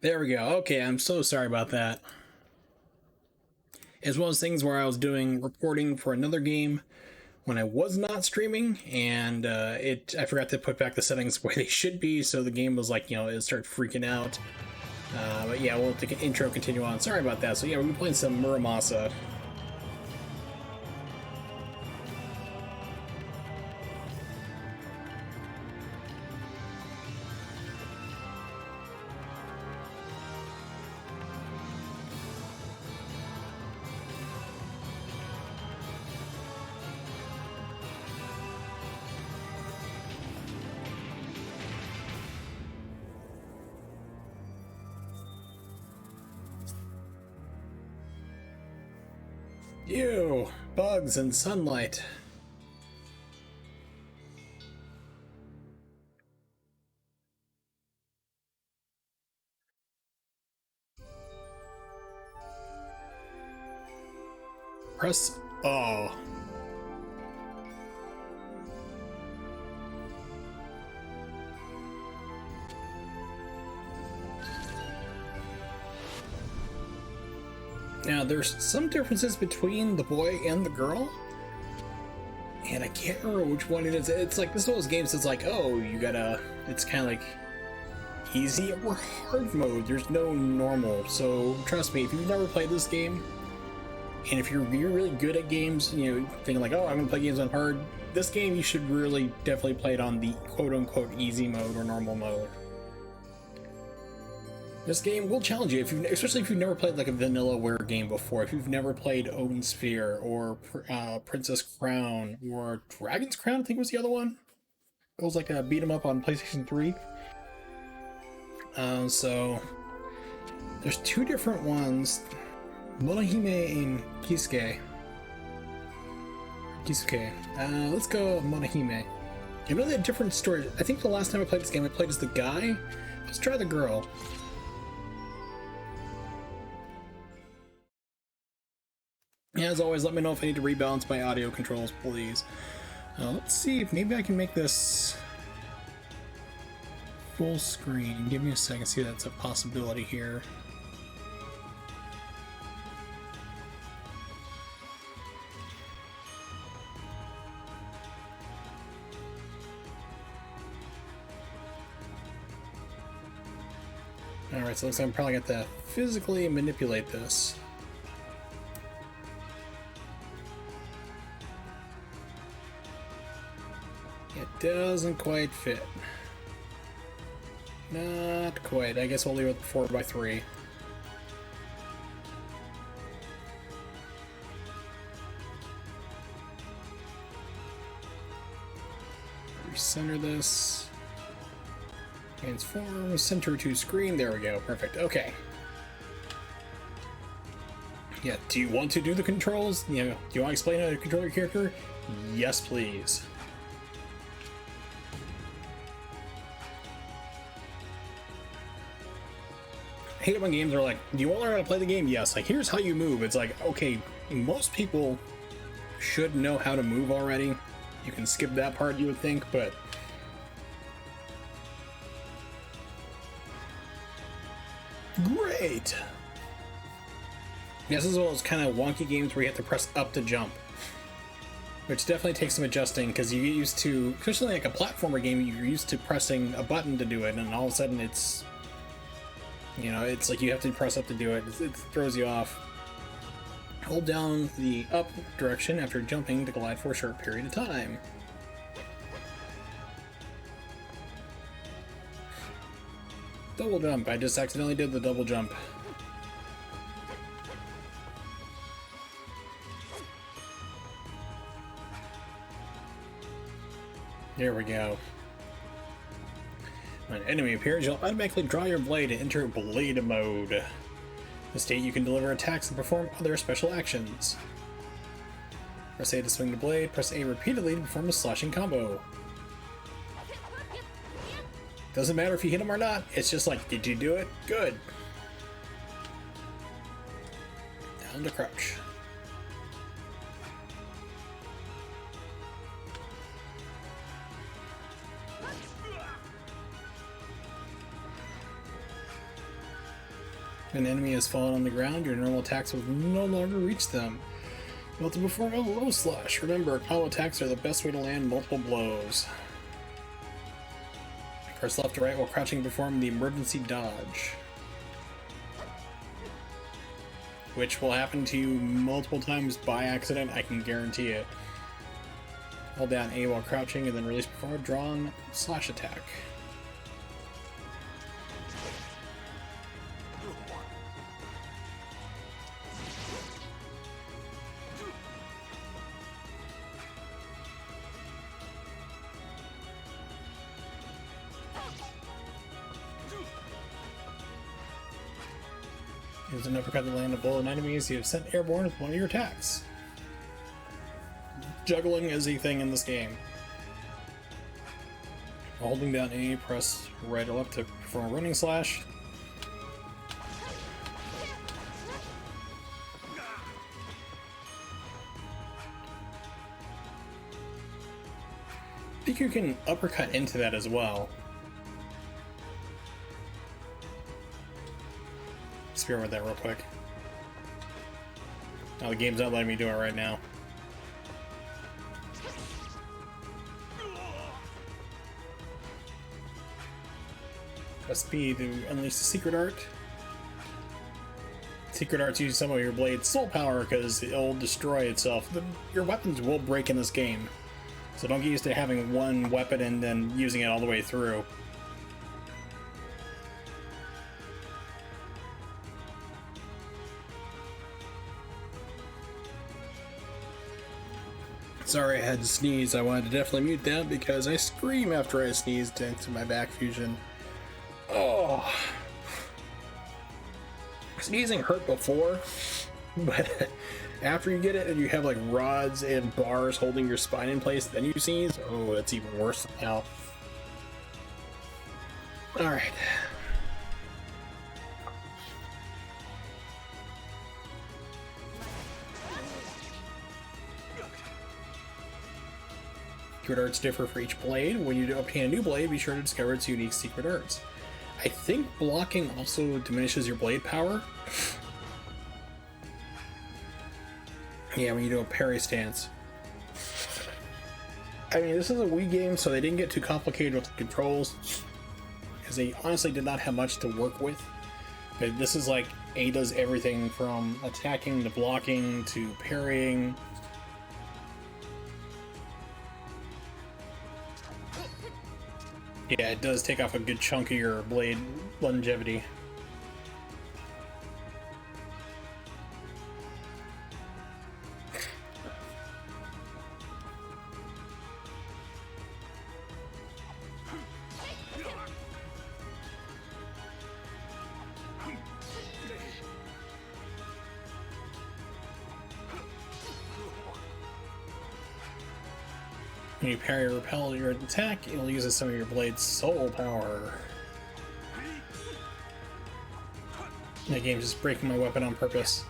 There we go. Okay, I'm so sorry about that. It's one of those things where I was doing reporting for another game when I was not streaming, and I forgot to put back the settings where they should be, so the game was like, it started freaking out. But yeah, we'll let the intro continue on. Sorry about that. So yeah, we're gonna be playing some Muramasa. Ew, bugs and sunlight. Press O. Now, there's some differences between the boy and the girl, and I can't remember which one it is. It's like, this is one of those games that's like, oh, it's kind of like easy or hard mode. There's no normal. So, trust me, if you've never played this game, and if you're really good at games, thinking like, oh, I'm gonna play games on hard, this game you should really definitely play it on the quote-unquote easy mode or normal mode. This game will challenge you, especially if you've never played like a vanillaware game before. If you've never played Odin Sphere or Princess Crown or Dragon's Crown, I think was the other one. It was like a beat 'em up on PlayStation 3. So there's two different ones, Monahime and Kisuke. Let's go Monahime. You know, they have different stories. I think the last time I played this game, I played as the guy. Let's try the girl. As always, let me know if I need to rebalance my audio controls, please. Let's see if maybe I can make this full screen. Give me a second, see if that's a possibility here. Alright, so it looks like I'm probably going to have to physically manipulate this. It doesn't quite fit. Not quite. I guess we'll leave it 4x3. Recenter this. Transform, center to screen. There we go. Perfect. Okay. Yeah, do you want to do the controls? Do you want to explain how to control your character? Yes, please. I hate it when games are like, do you want to learn how to play the game? Yes. Like, here's how you move. It's like, okay, most people should know how to move already. You can skip that part, you would think, but great! Yes, this is one of those kind of wonky games where you have to press up to jump, which definitely takes some adjusting, because you get used to, especially like a platformer game, you're used to pressing a button to do it, and all of a sudden it's like you have to press up to do it. It throws you off. Hold down the up direction after jumping to glide for a short period of time. Double jump. I just accidentally did the double jump. There we go. When an enemy appears, you'll automatically draw your blade and enter blade mode. In this state, you can deliver attacks and perform other special actions. Press A to swing the blade, press A repeatedly to perform a slashing combo. Doesn't matter if you hit him or not, it's just like, did you do it? Good. Down to crouch. When an enemy has fallen on the ground, your normal attacks will no longer reach them. You'll have to perform a low slash. Remember, combo attacks are the best way to land multiple blows. Press left to right while crouching to perform the emergency dodge, which will happen to you multiple times by accident, I can guarantee it. Hold down A while crouching and then release before a drawn slash attack. Use an uppercut to land a blow on enemies you have sent airborne with one of your attacks. Juggling is a thing in this game. Holding down A, press right or left to perform a running slash. I think you can uppercut into that as well. Experiment with that real quick. Oh, the game's not letting me do it right now. Press B to unleash the secret art. Secret arts use some of your blade's soul power because it'll destroy itself. Your weapons will break in this game, so don't get used to having one weapon and then using it all the way through. Sorry, I had to sneeze. I wanted to definitely mute that because I scream after I sneeze thanks to my back fusion. Oh, sneezing hurt before, but after you get it and you have like rods and bars holding your spine in place, then you sneeze. Oh, that's even worse now. All right. Secret arts differ for each blade. When you obtain a new blade, be sure to discover its unique secret arts. I think blocking also diminishes your blade power. Yeah, when you do a parry stance. I mean, this is a Wii game, so they didn't get too complicated with the controls, because they honestly did not have much to work with. But this is like, A does everything from attacking to blocking to parrying. Yeah, it does take off a good chunk of your blade longevity. When you parry or repel your attack, it'll use some of your blade's soul power. That game's just breaking my weapon on purpose.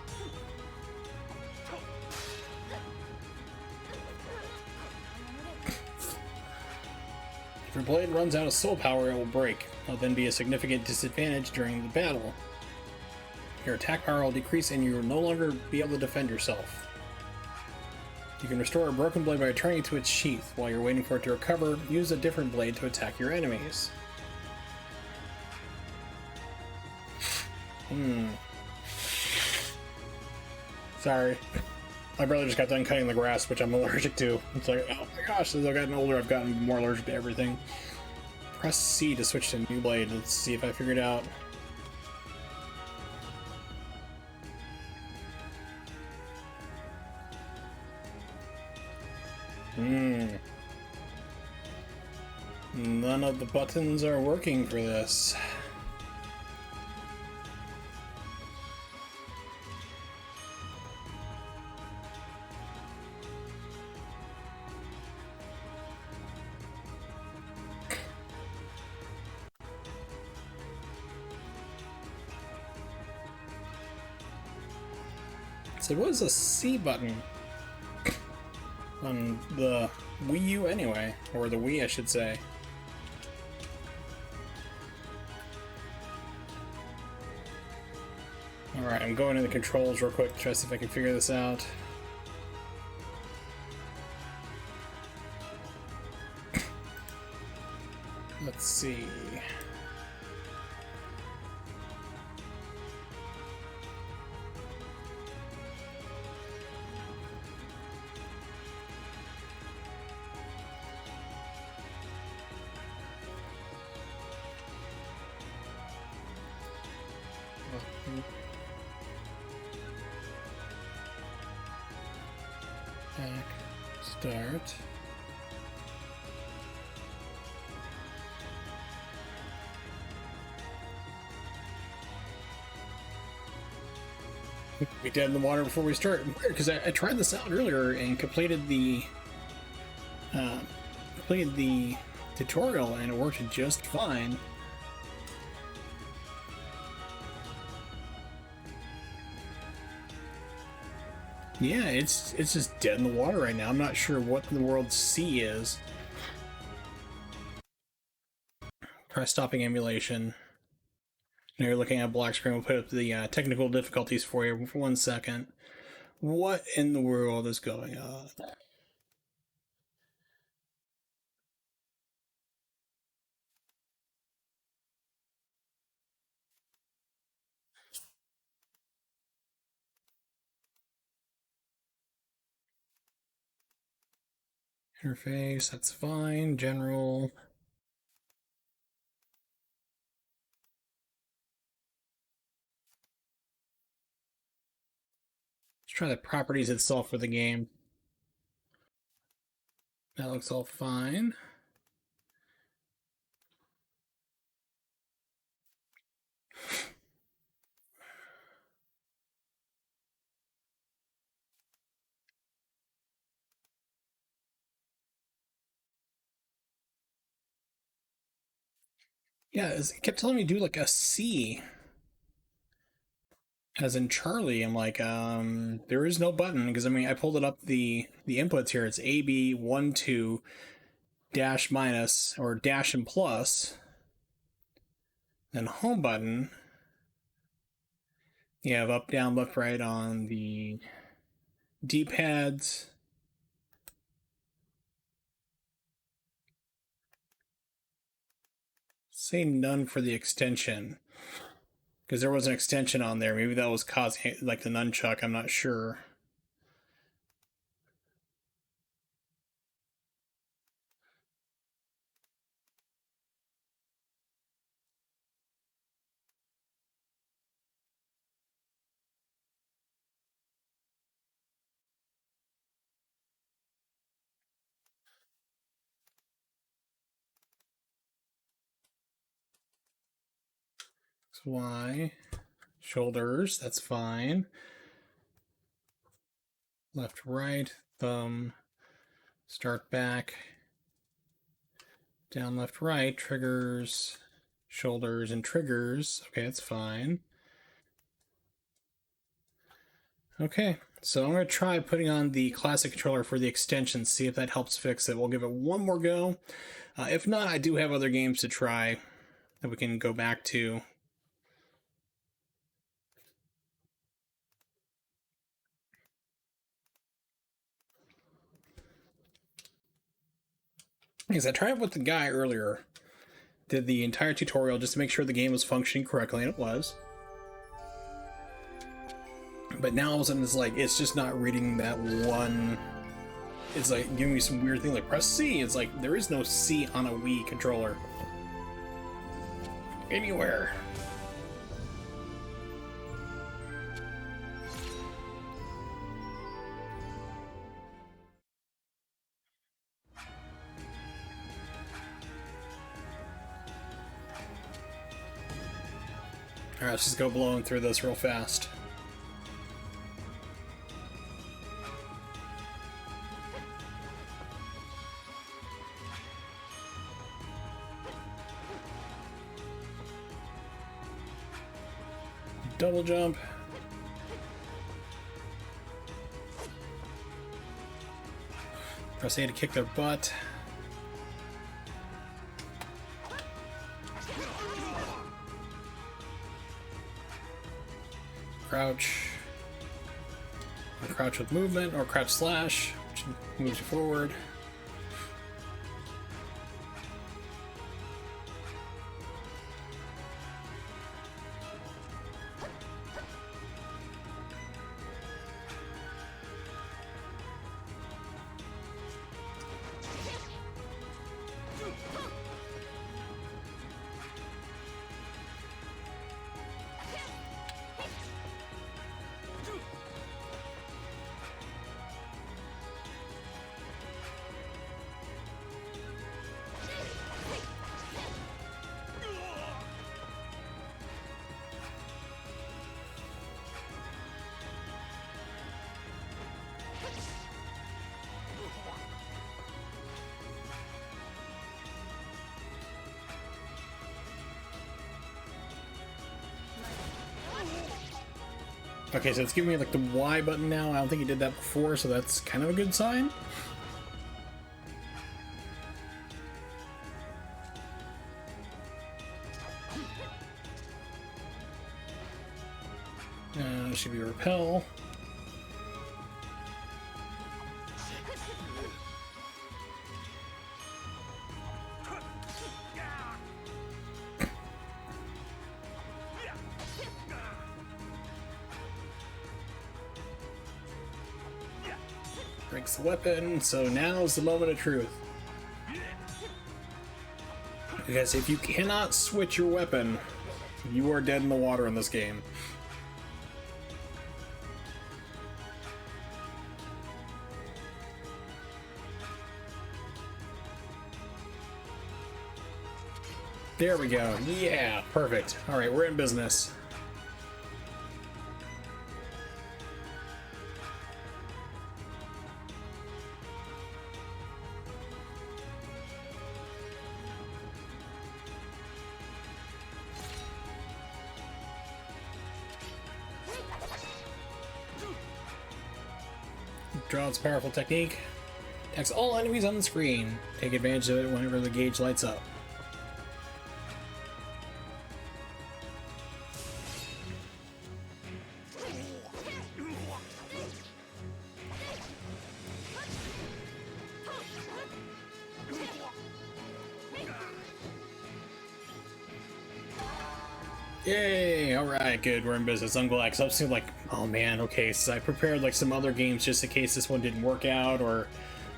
If your blade runs out of soul power, it will break. It'll then be a significant disadvantage during the battle. Your attack power will decrease and you will no longer be able to defend yourself. You can restore a broken blade by returning it to its sheath. While you're waiting for it to recover, use a different blade to attack your enemies. Sorry. My brother just got done cutting the grass, which I'm allergic to. It's like, oh my gosh, as I've gotten older, I've gotten more allergic to everything. Press C to switch to a new blade. Let's see if I figured it out. None of the buttons are working for this. So what is a C button? On the Wii U anyway, or the Wii I should say. Alright, I'm going to the controls real quick to try to see if I can figure this out. Let's see. Back, start. Be dead in the water before we start. Because I tried this out earlier and completed the tutorial and it worked just fine. Yeah, it's just dead in the water right now. I'm not sure what the world C is. Try stopping emulation. Now you're looking at a black screen. We'll put up the technical difficulties for you for 1 second. What in the world is going on? Interface, that's fine. General. Let's try the properties itself for the game. That looks all fine. Yeah, it kept telling me to do like a C, as in Charlie. I'm like, there is no button because I mean I pulled it up the inputs here. It's AB 12 dash minus or dash and plus, then home button. You have up, down, left, right on the D-pads. Say none for the extension. Because there was an extension on there. Maybe that was causing, like, the nunchuck. I'm not sure. Y. Shoulders. That's fine. Left, right. Thumb. Start back. Down, left, right. Triggers. Shoulders and triggers. Okay, that's fine. Okay, so I'm going to try putting on the classic controller for the extension, see if that helps fix it. We'll give it one more go. If not, I do have other games to try that we can go back to. Because I tried with the guy earlier, did the entire tutorial just to make sure the game was functioning correctly, and it was. But now all of a sudden it's just not reading that one. It's like giving me some weird thing like press C. It's like there is no C on a Wii controller. Anywhere. Alright, let's just go blowing through this real fast. Double jump. Press A to kick their butt. crouch. Or crouch with movement, or crouch slash, which moves you forward. Okay, so it's giving me like the Y button now. I don't think he did that before, so that's kind of a good sign. Should be repel. Breaks the weapon, so now's the moment of truth. Because if you cannot switch your weapon, you are dead in the water in this game. There we go. Yeah, perfect. Alright, we're in business. Draw its powerful technique. Attacks all enemies on the screen. Take advantage of it whenever the gauge lights up. Yay! Alright, good, we're in business. I'm glad, because I was thinking like, oh man, okay, so I prepared like some other games just in case this one didn't work out, or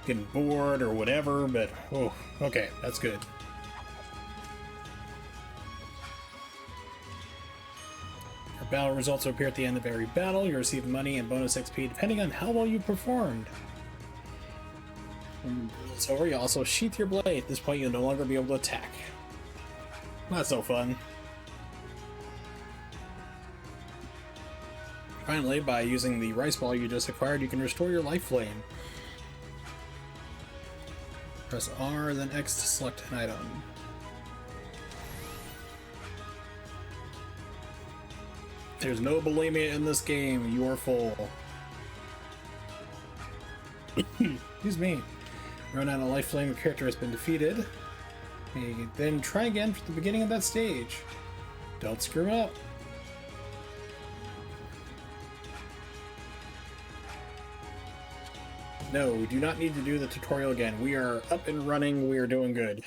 getting bored, or whatever, but, oh, okay, that's good. Our battle results will appear at the end of every battle. You receive money and bonus XP depending on how well you performed. When it's over, you also sheath your blade. At this point, you'll no longer be able to attack. Not so fun. Finally, by using the rice ball you just acquired, you can restore your life flame. Press R, then X to select an item. There's no bulimia in this game. You are full. Excuse me. Run out of life flame. Your character has been defeated. Then try again from the beginning of that stage. Don't screw up. No, we do not need to do the tutorial again. We are up and running. We are doing good.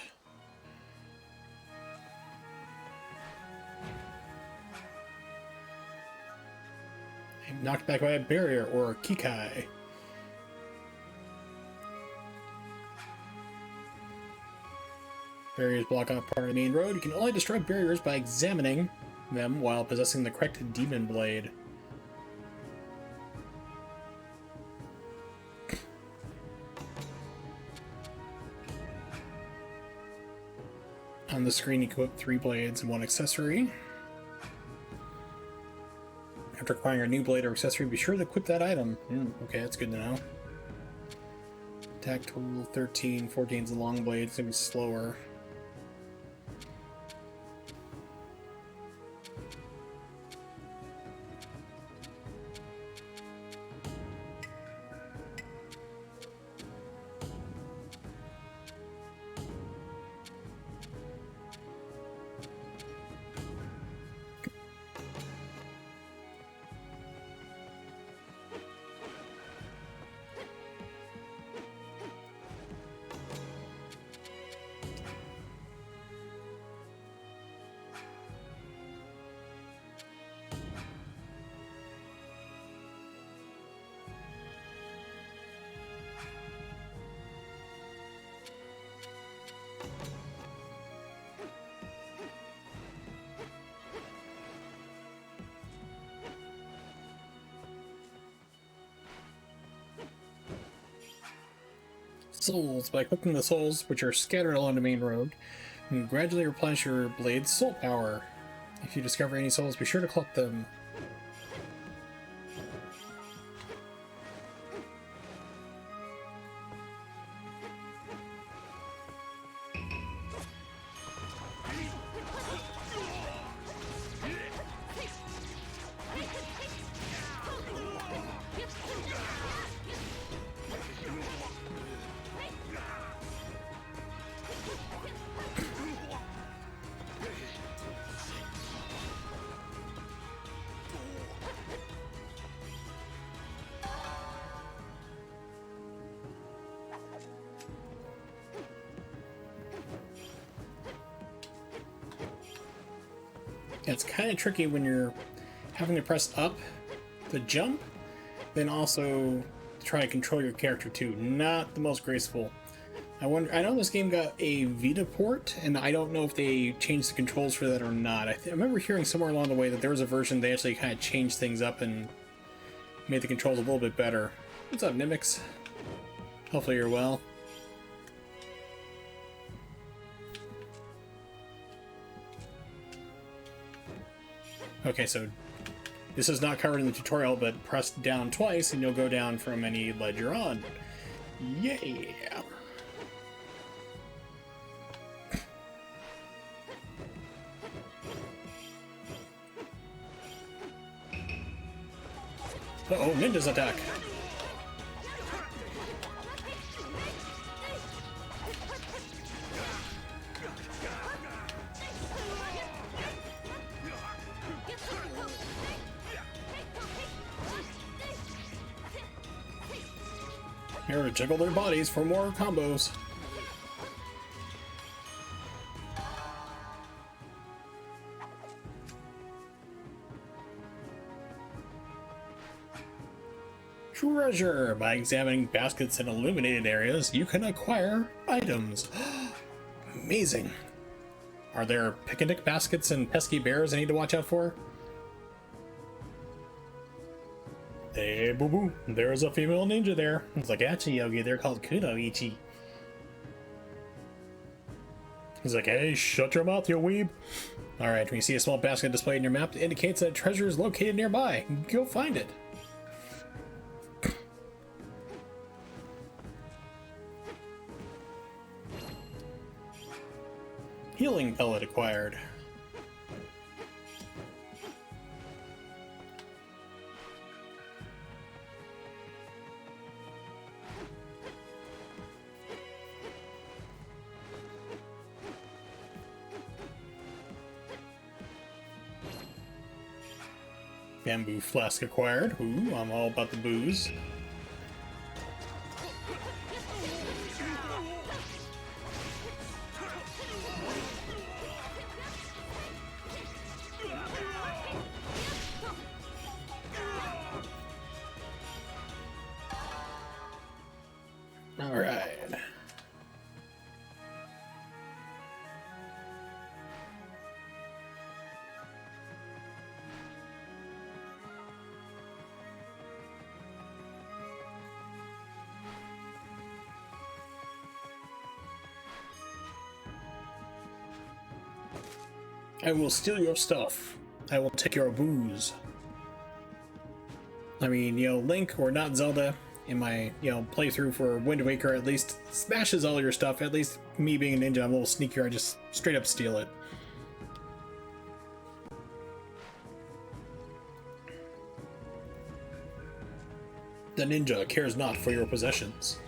I'm knocked back by a barrier or a kikai. Barriers block off part of the main road. You can only destroy barriers by examining them while possessing the correct demon blade. On the screen, you equip 3 blades and 1 accessory. After acquiring a new blade or accessory, be sure to equip that item. Okay, that's good to know. Attack total 13, 14 is the long blade, it's gonna be slower. souls. By collecting the souls, which are scattered along the main road, and gradually replenish your blade's soul power. If you discover any souls, be sure to collect them. It's kind of tricky when you're having to press up to jump, then also try to control your character too. Not the most graceful. I know this game got a Vita port, and I don't know if they changed the controls for that or not. I remember hearing somewhere along the way that there was a version they actually kind of changed things up and made the controls a little bit better. What's up, Nimix? Hopefully you're well. Okay, so this is not covered in the tutorial, but press down twice and you'll go down from any ledge you're on. Yeah! Uh-oh, ninjas attack! Here, jiggle their bodies for more combos. Treasure! By examining baskets in illuminated areas, you can acquire items. Amazing! Are there picnic baskets and pesky bears I need to watch out for? Hey, boo boo, there's a female ninja there. It's like, actually, Yogi, they're called Kunoichi. He's like, hey, shut your mouth, you weeb. Alright, when you see a small basket displayed in your map, it indicates that treasure is located nearby. Go find it. Healing pellet acquired. Bamboo flask acquired. Ooh, I'm all about the booze. All right. I will steal your stuff. I will take your booze. I mean, you know, Link, or not Zelda, in my, you know, playthrough for Wind Waker at least smashes all your stuff. At least me being a ninja, I'm a little sneakier. I just straight up steal it. The ninja cares not for your possessions.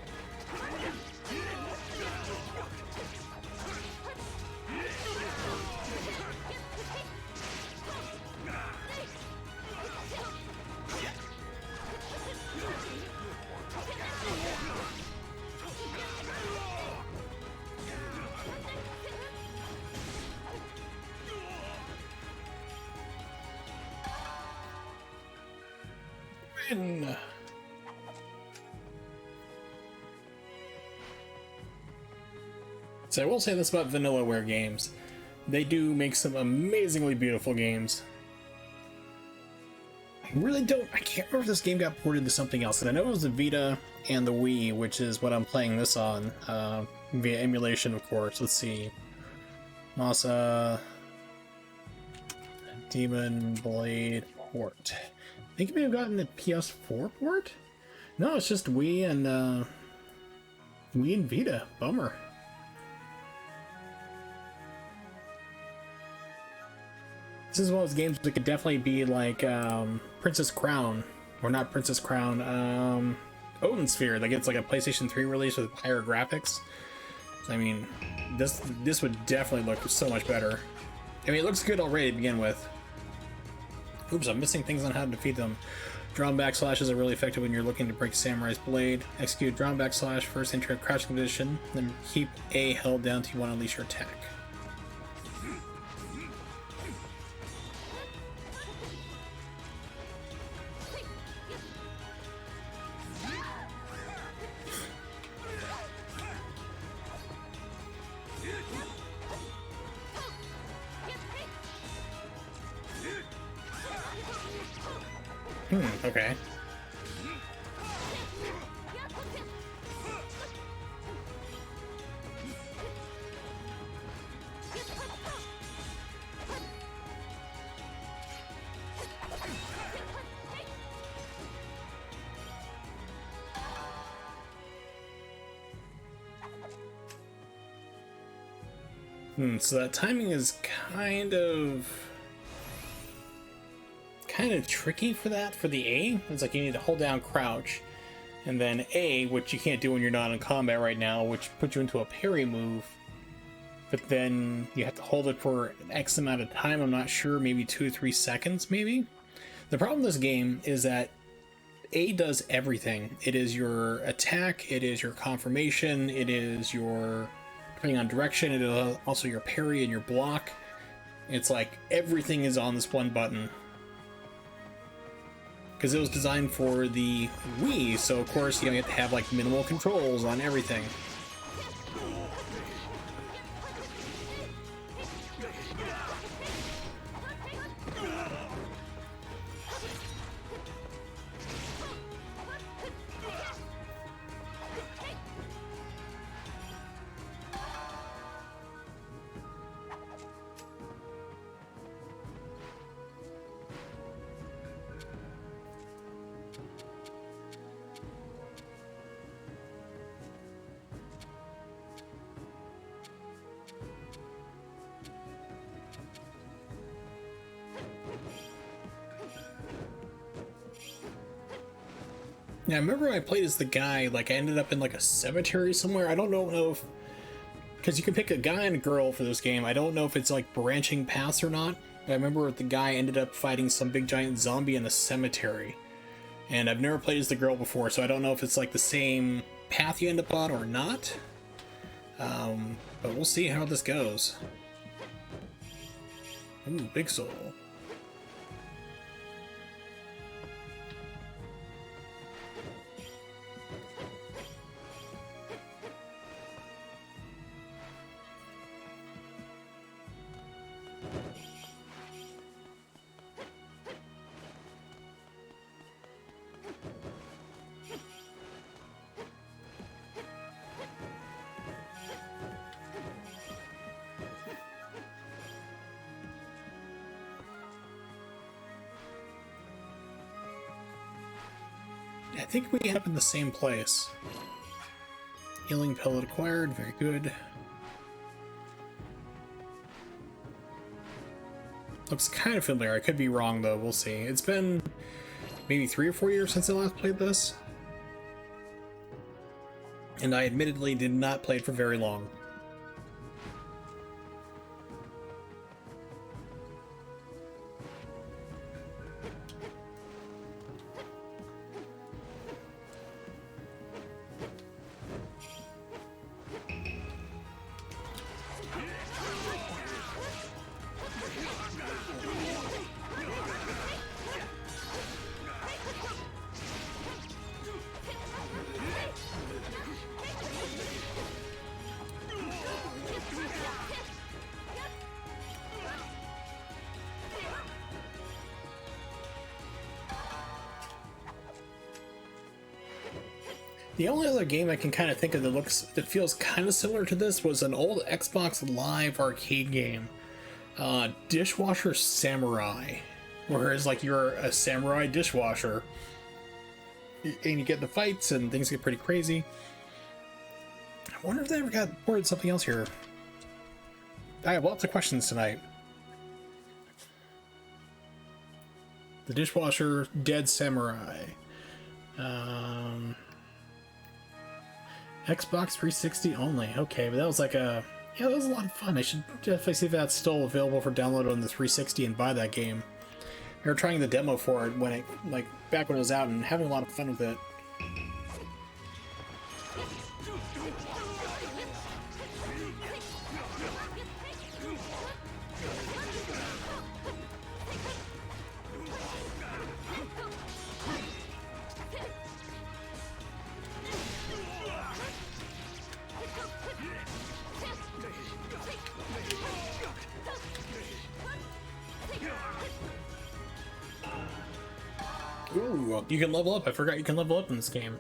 Win! So I will say this about Vanillaware games. They do make some amazingly beautiful games. I really don't. I can't remember if this game got ported to something else. And I know it was the Vita and the Wii, which is what I'm playing this on via emulation, of course. Let's see, Masa Demon Blade port. I think it may have gotten the PS4 port. No, it's just Wii and Vita. Bummer. This is one of those games that could definitely be like Princess Crown, or not Princess Crown, Odin Sphere. That gets like a PlayStation 3 release with higher graphics. I mean, this would definitely look so much better. I mean, it looks good already to begin with. Oops, I'm missing things on how to defeat them. Drawn backslashes are really effective when you're looking to break Samurai's blade. Execute drawn backslash, first enter a crouching position, then keep A held down till you want to unleash your attack. Okay. So that timing is kind of tricky for that, for the A. It's like you need to hold down crouch, and then A, which you can't do when you're not in combat right now, which puts you into a parry move, but then you have to hold it for an X amount of time. I'm not sure, maybe 2 or 3 seconds, maybe. The problem with this game is that A does everything. It is your attack, it is your confirmation, it is your, depending on direction, it is also your parry and your block. It's like everything is on this one button. Because it was designed for the Wii, so of course you have to have like minimal controls on everything. Yeah, I remember when I played as the guy, like I ended up in like a cemetery somewhere. I don't know if, because you can pick a guy and a girl for this game. I don't know if it's like branching paths or not. But I remember the guy ended up fighting some big giant zombie in a cemetery. And I've never played as the girl before, so I don't know if it's like the same path you end up on or not. But we'll see how this goes. Ooh, big soul. I think we end up in the same place. Healing pellet acquired, very good. Looks kind of familiar, I could be wrong though, we'll see. It's been maybe 3 or 4 years since I last played this. And I admittedly did not play it for very long. The only other game I can kind of think of that feels kind of similar to this was an old Xbox Live arcade game, Dishwasher Samurai, whereas like you're a samurai dishwasher, and you get the fights and things get pretty crazy. I wonder if they ever got ported something else here. I have lots of questions tonight. The Dishwasher Dead Samurai. Xbox 360 only. Okay, but that was like that was a lot of fun. I should definitely see if that's still available for download on the 360 and buy that game. We were trying the demo for it back when it was out and having a lot of fun with it. Ooh, you can level up. I forgot you can level up in this game.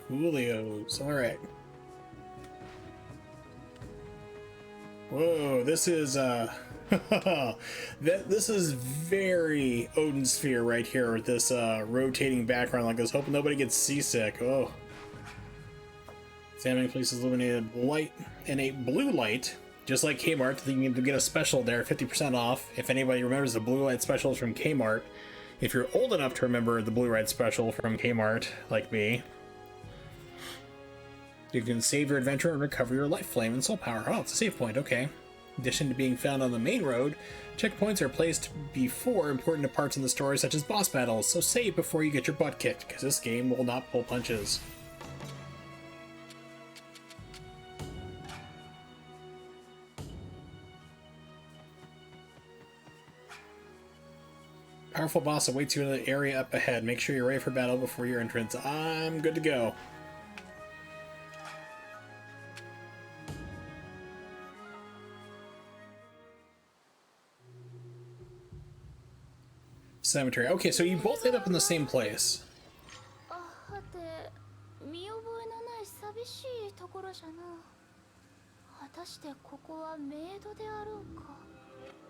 Coolios. Alright. Whoa, this is this is very Odin Sphere right here with this rotating background like this. Hoping nobody gets seasick. Oh. Examining places illuminated light and a blue light. Just like Kmart, you can get a special there, 50% off. If anybody remembers the blue light specials from Kmart, if you're old enough to remember the blue light special from Kmart, like me, you can save your adventure and recover your life flame and soul power. Oh, it's a save point, okay. In addition to being found on the main road, checkpoints are placed before important parts in the story, such as boss battles, so save before you get your butt kicked, because this game will not pull punches. Powerful boss awaits you in the area up ahead. Make sure you're ready for battle before your entrance. I'm good to go. Cemetery. Okay, so you both end up in the same place.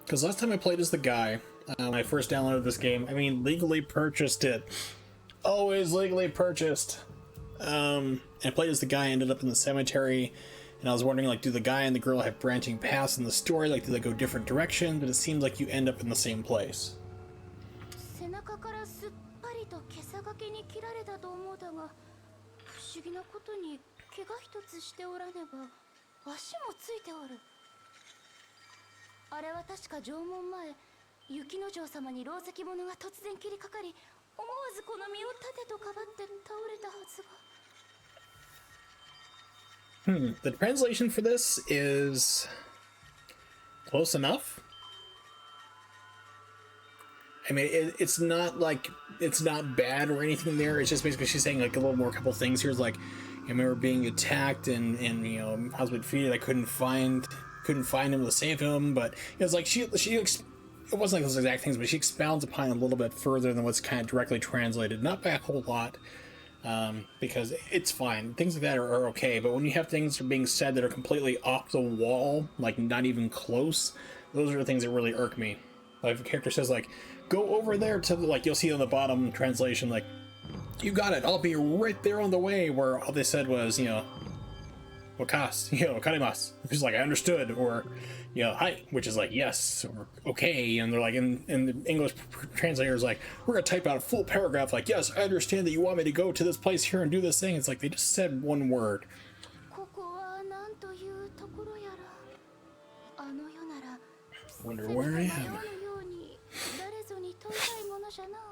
Because last time I played as the guy, when I first downloaded this game, I mean, legally purchased it. Always legally purchased. And I played as the guy, ended up in the cemetery, and I was wondering, like, do the guy and the girl have branching paths in the story? Like, do they go different directions? But it seems like you end up in the same place. The translation for this is close enough. I mean, it's not like it's not bad or anything there. It's just basically she's saying like a little more couple things here. It's like, I remember being attacked and you know, I was defeated. I couldn't find him to save him, but it was like it wasn't like those exact things, but she expounds upon it a little bit further than what's kind of directly translated. Not by a whole lot, because it's fine. Things like that are okay, but when you have things that are being said that are completely off the wall, like not even close, those are the things that really irk me. Like if a character says like, go over there to the, like you'll see on the bottom translation, like, you got it, I'll be right there on the way, where all they said was, you know, wakas, you know, karimasu, which is like, I understood, or, you know, hi, which is like, yes, or okay, and they're like, in the English translator is like, we're gonna type out a full paragraph, like, yes, I understand that you want me to go to this place here and do this thing. It's like, they just said one word. Wonder where I am.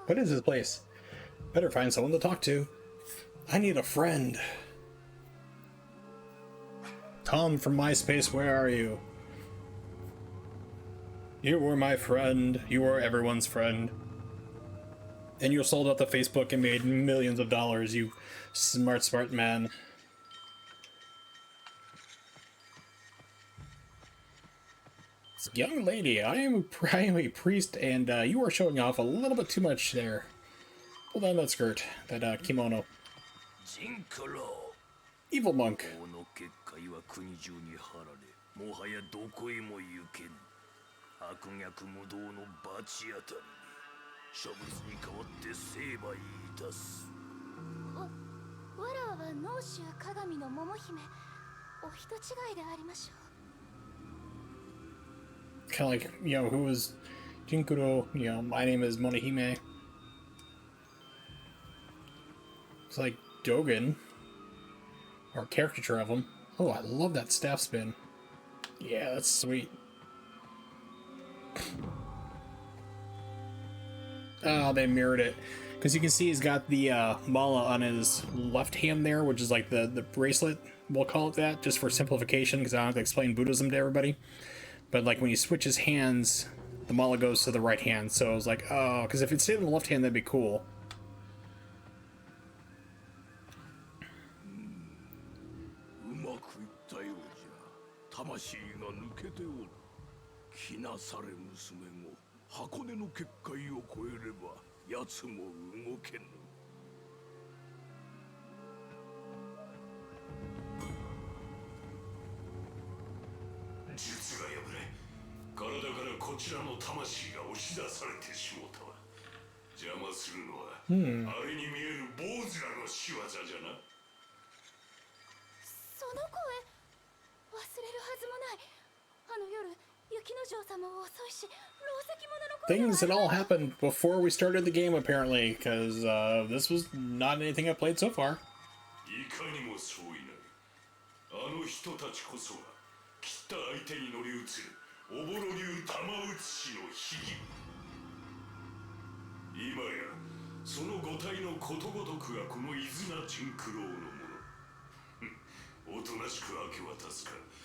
What is this place? Better find someone to talk to. I need a friend. Tom from MySpace, where are you? You were my friend. You were everyone's friend. And you sold out to Facebook and made millions of dollars, you smart man. Young lady, I am a priest, and you are showing off a little bit too much there. Hold on that skirt, that kimono. Evil monk. Kind of like, you know, who was Jinkuro, you know, my name is Monahime. It's like Dogen, or caricature of him. Oh, I love that staff spin. Yeah, that's sweet. Oh, they mirrored it. Because you can see he's got the mala on his left hand there, which is like the bracelet, we'll call it that, just for simplification, because I don't have to explain Buddhism to everybody. But like when you switch his hands, the mala goes to the right hand. So I was like, oh, because if it stayed on the left hand, that'd be cool. Things had all happened before we started the game, apparently, because this was not anything I've played so far.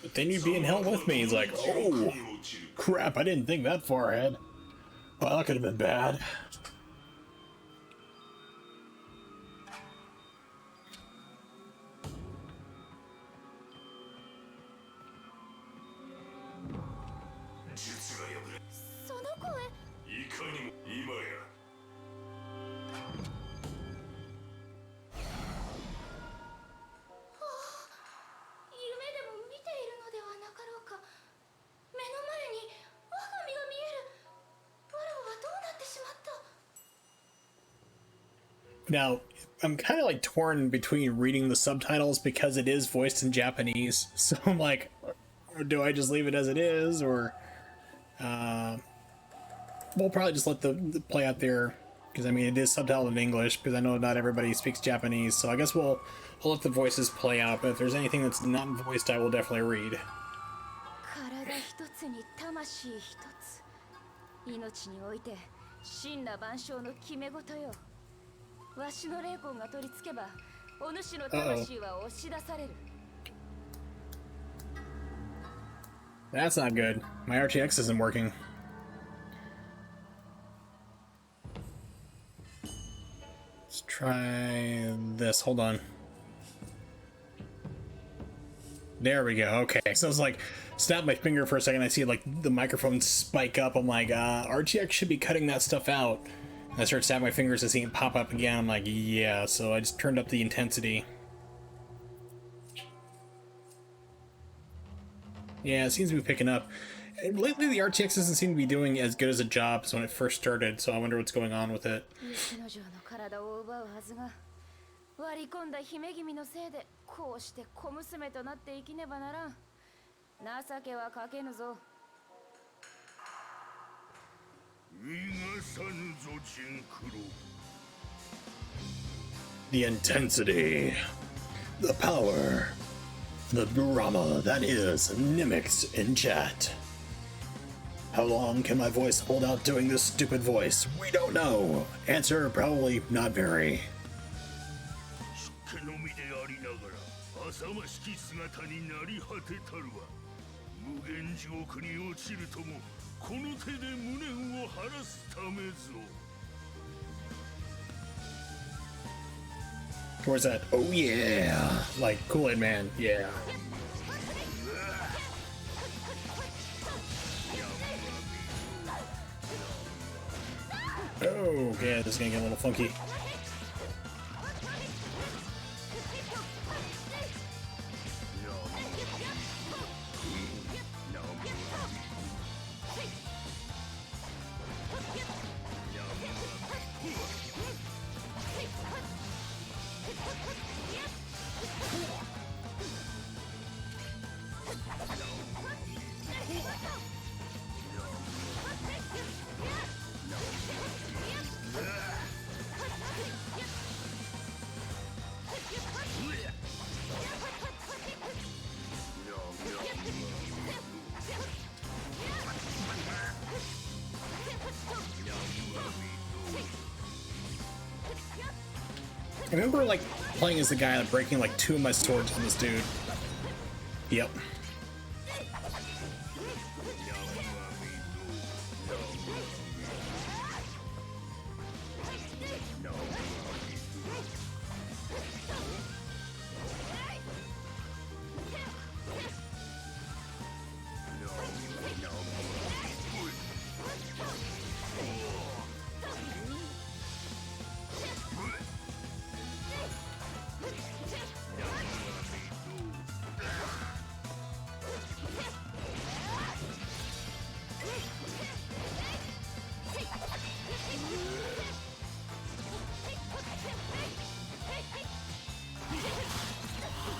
But then you'd be in hell with me. He's like, oh, crap, I didn't think that far ahead. Well, that could have been bad. Now, I'm kind of like torn between reading the subtitles because it is voiced in Japanese. So I'm like, do I just leave it as it is, or we'll probably just let the play out there, because I mean it is subtitled in English, because I know not everybody speaks Japanese. So I guess we'll let the voices play out. But if there's anything that's not voiced, I will definitely read. That's not good. My RTX isn't working. Let's try this. Hold on. There we go. Okay. So it's like, snapped my finger for a second. I see like the microphone spike up. I'm like, RTX should be cutting that stuff out. And I start snapping my fingers and seeing it pop up again. I'm like, yeah. So I just turned up the intensity. Yeah, it seems to be picking up. Lately, the RTX doesn't seem to be doing as good as a job as when it first started, so I wonder what's going on with it. The intensity, the power, the drama that is Nimix in chat. How long can my voice hold out doing this stupid voice? We don't know. Answer, probably not very. Where's that? Oh yeah! Like Kool-Aid Man, yeah. Oh, yeah, this is gonna get a little funky. I remember like playing as the guy and breaking like 2 of my swords on this dude. Yep.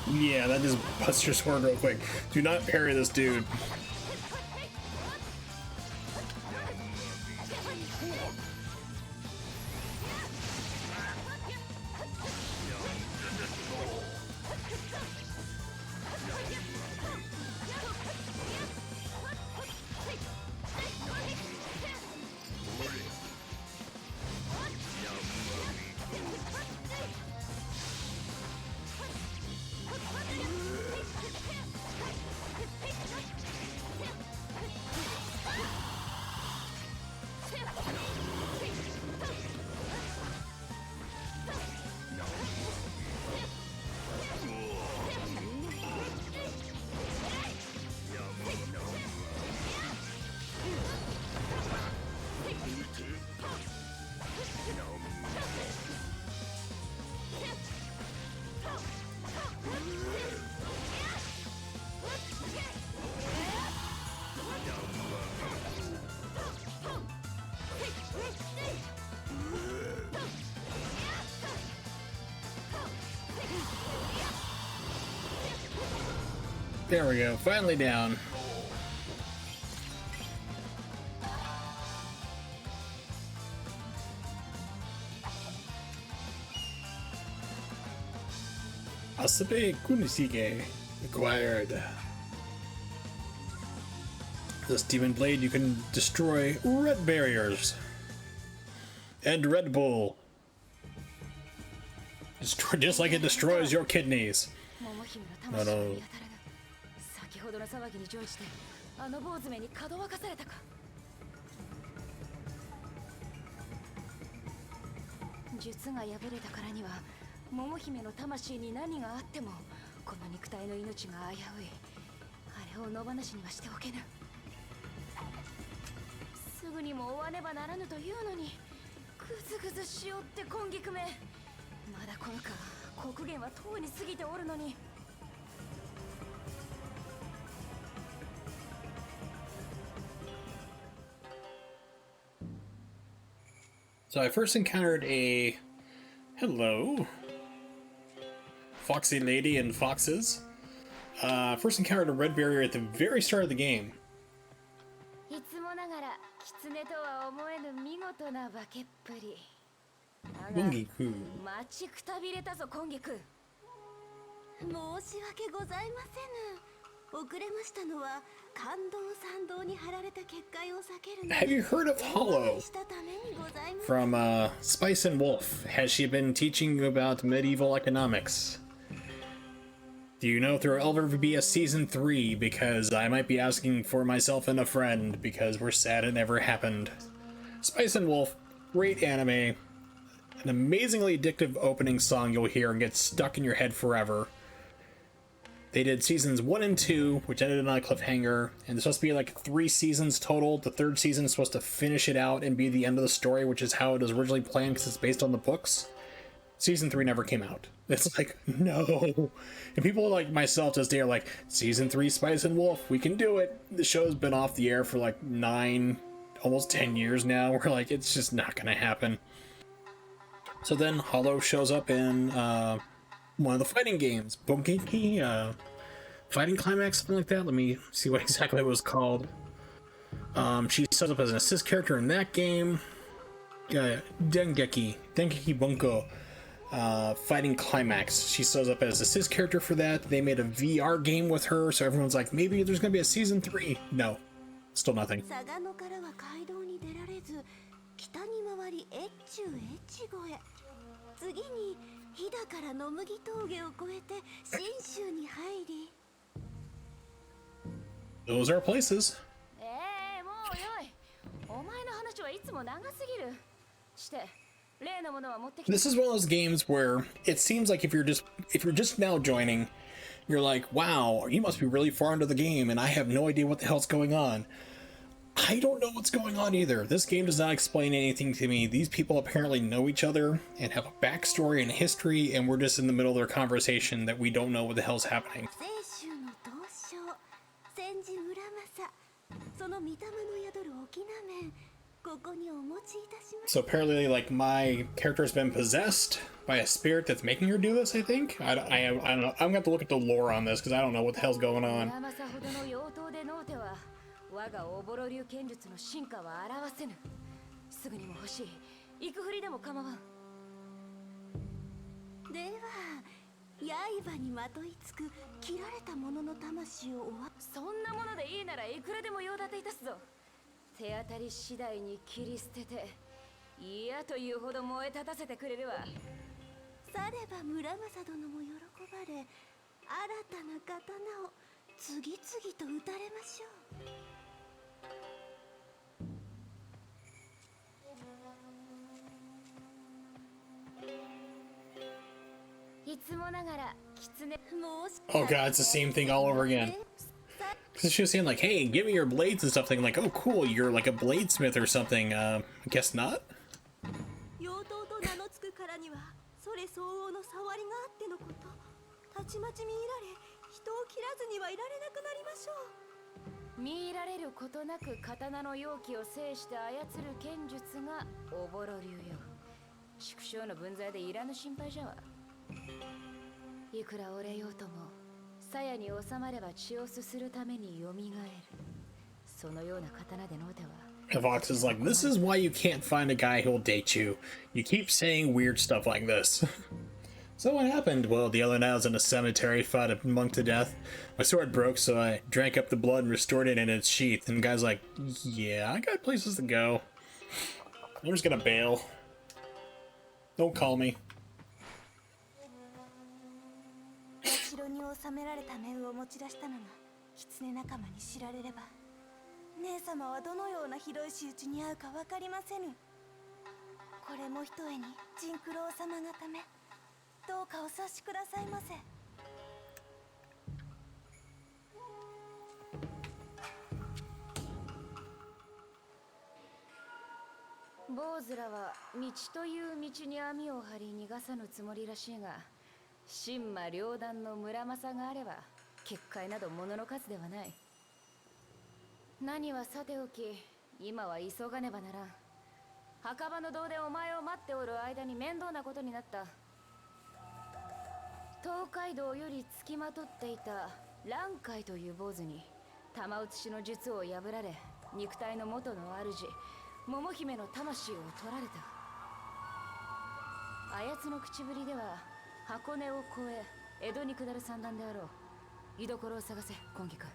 Yeah, that just busts your sword real quick. Do not parry this dude. There we go, finally down. Asabe Kunisige acquired. This demon blade, you can destroy red barriers. And Red Bull. Just like it destroys your kidneys. No. 先ほどの騒ぎに乗じてあの坊主めにかどわかされたか。術が破れたからには桃姫の魂に何があってもこの肉体の命が危うい。あれを野放しにはしておけぬ。すぐにも追わねばならぬというのにグズグズしようって今菊め。まだこのか刻限はとうに過ぎておるのに。So I first encountered a foxy lady and foxes. First encountered a red barrier at the very start of the game. いつもながら狐とは思えぬ見事な化けっぷり。今菊。待ちくたびれたぞ今菊。申し訳ございませぬ。遅れましたのは感動賛同に貼られた結界を避けるの。 Have you heard of Hollow from Spice and Wolf? Has she been teaching you about medieval economics? Do you know if there will ever be a season 3? Because I might be asking for myself and a friend because we're sad it never happened. Spice and Wolf, great anime, an amazingly addictive opening song you'll hear and get stuck in your head forever. They did seasons 1 and 2, which ended on a cliffhanger, and there's supposed to be like 3 seasons total. The 3rd season is supposed to finish it out and be the end of the story, which is how it was originally planned because it's based on the books. Season 3 never came out. It's like, no. And people like myself just are like, season 3 Spice and Wolf, we can do it. The show's been off the air for like 9, almost 10 years now. We're like, it's just not gonna happen. So then Hollow shows up in one of the fighting games, Bongeki, Fighting Climax, something like that. Let me see what exactly it was called. She shows up as an assist character in that game. Dengeki Bunko, Fighting Climax. She shows up as assist character for that. They made a VR game with her, so everyone's like, maybe there's gonna be a season 3. No, still nothing. 次に飛騨から野麦峠を越えて信州に入り。 Those are places. もうよい。お前の話はいつも長すぎる。して例のものは持ってきて。 This is one of those games where it seems like if you're just now joining, you're like, wow, you must be really far into the game and I have no idea what the hell's going on. I don't know what's going on either. This game does not explain anything to me. These people apparently know each other and have a backstory and a history, and we're just in the middle of their conversation that we don't know what the hell's happening. 清州の刀匠千治村正、その御霊の宿る沖縄面、ここにお持ちいたします。 So apparently, like, my character's been possessed by a spirit that's making her do this, I think? I don't know. I'm gonna have to look at the lore on this, because I don't know what the hell's going on. 村正ほどの妖刀でのうては我がおぼろ流剣術の進化は表せぬ。すぐにも欲しい。行くふりでも構わん。では刃にまといつく切られた者の魂をおわ。そんなものでいいならいくらでも用立ていたすぞ。手当たり次第に切り捨てて嫌というほど燃え立たせてくれるわ。されば村正殿も喜ばれ、新たな刀を次々と打たれましょう。いつもながら狐。 Oh god, it's the same thing all over again. Because she was saying, like, hey, give me your blades and stuff. Thinking, like, oh, cool, you're like a bladesmith or something. I guess not? 妖刀と名の付くからにはそれ相応の触りがあってのこと。たちまち見入られ、人を切らずにはいられなくなりましょう。見入られることなく刀の容器を制して操る剣術がおぼろ流よ。縮小の分際でいらぬ心配じゃわ。いくら折れようとも鞘に収まれば血をすするためによみがえる。そのような刀でのうては。 Vox is like, this is why you can't find a guy who'll date you. You keep saying weird stuff like this. So what happened? Well, the other night I was in a cemetery, fought a monk to death. My sword broke, so I drank up the blood and restored it in its sheath. And the guy's like, yeah, I got places to go. I'm just gonna bail. Don't call me. お城に収められた面を持ち出したのが狐仲間に知られれば、姉様はどのようなひどい仕打ちに遭うか分かりませぬ。これもひとえに陣九郎様がため、どうかお察しくださいませ。坊主らは道という道に網を張り逃がさぬつもりらしいが、神馬両断の村正があれば結界など物の数ではない。何はさておき、今は急がねばならん。墓場の堂でお前を待っておる間に面倒なことになった。東海道より付きまとっていた蘭海という坊主に玉写しの術を破られ、肉体の元の主桃姫の魂を取られた。あやつの口ぶりでは箱根を越え江戸に下る算段であろう。居所を探せ今季君。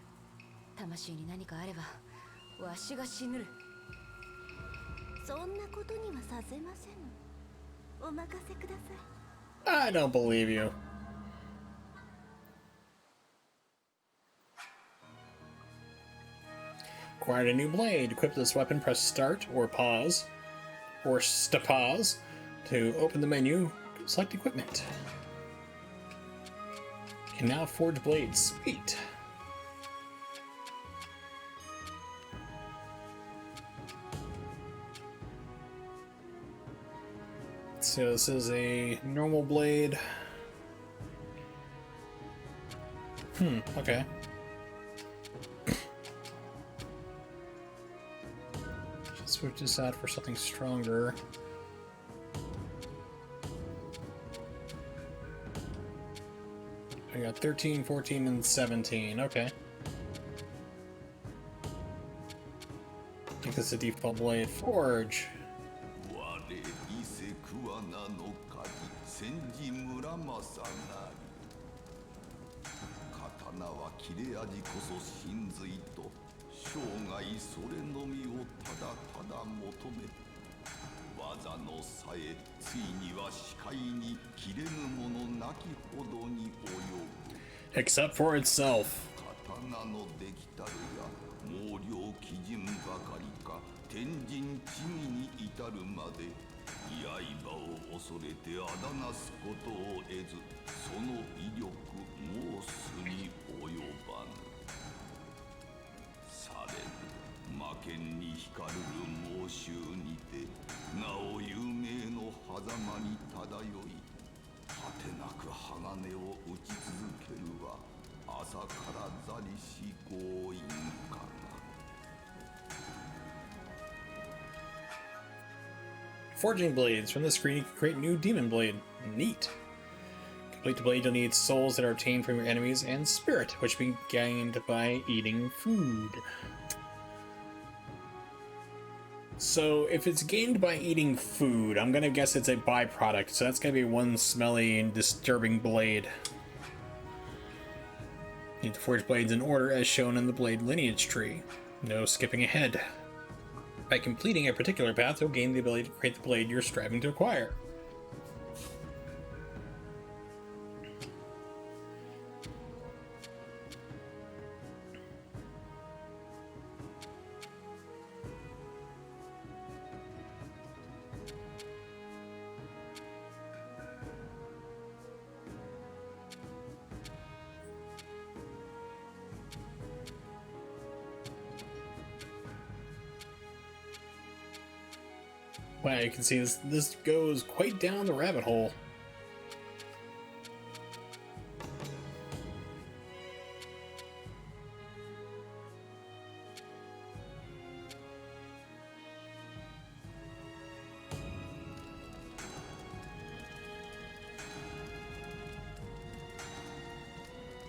魂に何かあればわしが死ぬる。そんなことにはさせませぬ。お任せください。 I don't believe you. Acquired a new blade. Equip this weapon, press start or pause, or pause to open the menu. Select equipment. And now forge blades. Sweet. So this is a normal blade. Okay. Switch this out for something stronger. I got 13, 14, and 17. Okay. I think this is a default blade. Forge. 刀は切れ味こそ真髄と生涯それのみをただただ求め技のさえついには視界に切れぬものなきほどに及ぶ。 Except for itself. 刀のできたるや毛量基準ばかりか天人地味に至るまで刃を恐れてあだなすことを得ずその威力申すに及ばぬ。されど魔剣に光るる猛襲にてなお有名の狭間に漂い果てなく鋼を打ち続けるは朝からざりし強引かな。Forging blades. From the screen, you can create new demon blade. Neat. Complete the blade, you'll need souls that are obtained from your enemies and spirit, which can be gained by eating food. So, if it's gained by eating food, I'm gonna guess it's a byproduct, so that's gonna be one smelly and disturbing blade. Need to forge blades in order as shown in the blade lineage tree. No skipping ahead. By completing a particular path, you'll gain the ability to create the blade you're striving to acquire. Wow, you can see this goes quite down the rabbit hole.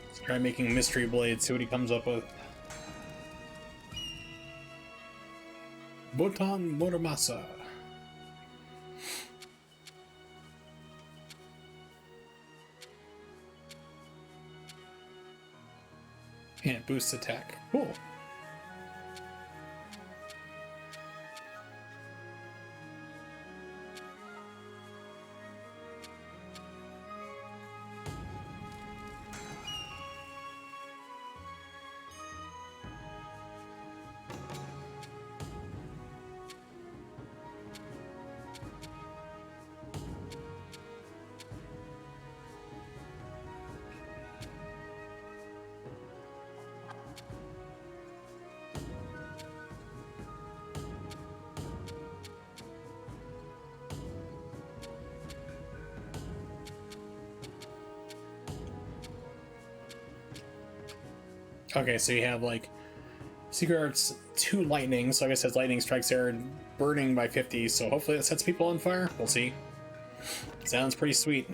Let's try making mystery blade, see what he comes up with. Botan Muramasa. And it boosts attack. Cool. Okay, so you have like Secret Arts 2 lightning, so I guess as lightning strikes there, burning by 50, so hopefully that sets people on fire. We'll see. Sounds pretty sweet.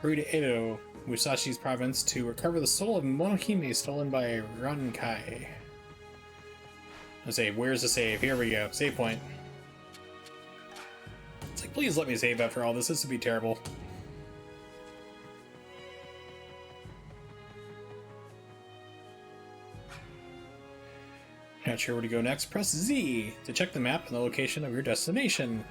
Hurry to Edo, Musashi's province, to recover the soul of Monohime stolen by Rankai. Let's say, where's the save? Here we go. Save point. It's like, please let me save after all this. This would be terrible. Not sure where to go next? Press Z to check the map and the location of your destination.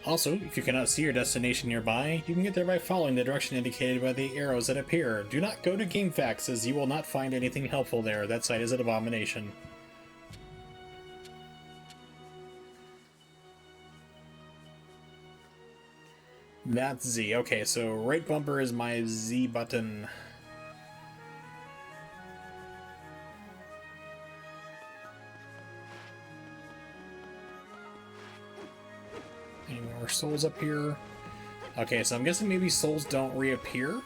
Also, if you cannot see your destination nearby, you can get there by following the direction indicated by the arrows that appear. Do not go to GameFAQs, as you will not find anything helpful there. That site is an abomination. That's Z. Okay, so right bumper is my Z button. Any more souls up here? Okay, so I'm guessing maybe souls don't reappear.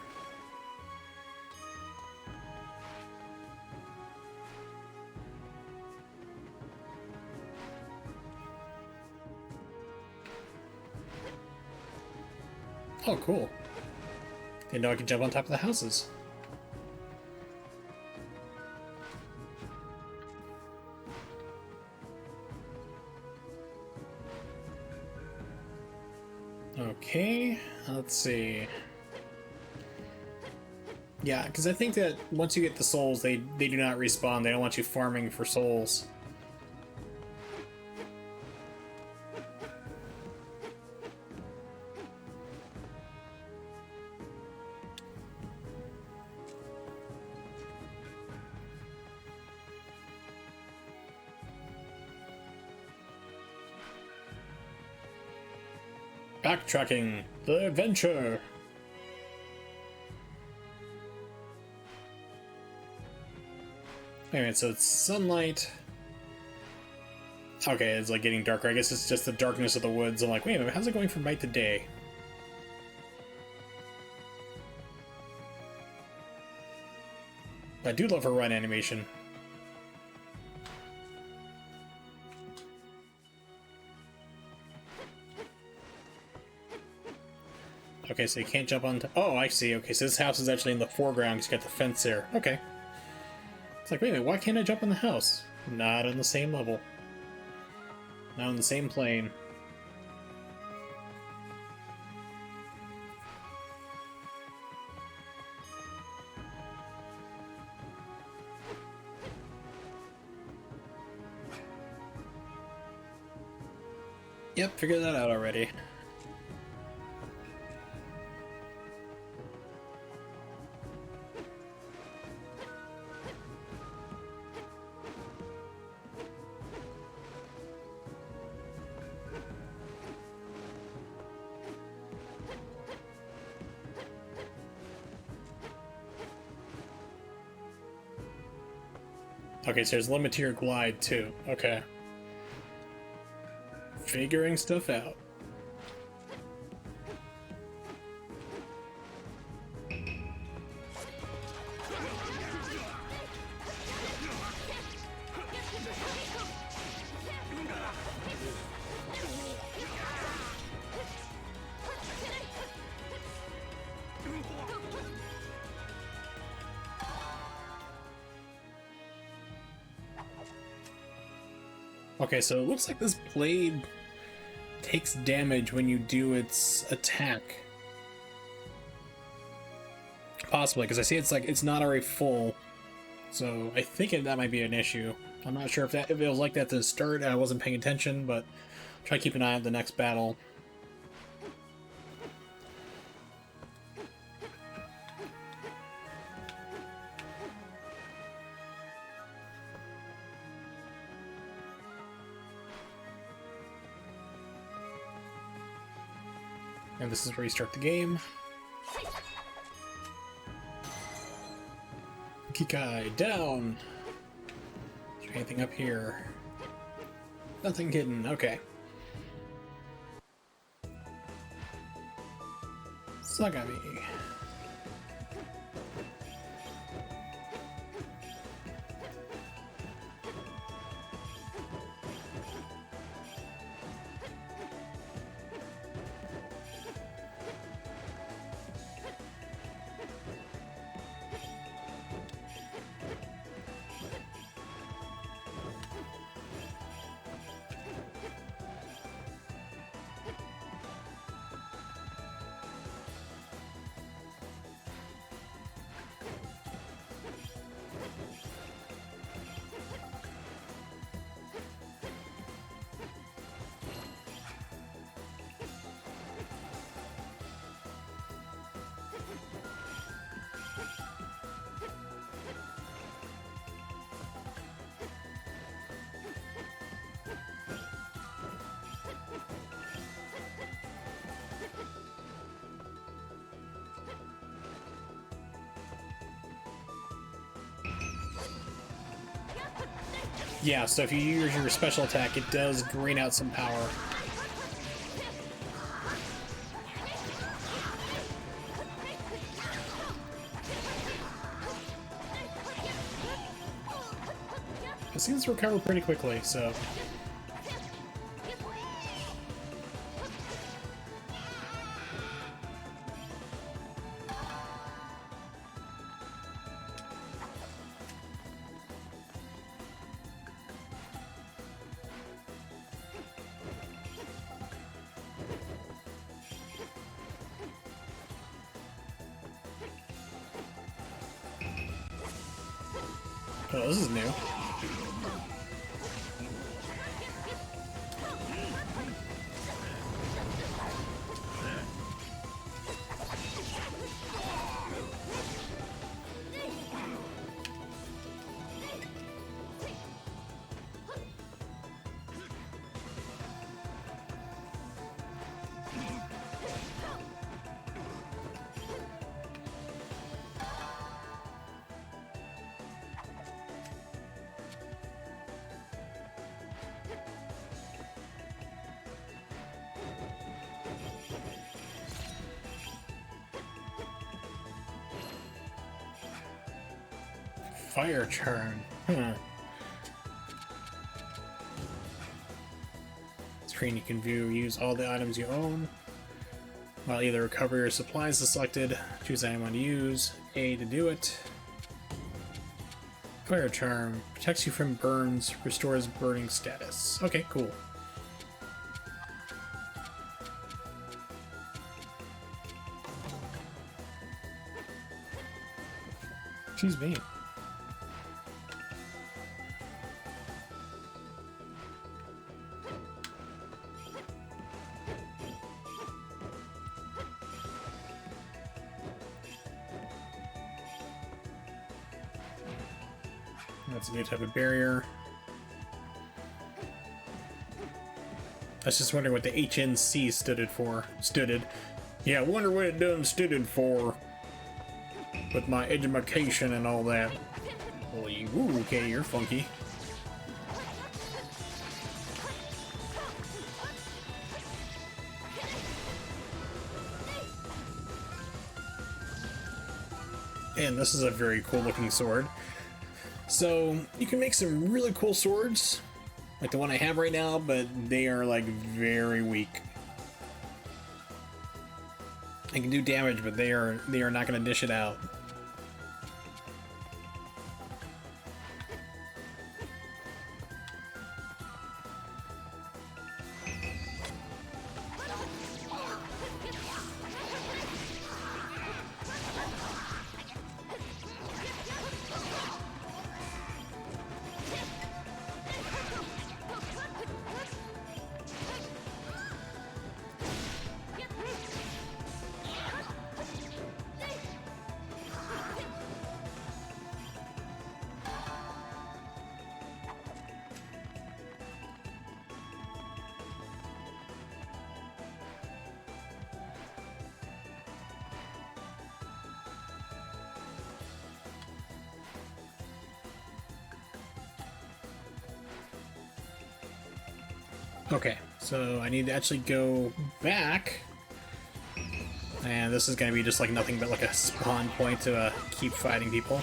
Oh, cool. Didn't know I could jump on top of the houses. Okay, let's see. Yeah, because I think that once you get the souls, they do not respawn. They don't want you farming for souls. Backtracking. The adventure. Wait a minute, so it's sunlight. Okay, it's like getting darker. I guess it's just the darkness of the woods. I'm like, wait a minute, how's it going from night to day? I do love her run animation. Okay, so you can't jump on. Oh, I see. Okay, so this house is actually in the foreground because you got the fence there. Okay. It's like, wait a minute, why can't I jump on the house? Not on the same level. Not on the same plane. Yep, figured that out already. Okay, so there's limit to your glide too. Okay. Figuring stuff out. Okay, so it looks like this blade takes damage when you do its attack. Possibly, because I see it's like it's not already full. So I think that might be an issue. I'm not sure if it was like that to start and I wasn't paying attention, but try to keep an eye on the next battle. And this is where you start the game. Kikai, down! Is there anything up here? Nothing hidden, okay. Sagami. Yeah, so if you use your special attack, it does drain out some power. It seems to recover pretty quickly, so... Oh, this is new. Fire charm. Huh. Screen, you can view use all the items you own. While either recovery or supplies is selected, choose item you want to use. A to do it. Fire charm protects you from burns, restores burning status. Okay, cool. Excuse me. That's a new type of barrier. I was just wondering what the HNC stood for. Yeah, I wonder what it done stood for. With my education and all that. Holy, ooh, okay, you're funky. And this is a very cool looking sword. So you can make some really cool swords, like the one I have right now, but they are like very weak. They can do damage, but they are not going to dish it out. Okay, so I need to actually go back. And this is going to be just like nothing but like a spawn point to keep fighting people.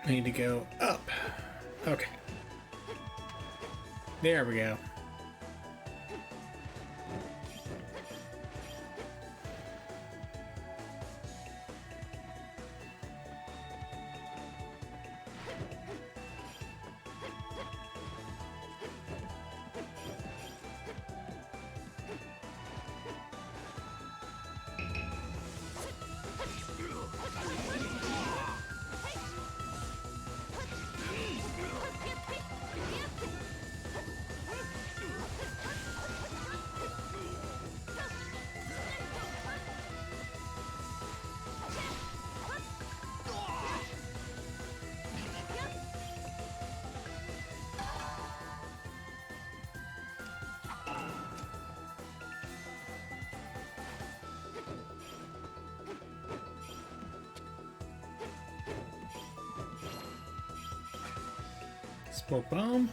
I need to go up. Okay. There we go. Smoke bomb.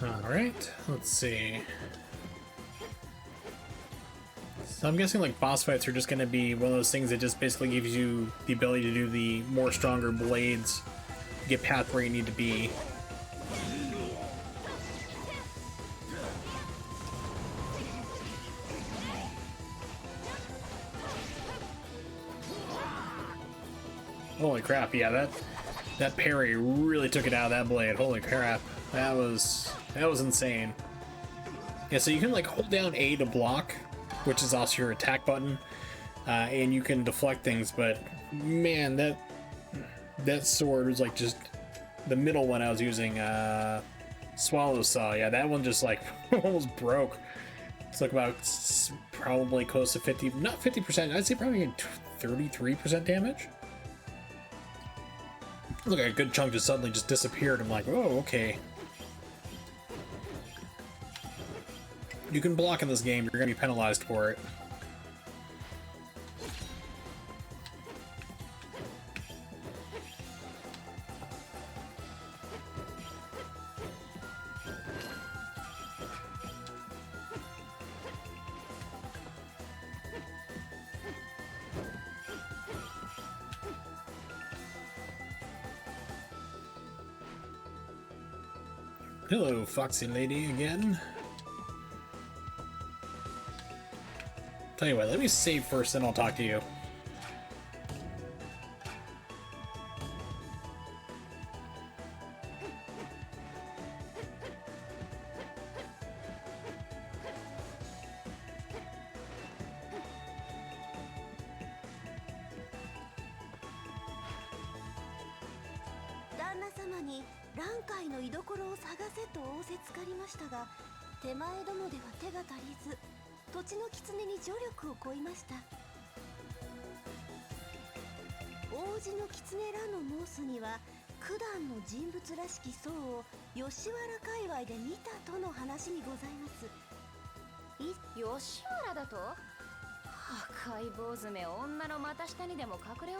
Alright, let's see. So I'm guessing like boss fights are just going to be one of those things that just basically gives you the ability to do the more stronger blades to get past where you need to be. Holy crap, yeah, that parry really took it out of that blade. Holy crap. That was insane. Yeah, so you can like hold down A to block, which is also your attack button, and you can deflect things. But man, that sword was like just the middle one I was using, Swallow Saw. Yeah, that one just like almost broke. It's like about probably close to 50, not 50%. I'd say probably 33% damage. Look, a good chunk just suddenly just disappeared. I'm like, oh, okay. You can block in this game, you're gonna be penalized for it. Hello, Foxy Lady again. Tell you what, let me save first, then I'll talk to you.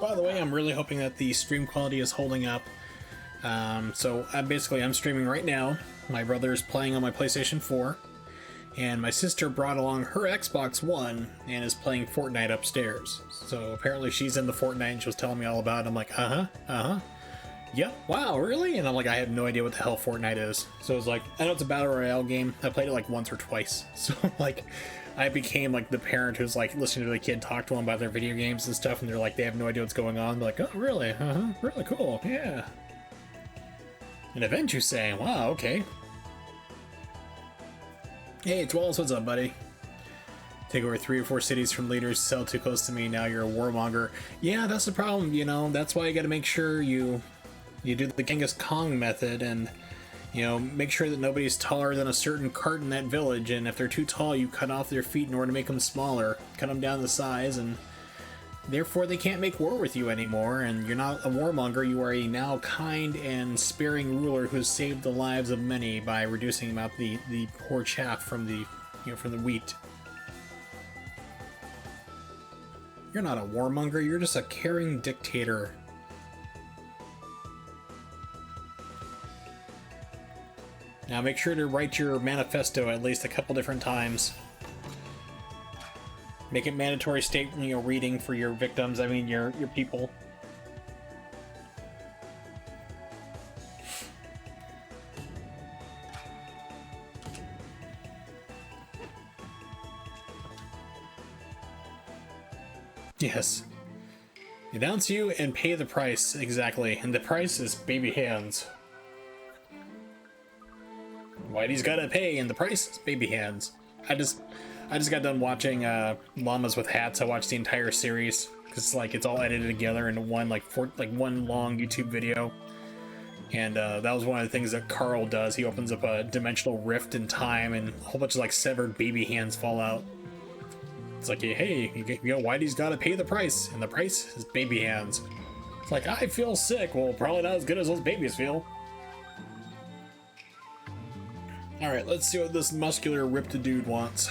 By the way, I'm really hoping that the stream quality is holding up. So I'm streaming right now. My brother is playing on my PlayStation 4, and my sister brought along her Xbox One and is playing Fortnite upstairs. So apparently she's in the Fortnite and she was telling me all about it. I'm like, yep, wow, really? And I'm like, I have no idea what the hell Fortnite is. So it's like, I know it's a battle royale game. I played it like once or twice. So like, I became like the parent who's like listening to the kid talk to them about their video games and stuff, and they're like, they have no idea what's going on. They're like, oh, really? Really cool, yeah. An event, you say? Wow, okay. Hey, it's Wallace, what's up, buddy? Take over 3 or 4 cities from leaders, sell too close to me, now you're a warmonger. Yeah, that's the problem, you know, that's why you gotta make sure you do the Genghis Khan method, and, you know, make sure that nobody's taller than a certain cart in that village, and if they're too tall, you cut off their feet in order to make them smaller, cut them down to size, and therefore they can't make war with you anymore, and you're not a warmonger, you are a now kind and sparing ruler who's saved the lives of many by reducing about the poor chaff from the, you know, from the wheat. You're not a warmonger, you're just a caring dictator. Now make sure to write your manifesto at least a couple different times. Make it mandatory state, you know, reading for your victims, I mean your people. Yes. Announce you and pay the price, exactly. And the price is baby hands. Whitey's gotta pay, and the price is baby hands. I just got done watching Llamas with Hats. I watched the entire series because like it's all edited together into one one long YouTube video. And that was one of the things that Carl does. He opens up a dimensional rift in time, and a whole bunch of like severed baby hands fall out. It's like, hey, you know, Whitey's gotta pay the price, and the price is baby hands. It's like, I feel sick. Well, probably not as good as those babies feel. Alright, let's see what this muscular ripped dude wants.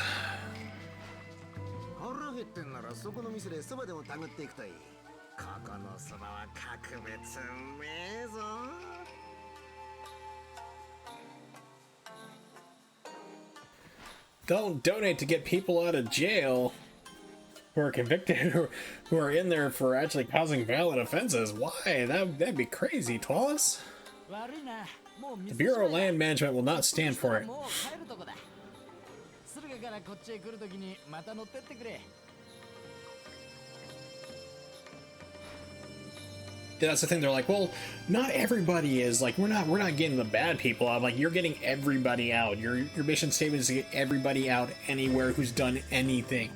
Don't donate to get people out of jail who are convicted, who are in there for actually causing valid offenses. Why? That'd be crazy, Twallace. The Bureau of Land Management will not stand for it. that's the thing. They're like, well, not everybody is like, we're not getting the bad people out. I'm like, you're getting everybody out. Your mission statement is to get everybody out anywhere who's done anything.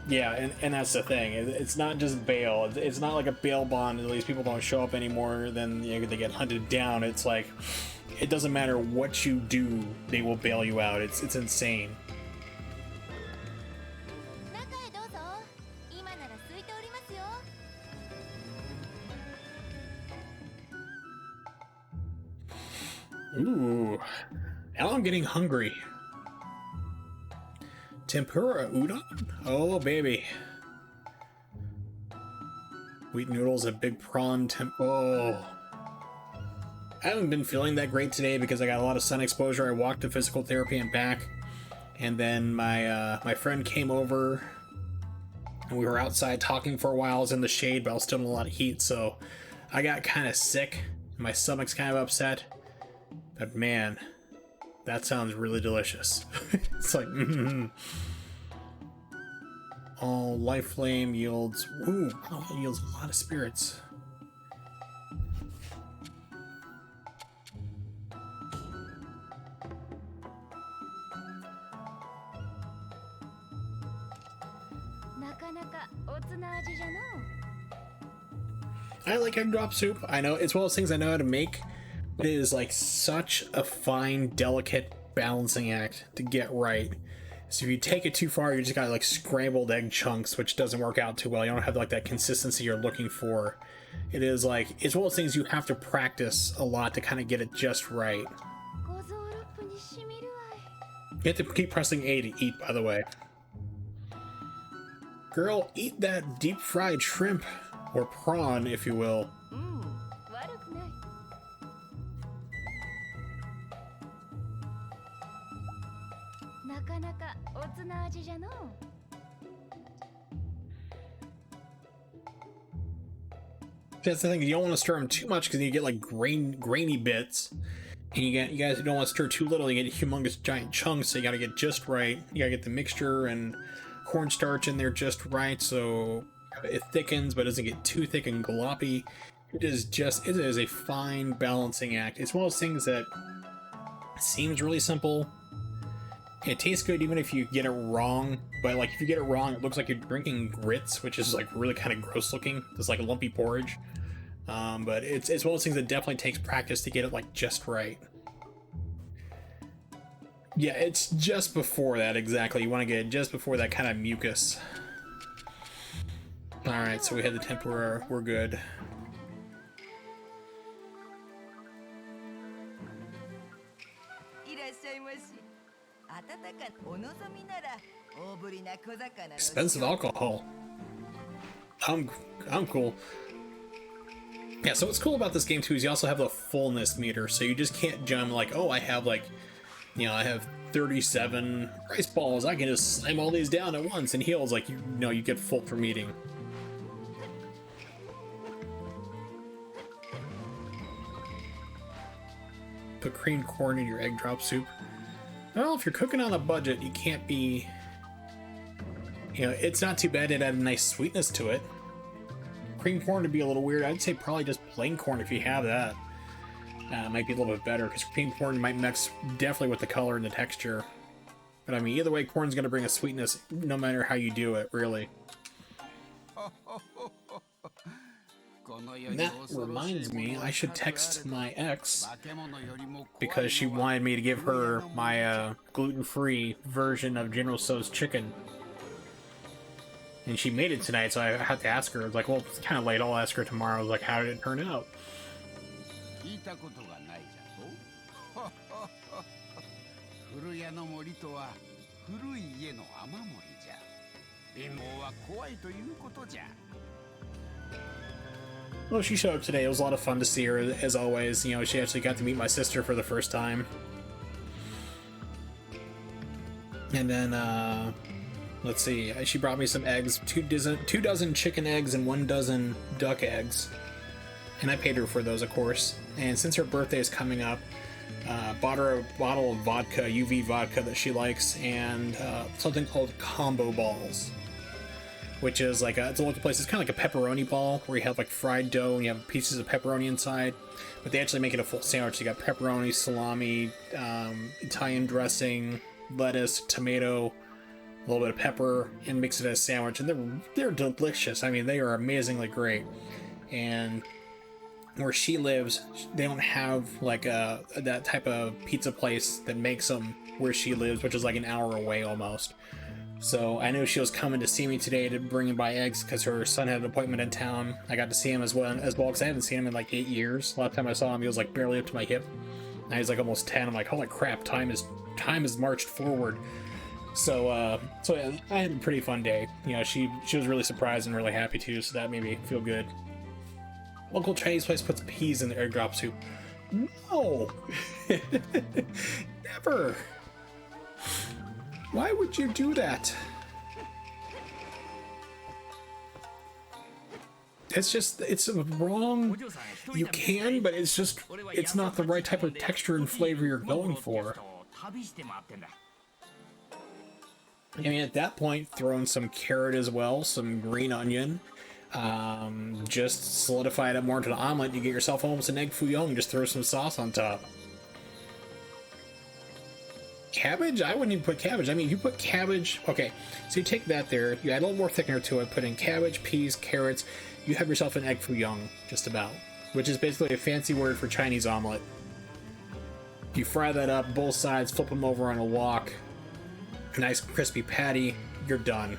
Yeah, and that's the thing. It's not just bail. It's not like a bail bond. At least people don't show up anymore. Then they get hunted down. It's like, it doesn't matter what you do, they will bail you out. It's insane. Ooh, now I'm getting hungry. Tempura udon? Oh, baby. Wheat noodles, a big prawn oh. I haven't been feeling that great today because I got a lot of sun exposure. I walked to physical therapy and back. And then my friend came over. And we were outside talking for a while. I was in the shade, but I was still in a lot of heat. So I got kind of sick. My stomach's kind of upset. But man, that sounds really delicious. It's like, Oh, life flame yields. Ooh, wow, it yields a lot of spirits. I like egg drop soup. I know it's one of those things I know how to make. It is like such a fine, delicate balancing act to get right. So if you take it too far, you just got like scrambled egg chunks, which doesn't work out too well. You don't have like that consistency you're looking for. It is like, it's one of those things you have to practice a lot to kind of get it just right. You have to keep pressing A to eat, by the way. Girl, eat that deep fried shrimp, or prawn, if you will. That's the thing, you don't want to stir them too much because you get like grainy bits. And you guys don't want to stir too little, you get humongous giant chunks, so you gotta get just right. You gotta get the mixture and cornstarch in there just right, so it thickens but doesn't get too thick and gloppy. It is a fine balancing act. It's one of those things that seems really simple. It tastes good even if you get it wrong, but like if you get it wrong, it looks like you're drinking grits, which is like really kind of gross looking. It's like a lumpy porridge. But it's one of those things that definitely takes practice to get it like just right. Yeah, it's just before that, exactly. You want to get it just before that kind of mucus. Alright, so we had the tempura, we're good. Expensive alcohol. I'm cool. Yeah, so what's cool about this game too is you also have the fullness meter, so you just can't jump like, oh, I have like, you know, I have 37 rice balls, I can just slam all these down at once and heals, like, you know, you get full from eating. Put creamed corn in your egg drop soup. Well, if you're cooking on a budget, you can't be, you know, it's not too bad. It had a nice sweetness to it. Creamed corn would be a little weird. I'd say probably just plain corn if you have that. Might be a little bit better because creamed corn might mix definitely with the color and the texture. But I mean, either way, corn's going to bring a sweetness no matter how you do it, really. And that reminds me, I should text my ex because she wanted me to give her my gluten-free version of General Tso's chicken. And she made it tonight, so I had to ask her. I was like, well, it's kind of late, I'll ask her tomorrow. I was like, how did it turn out? Well, she showed up today. It was a lot of fun to see her, as always. You know, she actually got to meet my sister for the first time. And then, let's see, she brought me some eggs, two dozen chicken eggs and 1 dozen duck eggs. And I paid her for those, of course. And since her birthday is coming up, bought her a bottle of vodka, UV vodka that she likes, and something called combo balls. which is like it's a local place. It's kind of like a pepperoni ball where you have like fried dough and you have pieces of pepperoni inside, but they actually make it a full sandwich. You got pepperoni, salami, Italian dressing, lettuce, tomato, a little bit of pepper, and mix it as a sandwich, and they're delicious. I mean, they are amazingly great. And where she lives, they don't have like that type of pizza place that makes them where she lives, which is like an hour away almost. So I knew she was coming to see me today to bring in by eggs because her son had an appointment in town. I got to see him as well because I haven't seen him in like 8 years. Last time I saw him, he was like barely up to my hip. Now he's like almost 10. I'm like, holy crap, time has marched forward. So yeah, I had a pretty fun day. You know, she was really surprised and really happy too, so that made me feel good. Local Chinese place puts peas in their egg drop soup. No! Never! Why would you do that? It's wrong. You can, but it's not the right type of texture and flavor you're going for. I mean, at that point, throw in some carrot as well, some green onion. Just solidify it up more into an omelet. You get yourself almost an egg foo young. Just throw some sauce on top. Cabbage? I wouldn't even put cabbage. I mean, you put cabbage. Okay, so you take that there, you add a little more thickener to it, put in cabbage, peas, carrots. You have yourself an egg foo young, just about, which is basically a fancy word for Chinese omelet. You fry that up, both sides, flip them over on a wok. Nice crispy patty, you're done.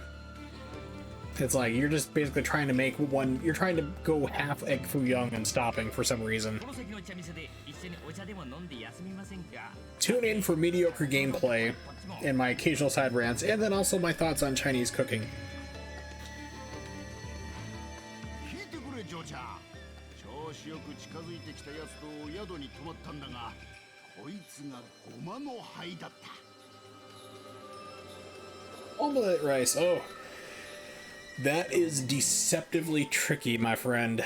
It's like you're just basically trying to make one. You're trying to go half egg foo young and stopping for some reason. Tune in for mediocre gameplay and my occasional side rants, and then also my thoughts on Chinese cooking. Omelette rice. Oh. That is deceptively tricky, my friend.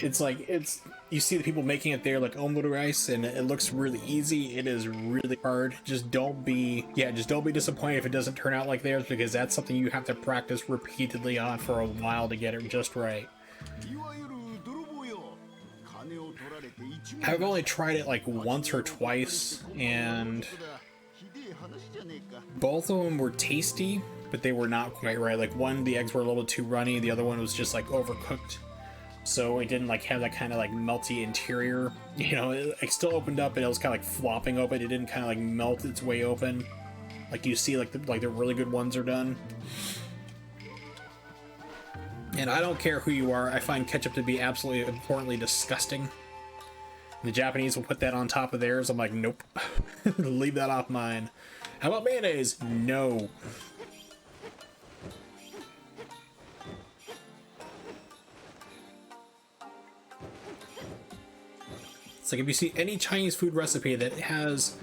It's like, you see the people making it there like omelette rice, and it looks really easy. It is really hard. Just don't be disappointed if it doesn't turn out like theirs, because that's something you have to practice repeatedly on for a while to get it just right. I've only tried it like once or twice, and both of them were tasty, but they were not quite right. Like one, the eggs were a little bit too runny. The other one was just like overcooked, so it didn't like have that kind of like melty interior. You know, it still opened up and it was kind of like flopping open. It didn't kind of like melt its way open, like you see like the really good ones are done. And I don't care who you are, I find ketchup to be absolutely abhorrently disgusting. The Japanese will put that on top of theirs. I'm like, nope. Leave that off mine. How about mayonnaise? No. It's like if you see any Chinese food recipe that has,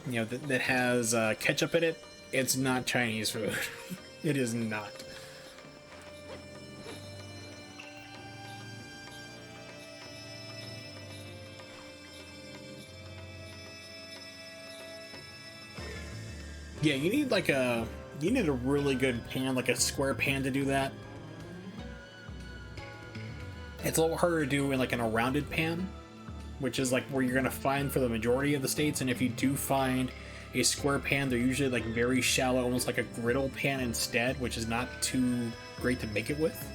you know, that has ketchup in it, it's not Chinese food. It is not. Yeah, you need a really good pan, like a square pan to do that. It's a little harder to do in like in a rounded pan, which is like where you're gonna find for the majority of the states. And if you do find a square pan, they're usually like very shallow, almost like a griddle pan instead, which is not too great to make it with.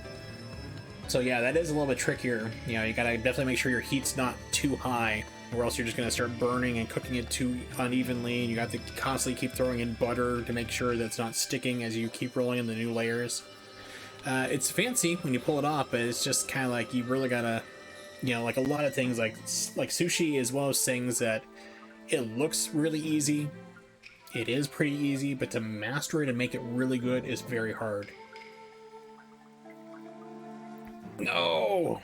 So yeah, that is a little bit trickier. You know, you gotta definitely make sure your heat's not too high, or else you're just going to start burning and cooking it too unevenly, and you have to constantly keep throwing in butter to make sure that's not sticking as you keep rolling in the new layers. It's fancy when you pull it off, but it's just kind of like you really gotta, you know, like a lot of things, like sushi is one of those things that it looks really easy. It is pretty easy, but to master it and make it really good is very hard. No!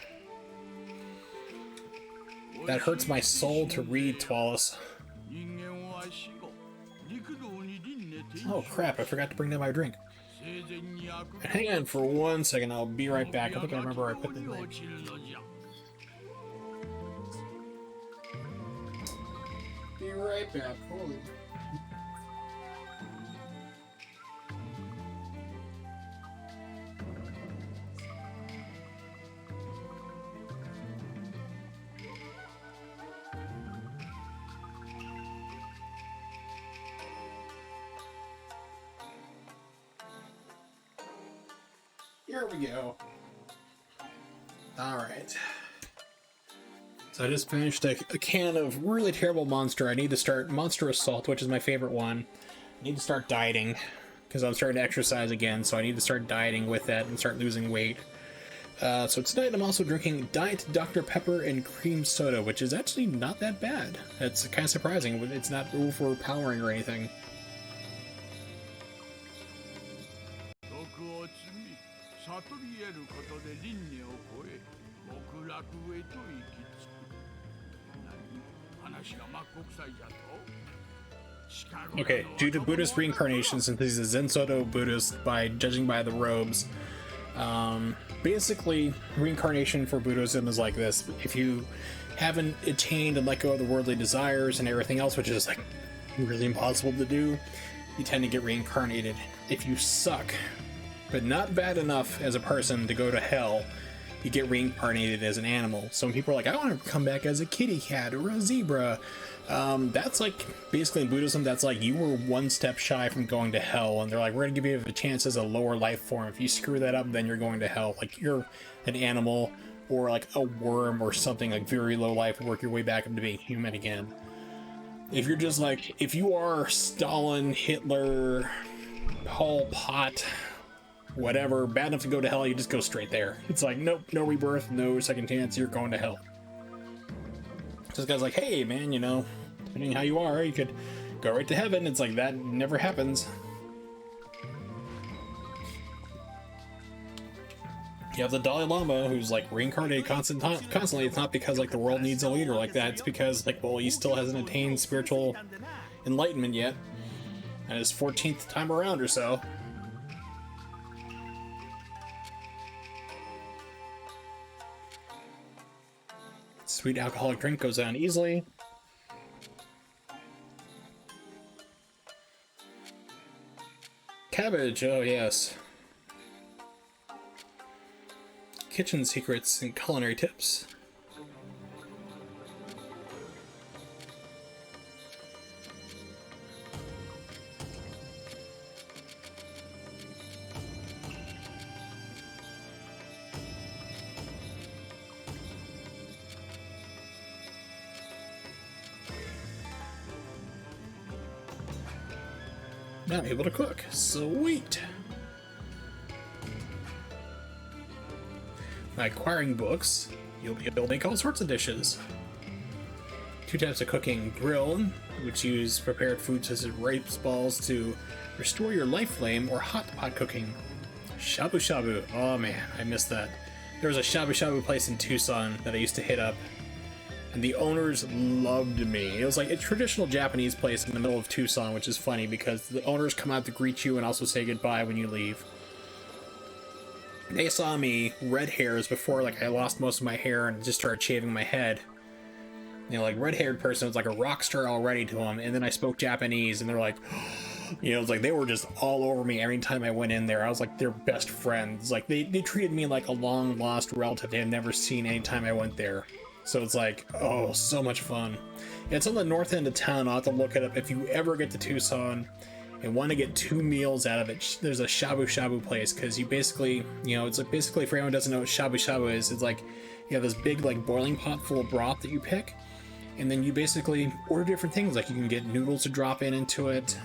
That hurts my soul to read, Twalis. Oh crap, I forgot to bring down my drink. Hang on for 1 second, I'll be right back. I think I remember where I put the drink. Be right back, holy... Here we go. Alright. So I just finished a can of really terrible Monster. I need to start Monster Assault, which is my favorite one. I need to start dieting, because I'm starting to exercise again, so I need to start dieting with that and start losing weight. So tonight I'm also drinking Diet Dr. Pepper and Cream Soda, which is actually not that bad. It's kind of surprising. It's not overpowering or anything. Okay, due to Buddhist reincarnation, since he's a Zen Soto Buddhist, judging by the robes, basically reincarnation for Buddhism is like this. If you haven't attained and let go of the worldly desires and everything else, which is like really impossible to do, you tend to get reincarnated. If you suck, but not bad enough as a person to go to hell, you get reincarnated as an animal. Some people are like, I want to come back as a kitty cat or a zebra. That's like, basically in Buddhism, that's like you were one step shy from going to hell, and they're like, we're going to give you a chance as a lower life form. If you screw that up, then you're going to hell. Like, you're an animal or like a worm or something, like very low life, and work your way back up to being human again. If you're just like, if you are Stalin, Hitler, Pol Pot, whatever, bad enough to go to hell, you just go straight there. It's like, nope, no rebirth, no second chance, you're going to hell. This guy's like, hey man, you know, depending how you are, you could go right to heaven. It's like, that never happens. You have the Dalai Lama, who's like reincarnated constantly. It's not because like the world needs a leader like that. It's because like, well, he still hasn't attained spiritual enlightenment yet, and his 14th time around or so. Sweet alcoholic drink goes down easily. Cabbage, oh yes. Kitchen secrets and culinary tips. Now I'm able to cook. Sweet! By acquiring books, you'll be able to make all sorts of dishes. 2 types of cooking: grill, which use prepared foods such as rice balls to restore your life flame, or hot pot cooking. Shabu shabu. Oh man, I missed that. There was a shabu shabu place in Tucson that I used to hit up, and the owners loved me. It was like a traditional Japanese place in the middle of Tucson, which is funny because the owners come out to greet you and also say goodbye when you leave. They saw me, red hairs, before like I lost most of my hair and just started shaving my head. You know, like red-haired person was like a rock star already to them, and then I spoke Japanese, and they're like, you know, it's like they were just all over me every time I went in there. I was like their best friends. Like they treated me like a long-lost relative they had never seen any time I went there. So it's like, oh, so much fun. It's on the north end of town. I'll have to look it up. If you ever get to Tucson and want to get 2 meals out of it, there's a shabu shabu place, because you basically, you know, it's like, basically, for anyone who doesn't know what shabu shabu is, it's like you have this big like boiling pot full of broth that you pick, and then you basically order different things. Like you can get noodles to drop into it,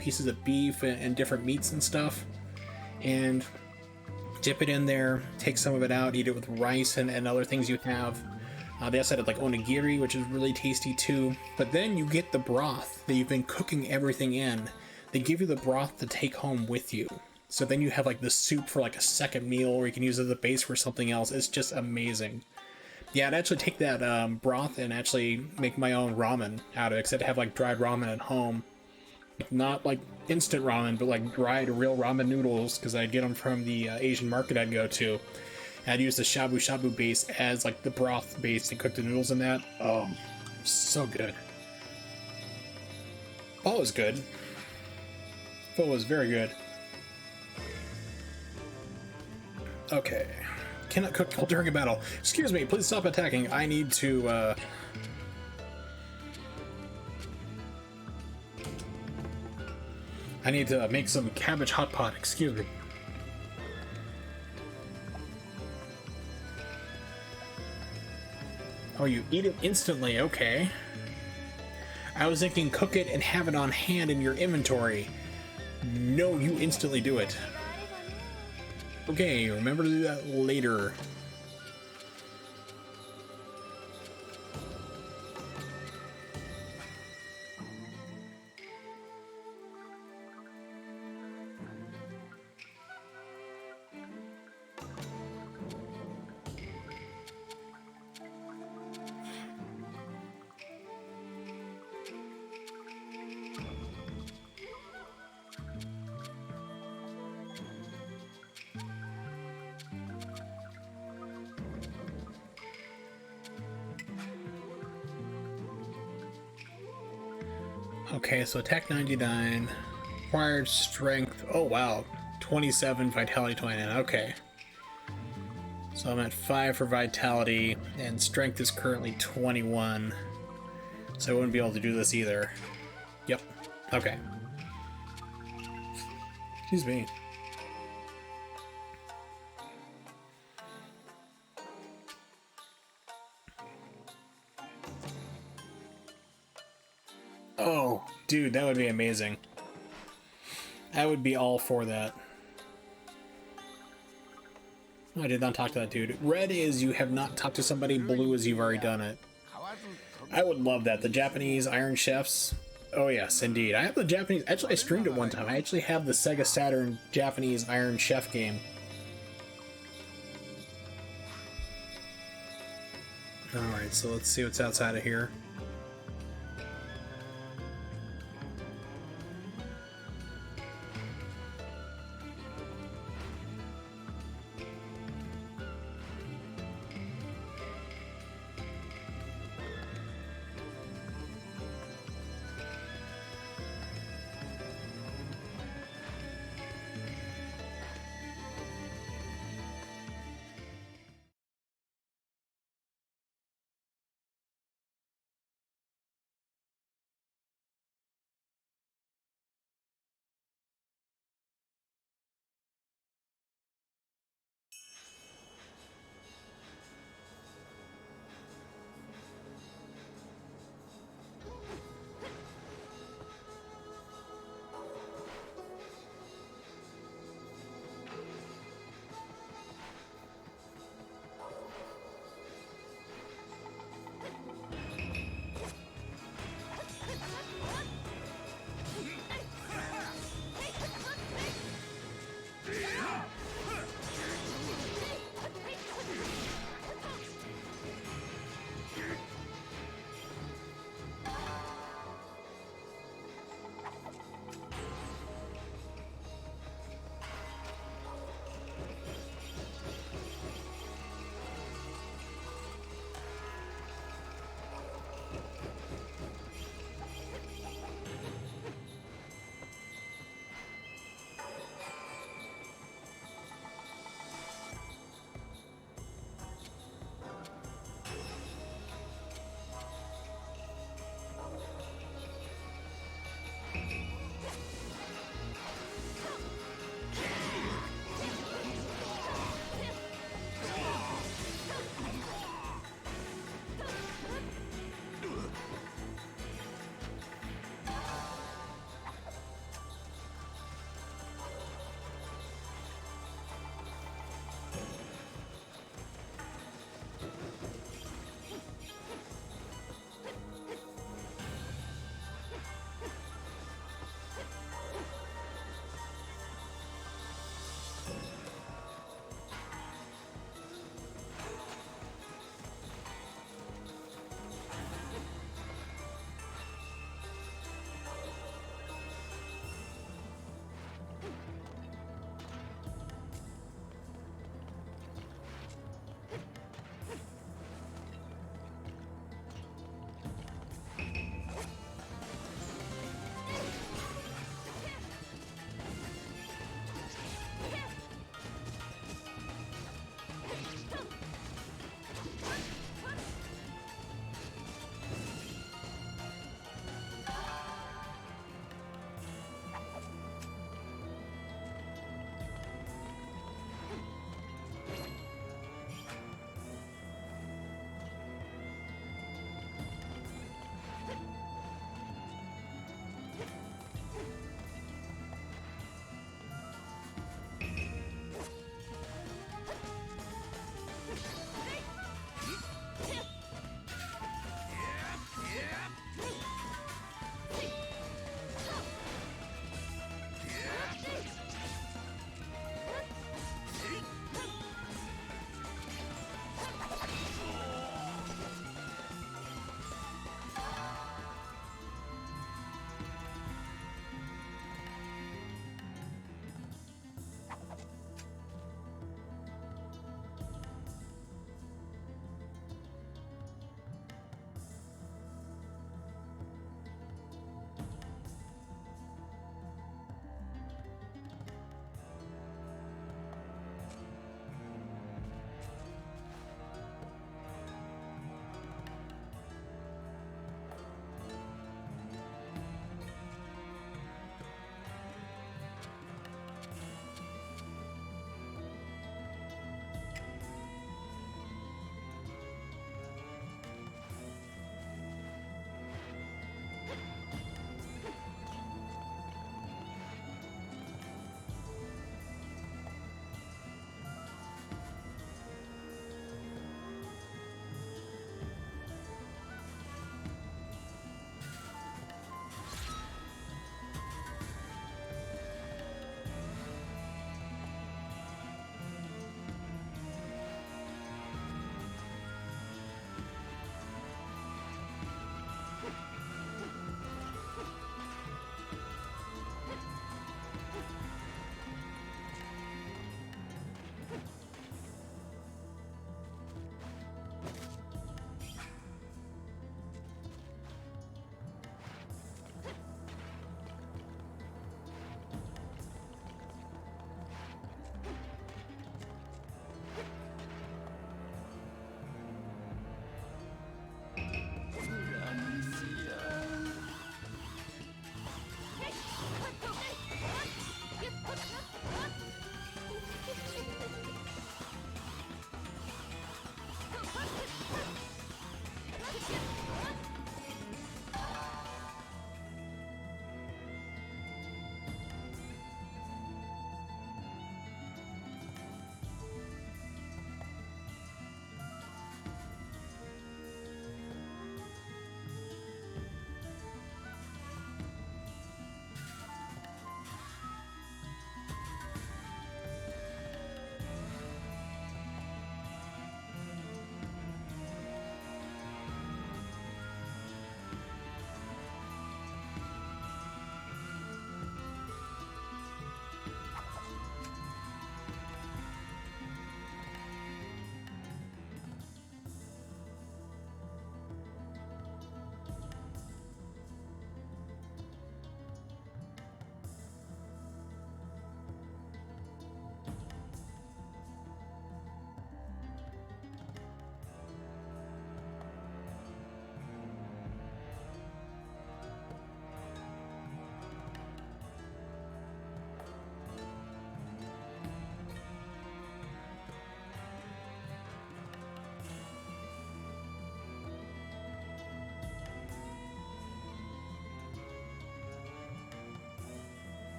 pieces of beef and different meats and stuff, and dip it in there, take some of it out, eat it with rice and other things you have. They also had like onigiri, which is really tasty too. But then you get the broth that you've been cooking everything in. They give you the broth to take home with you. So then you have like the soup for like a second meal, or you can use it as a base for something else. It's just amazing. Yeah, I'd actually take that broth and actually make my own ramen out of it, except I have like dried ramen at home. Not like instant ramen, but like dried real ramen noodles, because I'd get them from the Asian market I'd go to. I'd use the shabu shabu base as like the broth base to cook the noodles in that. Oh, so good. Pho was good. Pho was very good. Okay. Cannot cook while during a battle. Excuse me, please stop attacking. I need to, make some cabbage hot pot. Excuse me. Oh, you eat it instantly, okay. I was thinking cook it and have it on hand in your inventory. No, you instantly do it. Okay, remember to do that later. Okay, so attack 99, acquired strength. Oh wow, 27, vitality 29. Okay. So I'm at 5 for vitality, and strength is currently 21. So I wouldn't be able to do this either. Yep. Okay. Excuse me. Oh, dude, that would be amazing. I would be all for that. Oh, I did not talk to that dude. Red is you have not talked to somebody, blue is you've already done it. I would love that. The Japanese Iron Chefs. Oh yes, indeed. I have the Japanese... Actually, I streamed it one time. I actually have the Sega Saturn Japanese Iron Chef game. Alright, so let's see what's outside of here.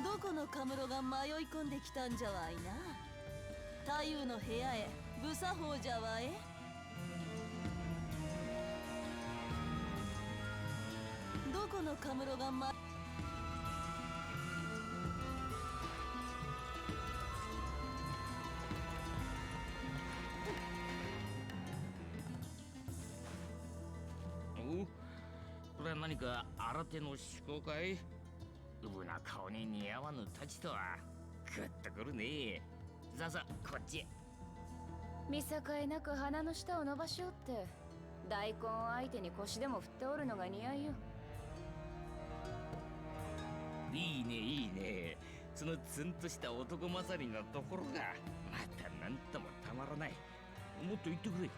どこのカムロが迷い込んできたんじゃわいな。太夫の部屋へ無作法じゃわえ。どこのカムロがこれは何か新手の趣向かい？うぶな顔に似合わぬ太刀とはグッとくるね。さあさあこっちへ。見境なく鼻の下を伸ばしおって大根相手に腰でも振っておるのが似合いよ。いいねいいね。そのツンとした男勝りなところがまたなんともたまらない。もっと言ってくれ。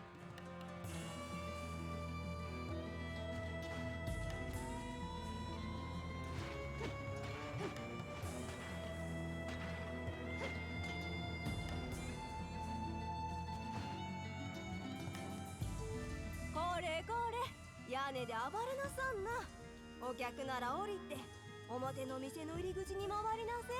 これこれ、屋根で暴れなさんな。お客なら降りて表の店の入り口に回りなせい。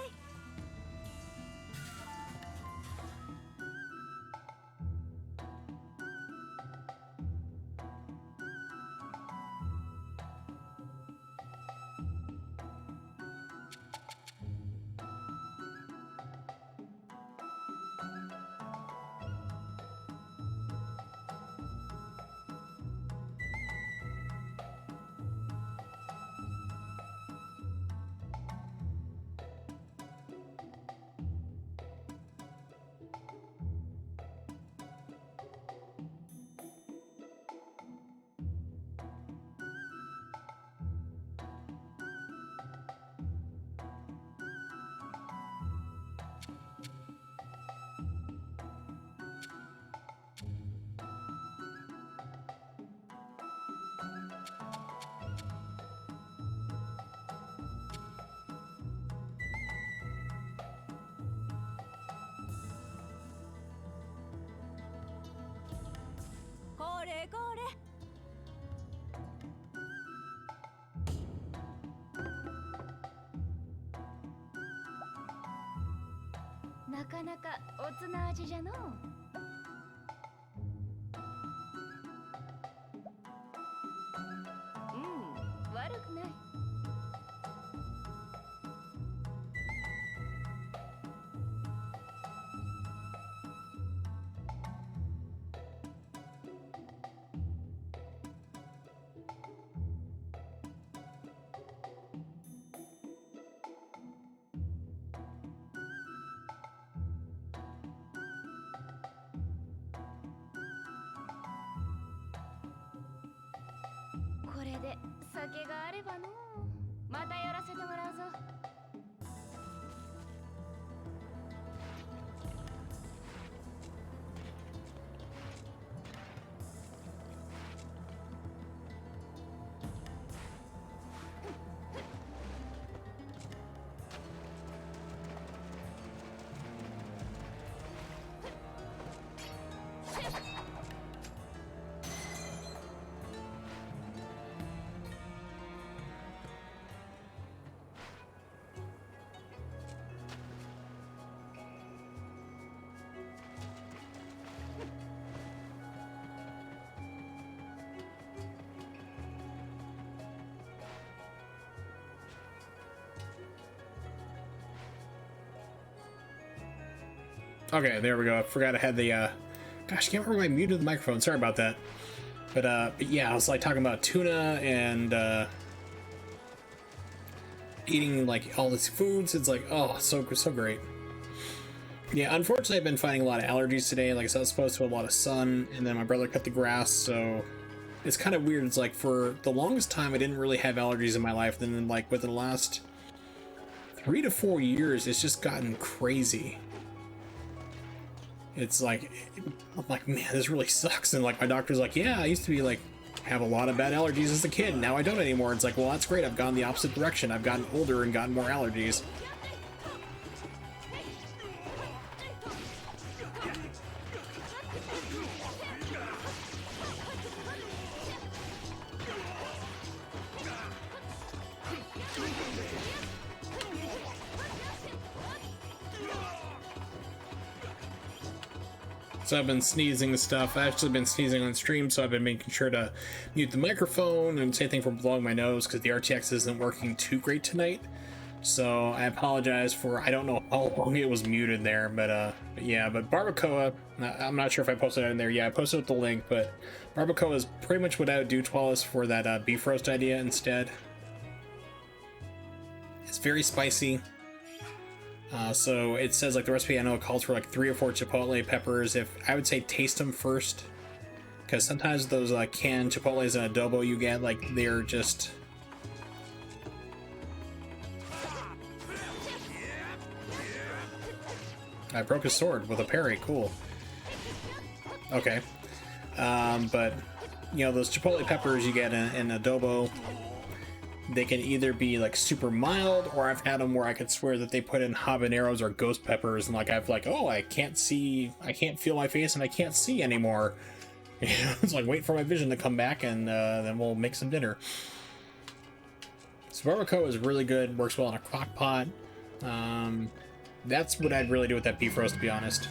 これこれ。なかなかおつな味じゃのう。悪くない。これで酒があればのう。またやらせてもらうぞ。Okay, there we go. I forgot I had the, gosh, I can't remember I muted the microphone. Sorry about that. But yeah, I was like talking about tuna and eating like all these foods. It's like, oh, so great. Yeah, unfortunately, I've been finding a lot of allergies today. Like I said, I was exposed to a lot of sun, and then my brother cut the grass, so it's kind of weird. It's like for the longest time, I didn't really have allergies in my life. Then, like within the last 3 to 4 years, it's just gotten crazy. It's like, I'm like, man, this really sucks. And like my doctor's like, yeah, I used to be like, have a lot of bad allergies as a kid. Now I don't anymore. It's like, well, that's great. I've gone the opposite direction. I've gotten older and gotten more allergies. So I've been sneezing and stuff. I've actually been sneezing on stream, so I've been making sure to mute the microphone, and same thing for blowing my nose because the RTX isn't working too great tonight. So I apologize for, I don't know how long it was muted there, but yeah, but Barbacoa, I'm not sure if I posted it in there. Yeah, I posted the link, but Barbacoa is pretty much what I would do, Twellis, for that beef roast idea instead. It's very spicy. So it says, like, the recipe, I know it calls for like 3 or 4 chipotle peppers. If I would say taste them first, because sometimes those canned chipotles and adobo you get, like, they're just... I broke his sword with a parry. Cool. Okay. But you know, those chipotle peppers you get in adobo, they can either be like super mild, or I've had them where I could swear that they put in habaneros or ghost peppers, and like I've like, oh, I can't feel my face and I can't see anymore. You know, it's like, wait for my vision to come back, and then we'll make some dinner. So barbacoa is really good, works well in a crock pot. That's what I'd really do with that beef roast, to be honest.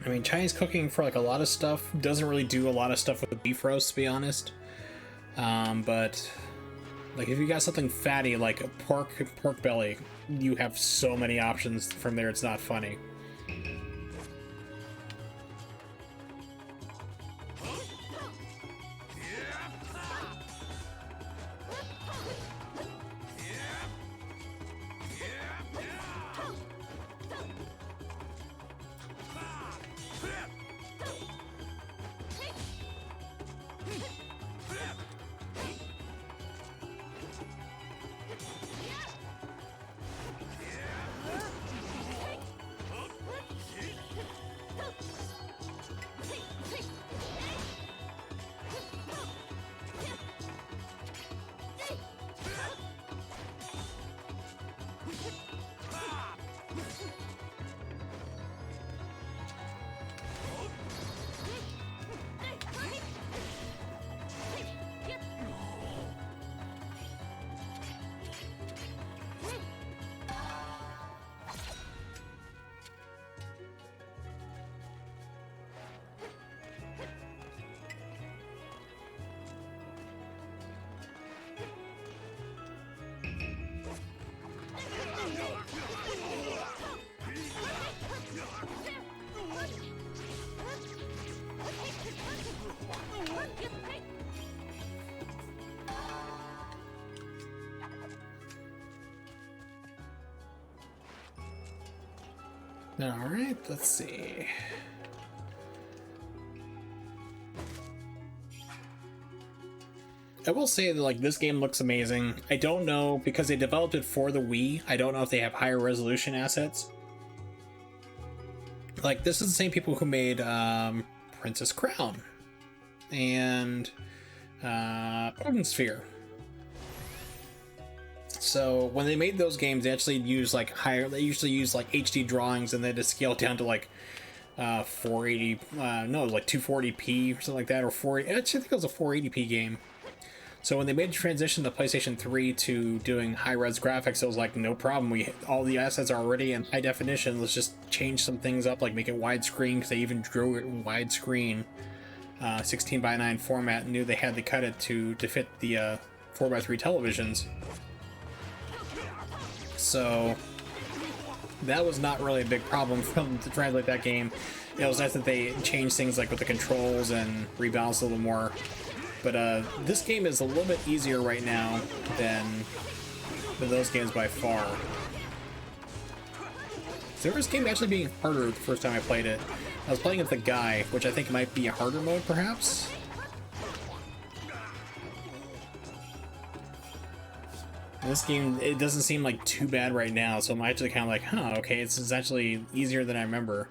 I mean, Chinese cooking for like a lot of stuff doesn't really do a lot of stuff with the beef roast, to be honest. But like if you got something fatty like a pork belly, you have so many options from there. It's not funny. All right, let's see. I will say that like this game looks amazing. I don't know, because they developed it for the Wii, I don't know if they have higher resolution assets. Like this is the same people who made Princess Crown and Odin Sphere. So when they made those games, they actually use like higher. They usually use like HD drawings, and they just scale down to like 480. No, like 240p or something like that, or 480. I actually think it was a 480p game. So when they made the transition to PlayStation 3 to doing high-res graphics, it was like, no problem. All the assets are already in high definition. Let's just change some things up, like make it widescreen, because they even drew it in widescreen, 16:9 format, and knew they had to cut it to fit the 4:3 televisions. So that was not really a big problem for them to translate that game. It was nice that they changed things like with the controls and rebalanced a little more. But this game is a little bit easier right now than those games by far. So this game actually being harder the first time I played it. I was playing with the guy, which I think might be a harder mode, perhaps. This game, it doesn't seem like too bad right now, so I'm actually kind of like, huh, okay, it's actually easier than I remember.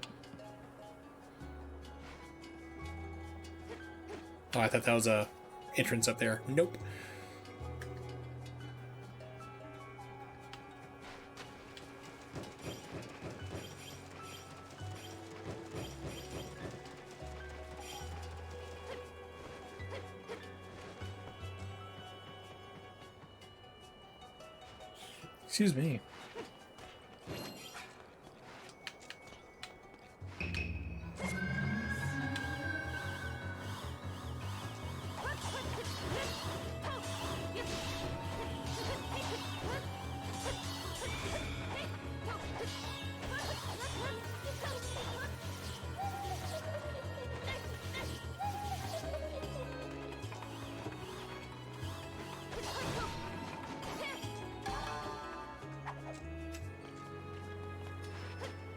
Oh, I thought that was a entrance up there. Nope. Excuse me.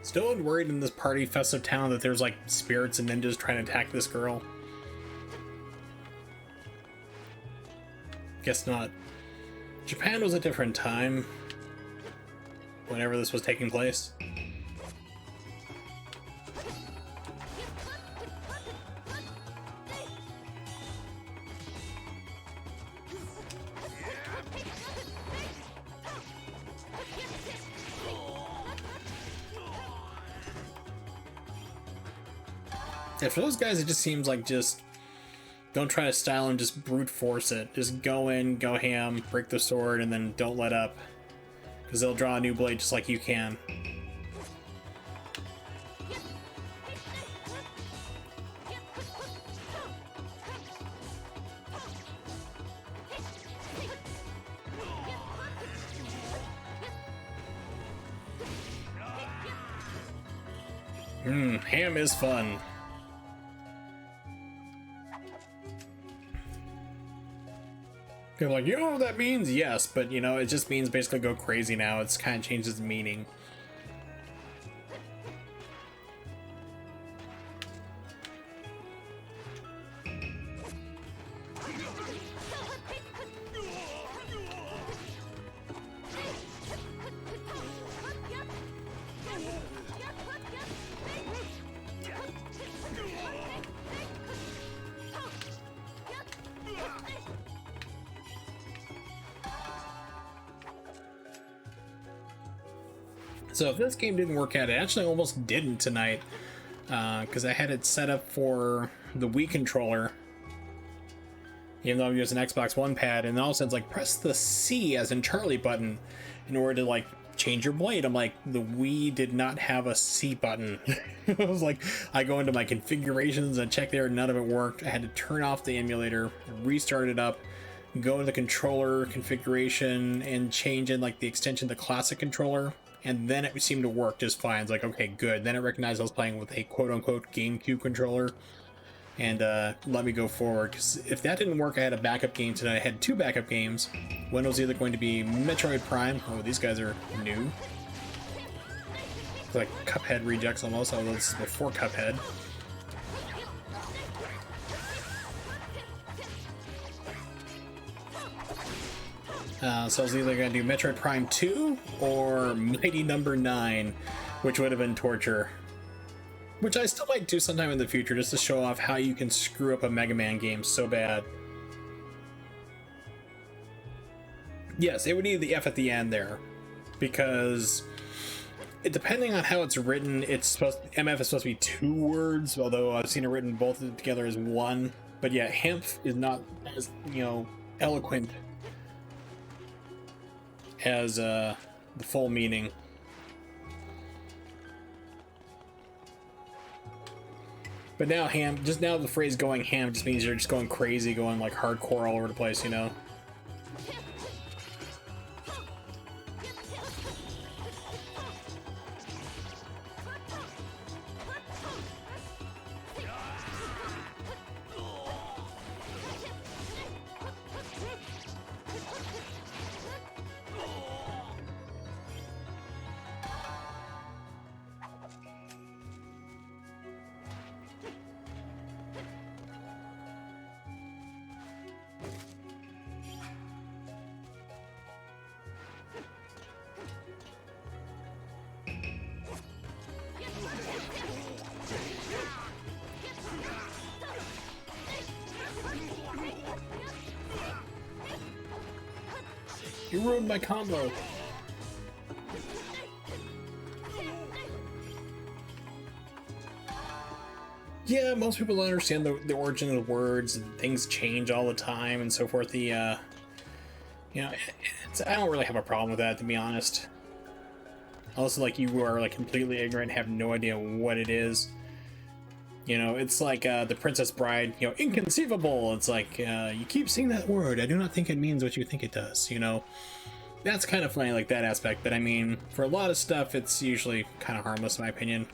Still worried in this party festive town that there's like spirits and ninjas trying to attack this girl. Guess not. Japan was a different time whenever this was taking place. Yeah, for those guys, it just seems like just don't try to style and just brute force it. Just go in, go ham, break the sword, and then don't let up. Because they'll draw a new blade just like you can. Ham is fun. People are like, you know what that means? Yes, but you know, it just means basically go crazy now. It's kind of changed its meaning. So if this game didn't work out, it actually almost didn't tonight, because I had it set up for the Wii controller, even though I'm using an Xbox One pad, and all of a sudden it's like, press the C as in Charlie button in order to like change your blade. I'm like, the Wii did not have a C button. I was like, I go into my configurations and check there, none of it worked. I had to turn off the emulator, restart it up, go to the controller configuration and change in like the extension to classic controller, and then it seemed to work just fine. It's like, okay, good. Then it recognized I was playing with a quote-unquote GameCube controller and let me go forward. Because if that didn't work, I had a backup game tonight. I had two backup games. One was either going to be Metroid Prime. Oh, these guys are new. It's like Cuphead rejects almost, although this is before Cuphead. So I was either going to do Metroid Prime 2 or Mighty Number 9, which would have been torture. Which I still might do sometime in the future, just to show off how you can screw up a Mega Man game so bad. Yes, it would need the F at the end there, because depending on how it's written, it's MF is supposed to be 2 words, although I've seen it written both together as 1. But yeah, Hemph is not as, you know, eloquent as the full meaning. But now ham, just now the phrase going ham just means you're just going crazy, going like hardcore all over the place, you know? You ruined my combo. Yeah, most people don't understand the origin of the words, and things change all the time and so forth. You know, I don't really have a problem with that, to be honest. Also, like, you are like completely ignorant, have no idea what it is. You know, it's like the Princess Bride, you know, inconceivable. It's like, you keep saying that word. I do not think it means what you think it does, you know? That's kind of funny, like, that aspect. But I mean, for a lot of stuff, it's usually kind of harmless, in my opinion.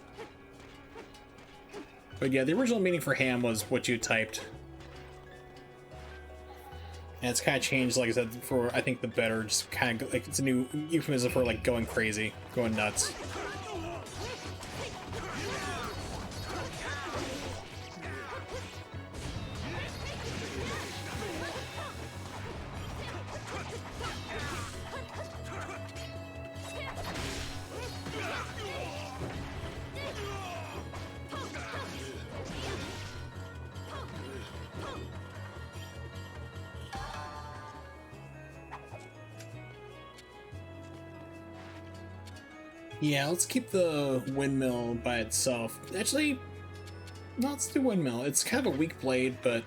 But yeah, the original meaning for ham was what you typed. And it's kind of changed, like I said, for, I think, the better. Just kind of, like, it's a new euphemism for, like, going crazy, going nuts. Yeah, let's keep the windmill by itself. Actually, no, let's do windmill. It's kind of a weak blade, but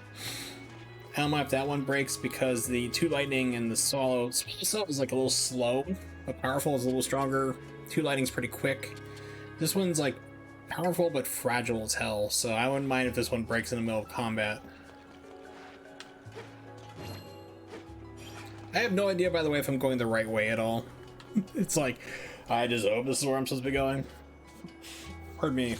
I don't mind if that one breaks because the two lightning and the swallow itself is like a little slow, but powerful is a little stronger. Two lightning's pretty quick. This one's like powerful but fragile as hell, so I wouldn't mind if this one breaks in the middle of combat. I have no idea, by the way, if I'm going the right way at all. It's like, I just hope this is where I'm supposed to be going. Pardon me.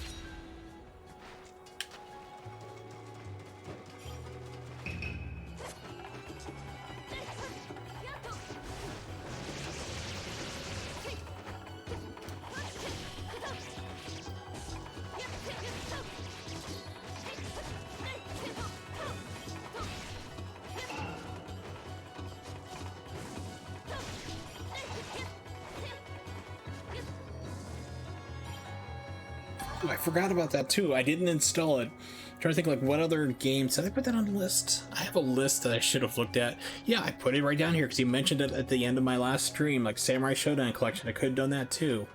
Ooh, I forgot about that too. I didn't install it. I'm trying to think, like, what other games did I put that on the list? I have a list that I should have looked at. Yeah, I put it right down here because you mentioned it at the end of my last stream, like Samurai Showdown Collection. I could have done that too.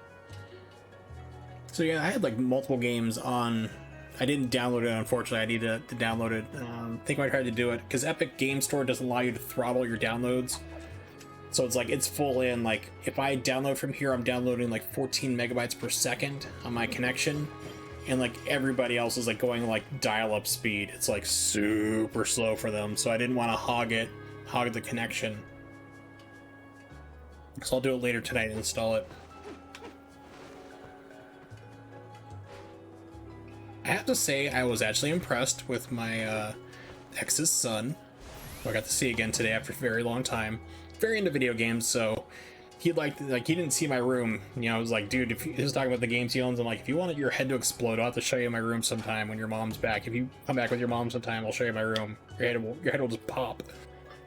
So yeah, I had like multiple games on. I didn't download it, unfortunately. I needed to download it. I think I tried to do it because Epic Game Store doesn't allow you to throttle your downloads. So it's like, it's full in. Like, if I download from here, I'm downloading like 14 megabytes per second on my connection. And like everybody else is like going like dial-up speed. It's like super slow for them. So I didn't want to hog the connection. So I'll do it later tonight and install it. I have to say, I was actually impressed with my ex's son, who I got to see again today after a very long time. Very into video games, so he liked, like, he didn't see my room. You know, I was like, dude, if he was talking about the games he owns, I'm like, if you want your head to explode, I'll have to show you my room sometime when your mom's back. If you come back with your mom sometime, I'll show you my room. Your head will just pop.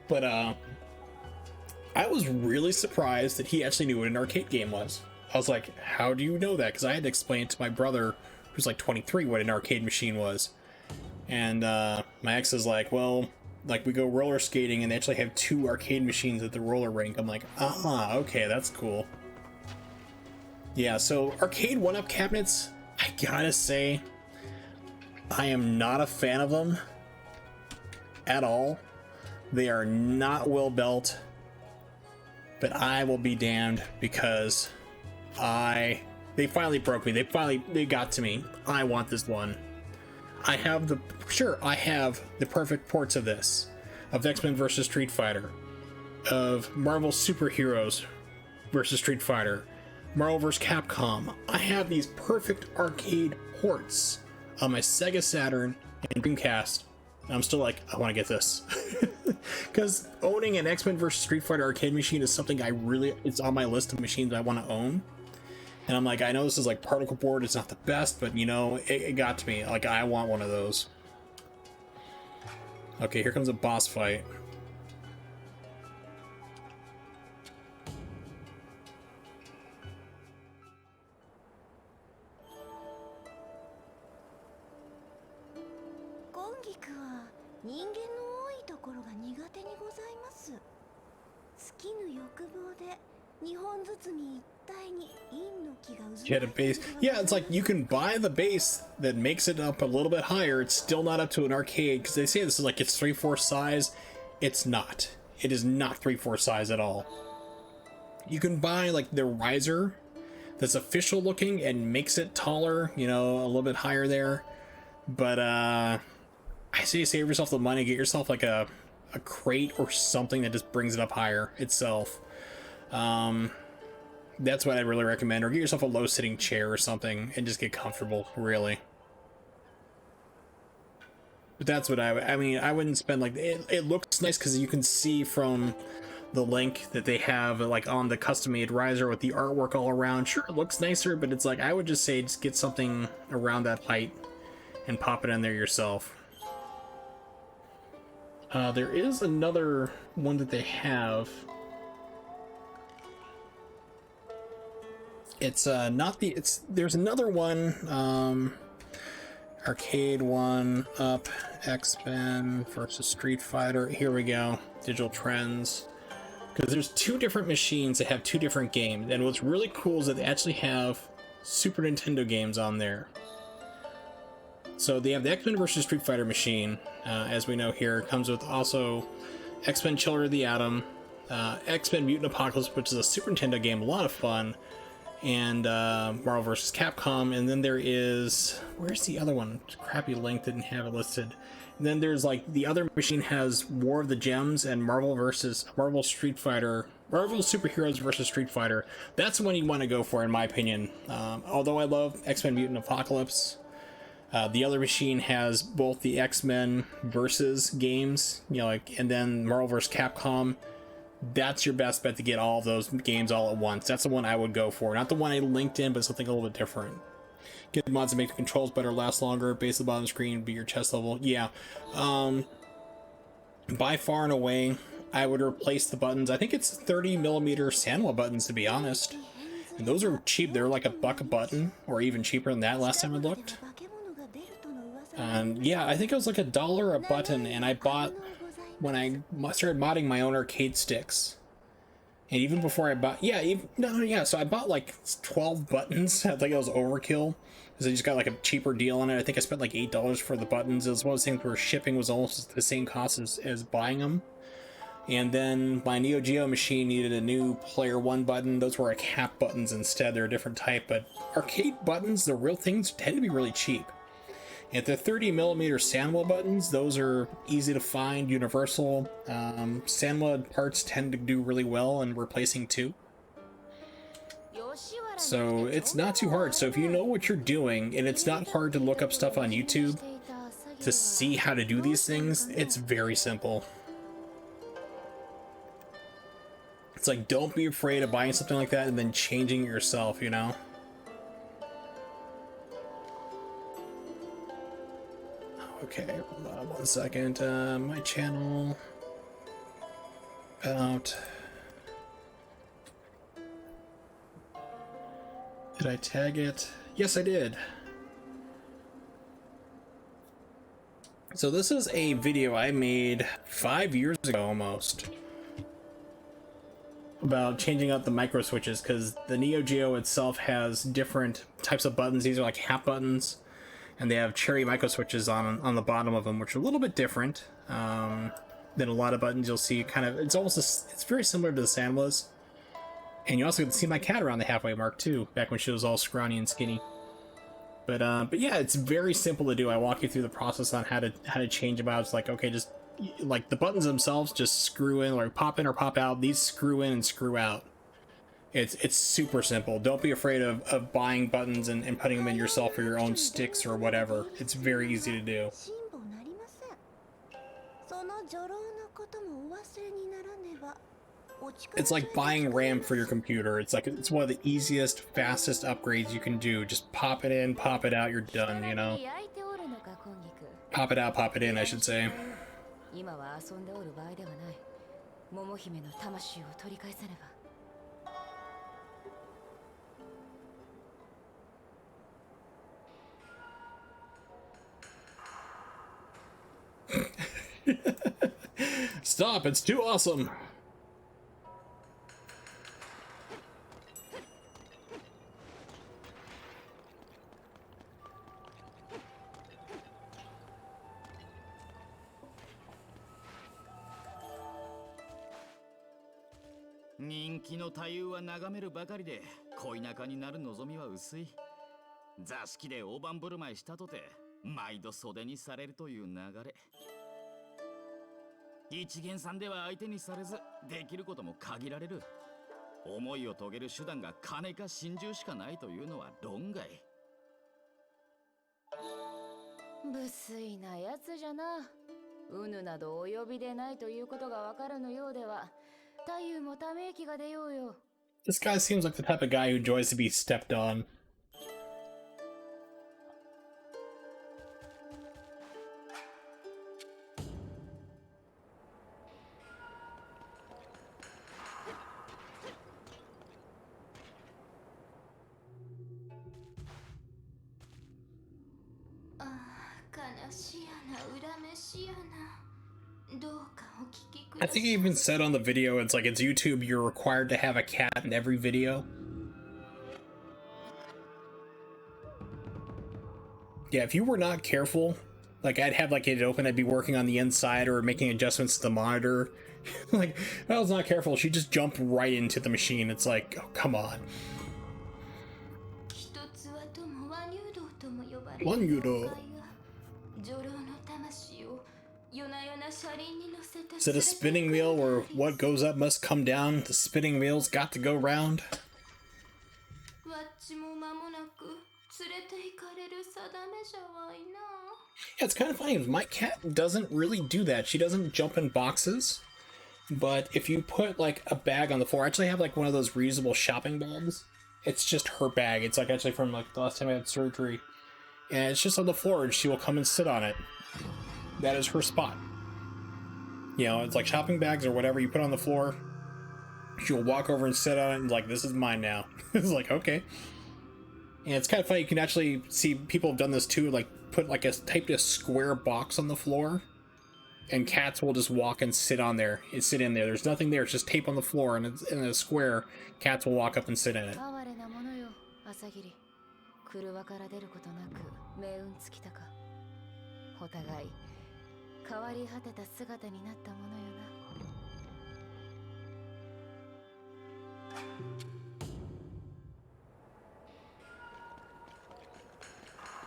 But I was really surprised that he actually knew what an arcade game was. I was like, how do you know that? Because I had to explain to my brother, who's like 23, what an arcade machine was. And my ex is like, well, like, we go roller skating and they actually have 2 arcade machines at the roller rink. I'm like, okay, that's cool. Yeah, so arcade 1-up cabinets, I gotta say, I am not a fan of them at all. They are not well built, but I will be damned because they finally broke me. They got to me. I want this one. I have the perfect ports of this, of X-Men versus Street Fighter, of Marvel Superheroes versus Street Fighter, Marvel vs. Capcom. I have these perfect arcade ports on my Sega Saturn and Dreamcast. And I'm still like, I want to get this. Because owning an X-Men vs. Street Fighter arcade machine is something it's on my list of machines I want to own. And I'm like, I know this is like particle board, it's not the best, but you know, it got to me. Like, I want one of those. Okay, here comes a boss fight. 尽きぬ欲望で2本ずつに一体に陰の気が渦 Get a base. Yeah, it's like you can buy the base that makes it up a little bit higher. It's still not up to an arcade because they say this is like it's 3/4 size. It's not. It is not 3/4 size at all. You can buy like the riser that's official looking and makes it taller, you know, a little bit higher there. But I say save yourself the money, get yourself like a crate or something that just brings it up higher itself. That's what I'd really recommend, or get yourself a low sitting chair or something and just get comfortable, really. But that's what I mean, I wouldn't spend like, it looks nice because you can see from the link that they have like on the custom made riser with the artwork all around. Sure, it looks nicer, but it's like, I would just say just get something around that height and pop it in there yourself. There is another one that they have. It's not the, it's, there's another one, arcade one up, X-Men versus Street Fighter. Here we go, Digital Trends. Because there's two different machines that have two different games, and what's really cool is that they actually have Super Nintendo games on there. So they have the X-Men versus Street Fighter machine, as we know here. It comes with also X-Men Children of the Atom, X-Men Mutant Apocalypse, which is a Super Nintendo game, a lot of fun, and Marvel vs. Capcom. And then there is, where's the other one? Crappy link didn't have it listed. And then there's like the other machine has War of the Gems and Marvel Street Fighter, Marvel Superheroes versus Street Fighter. That's the one you want to go for, in my opinion. Although I love X-Men Mutant Apocalypse, the other machine has both the X-Men versus games, you know, like, and then Marvel vs. Capcom. That's your best bet to get all of those games all at once. That's the one I would go for. Not the one I linked in, but something a little bit different. Get mods to make the controls better, last longer, base of the bottom screen, be your chest level. Yeah. By far and away, I would replace the buttons. I think it's 30mm Sanwa buttons, to be honest. And those are cheap. They're like $1 a button, or even cheaper than that last time I looked. Yeah, I think it was like $1 a button, and I bought, when I started modding my own arcade sticks. And even before I bought, so I bought like 12 buttons. I think it was overkill, because I just got like a cheaper deal on it. I think I spent like $8 for the buttons. It was one of those things where shipping was almost the same cost as buying them. And then my Neo Geo machine needed a new Player 1 button. Those were like half buttons instead. They're a different type, but arcade buttons, the real things, tend to be really cheap. And the 30mm Sanwa buttons, those are easy to find, universal. Sanwa parts tend to do really well in replacing too. So it's not too hard. So if you know what you're doing, and it's not hard to look up stuff on YouTube to see how to do these things, it's very simple. It's like, don't be afraid of buying something like that and then changing it yourself, you know? Okay, hold on 1 second. My channel. About. Did I tag it? Yes, I did. So this is a video I made 5 years ago almost, about changing out the micro switches, because the Neo Geo itself has different types of buttons. These are like half buttons, and they have cherry micro switches on the bottom of them, which are a little bit different than a lot of buttons you'll see. Kind of, it's almost it's very similar to the Sanwas. And you also get to see my cat around the halfway mark too, back when she was all scrawny and skinny. But yeah, it's very simple to do. I walk you through the process on how to change them out. It's like, okay, just like the buttons themselves, just screw in or pop in or pop out. These screw in and screw out. It's super simple. Don't be afraid of buying buttons and putting them in yourself or your own sticks or whatever. It's very easy to do. It's like buying RAM for your computer. It's like, it's one of the easiest, fastest upgrades you can do. Just pop it in, pop it out, you're done, you know? Pop it out, pop it in, I should say. Stop, it's too awesome. 人気の太夫は眺めるばかりで恋仲になる望みは薄い。座敷で大盤振る舞いしたとて毎度袖にされるという流れ。一元さんでは相手にされずできることも限られる。思いを遂げる手段が金か心中しかないというのは論外。無粋なやつじゃな。うぬなどお呼びでないということがわかるのようでは、太夫もため息が出ようよ。This guy seems like the type of guy who enjoys to be stepped on. I think he even said on the video, it's like, it's YouTube, you're required to have a cat in every video. Yeah, if you were not careful, like, I'd have, like, it open, I'd be working on the inside or making adjustments to the monitor. Like, if I was not careful, she'd just jump right into the machine. It's like, oh, come on. Wanyudo. Is it a spinning wheel where what goes up must come down? The spinning wheel's got to go round? Yeah, it's kind of funny. My cat doesn't really do that. She doesn't jump in boxes. But if you put, like, a bag on the floor, I actually have, like, one of those reusable shopping bags. It's just her bag. It's, like, actually from, like, the last time I had surgery. And it's just on the floor, and she will come and sit on it. That is her spot. You know, it's like shopping bags or whatever you put on the floor. She'll walk over and sit on it and like, this is mine now. It's like, okay. And it's kind of funny, you can actually see people have done this too, like put like a typed a square box on the floor, and cats will just walk and sit on there and sit in there. There's nothing there, it's just tape on the floor, and it's in a square. Cats will walk up and sit in it.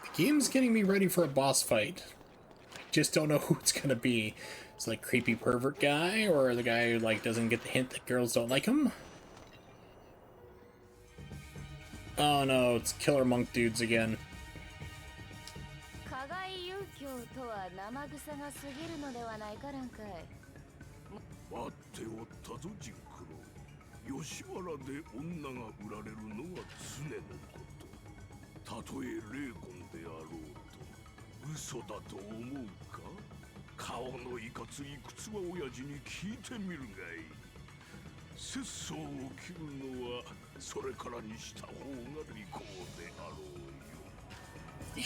The game's getting me ready for a boss fight. I just don't know who it's gonna be. It's like creepy pervert guy, or the guy who like doesn't get the hint that girls don't like him. Oh no, it's killer monk dudes again.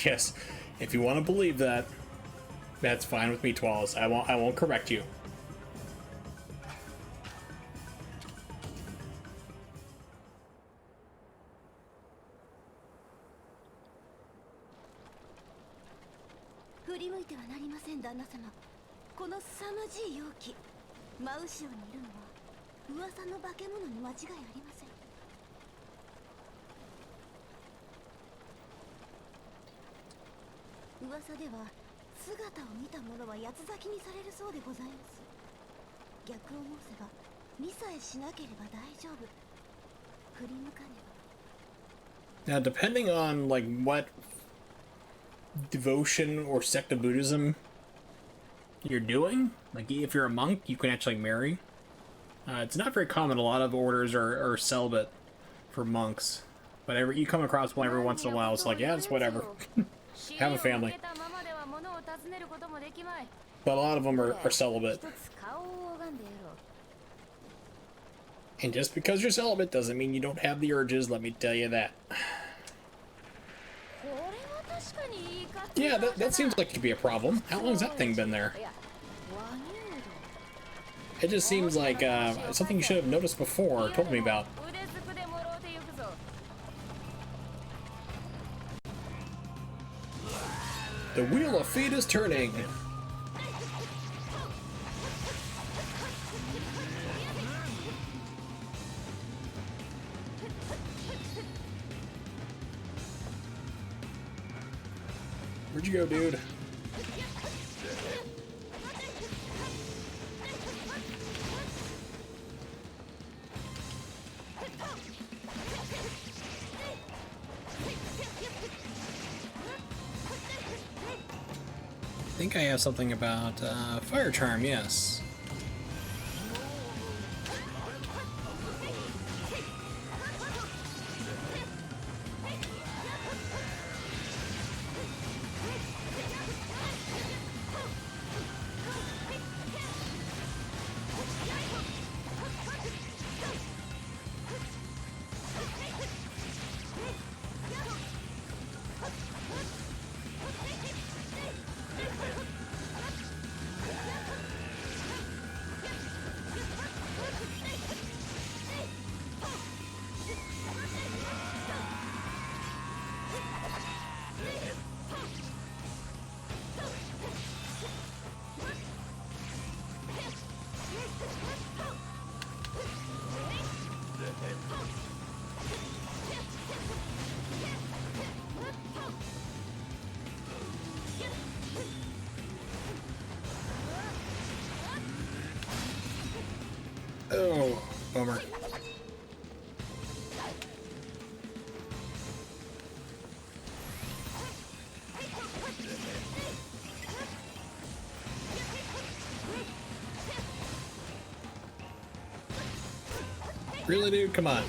Yes, if you want to believe that, that's fine with me, Twallace. I won't correct you. Now, depending on like what devotion or sect of Buddhism you're doing, like if you're a monk, you can actually marry. It's not very common. A lot of orders are celibate for monks, but you come across one every once in a while. It's like, yeah, it's whatever. Have a family. But a lot of them are celibate. And just because you're celibate doesn't mean you don't have the urges, let me tell you that. Yeah, that seems like it could be a problem. How long's that thing been there? It just seems like something you should have noticed before or told me about. The wheel of fate is turning. Where'd you go, dude? I think I have something about Fire Charm, yes. Oh, bummer. Really, dude? Come on.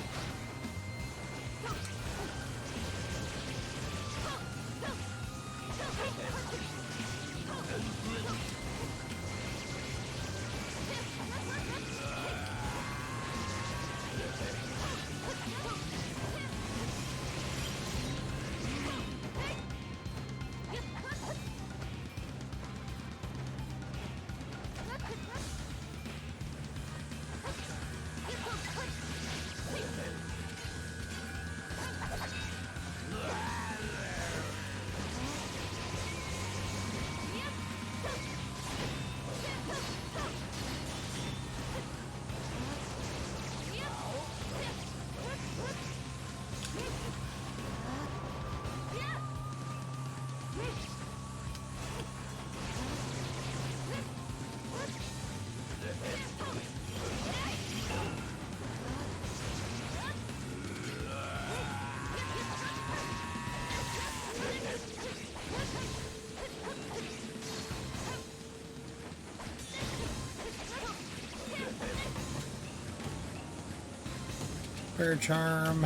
Fire Charm.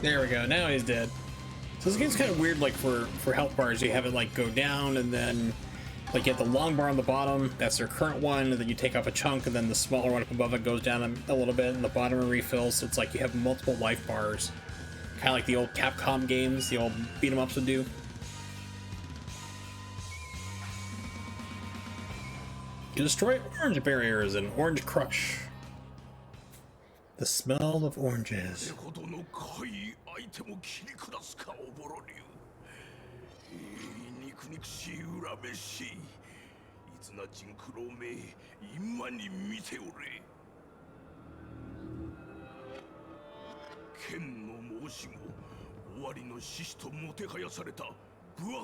There we go. Now he's dead. So this game's kind of weird. Like for health bars, you have it like go down, and then like you have the long bar on the bottom. That's their current one, and then you take off a chunk, and then the smaller one up above it goes down a little bit, and the bottom refills. So it's like you have multiple life bars, kind of like the old Capcom games, the old beat 'em ups would do. Destroy orange barriers and orange crush. The smell of oranges.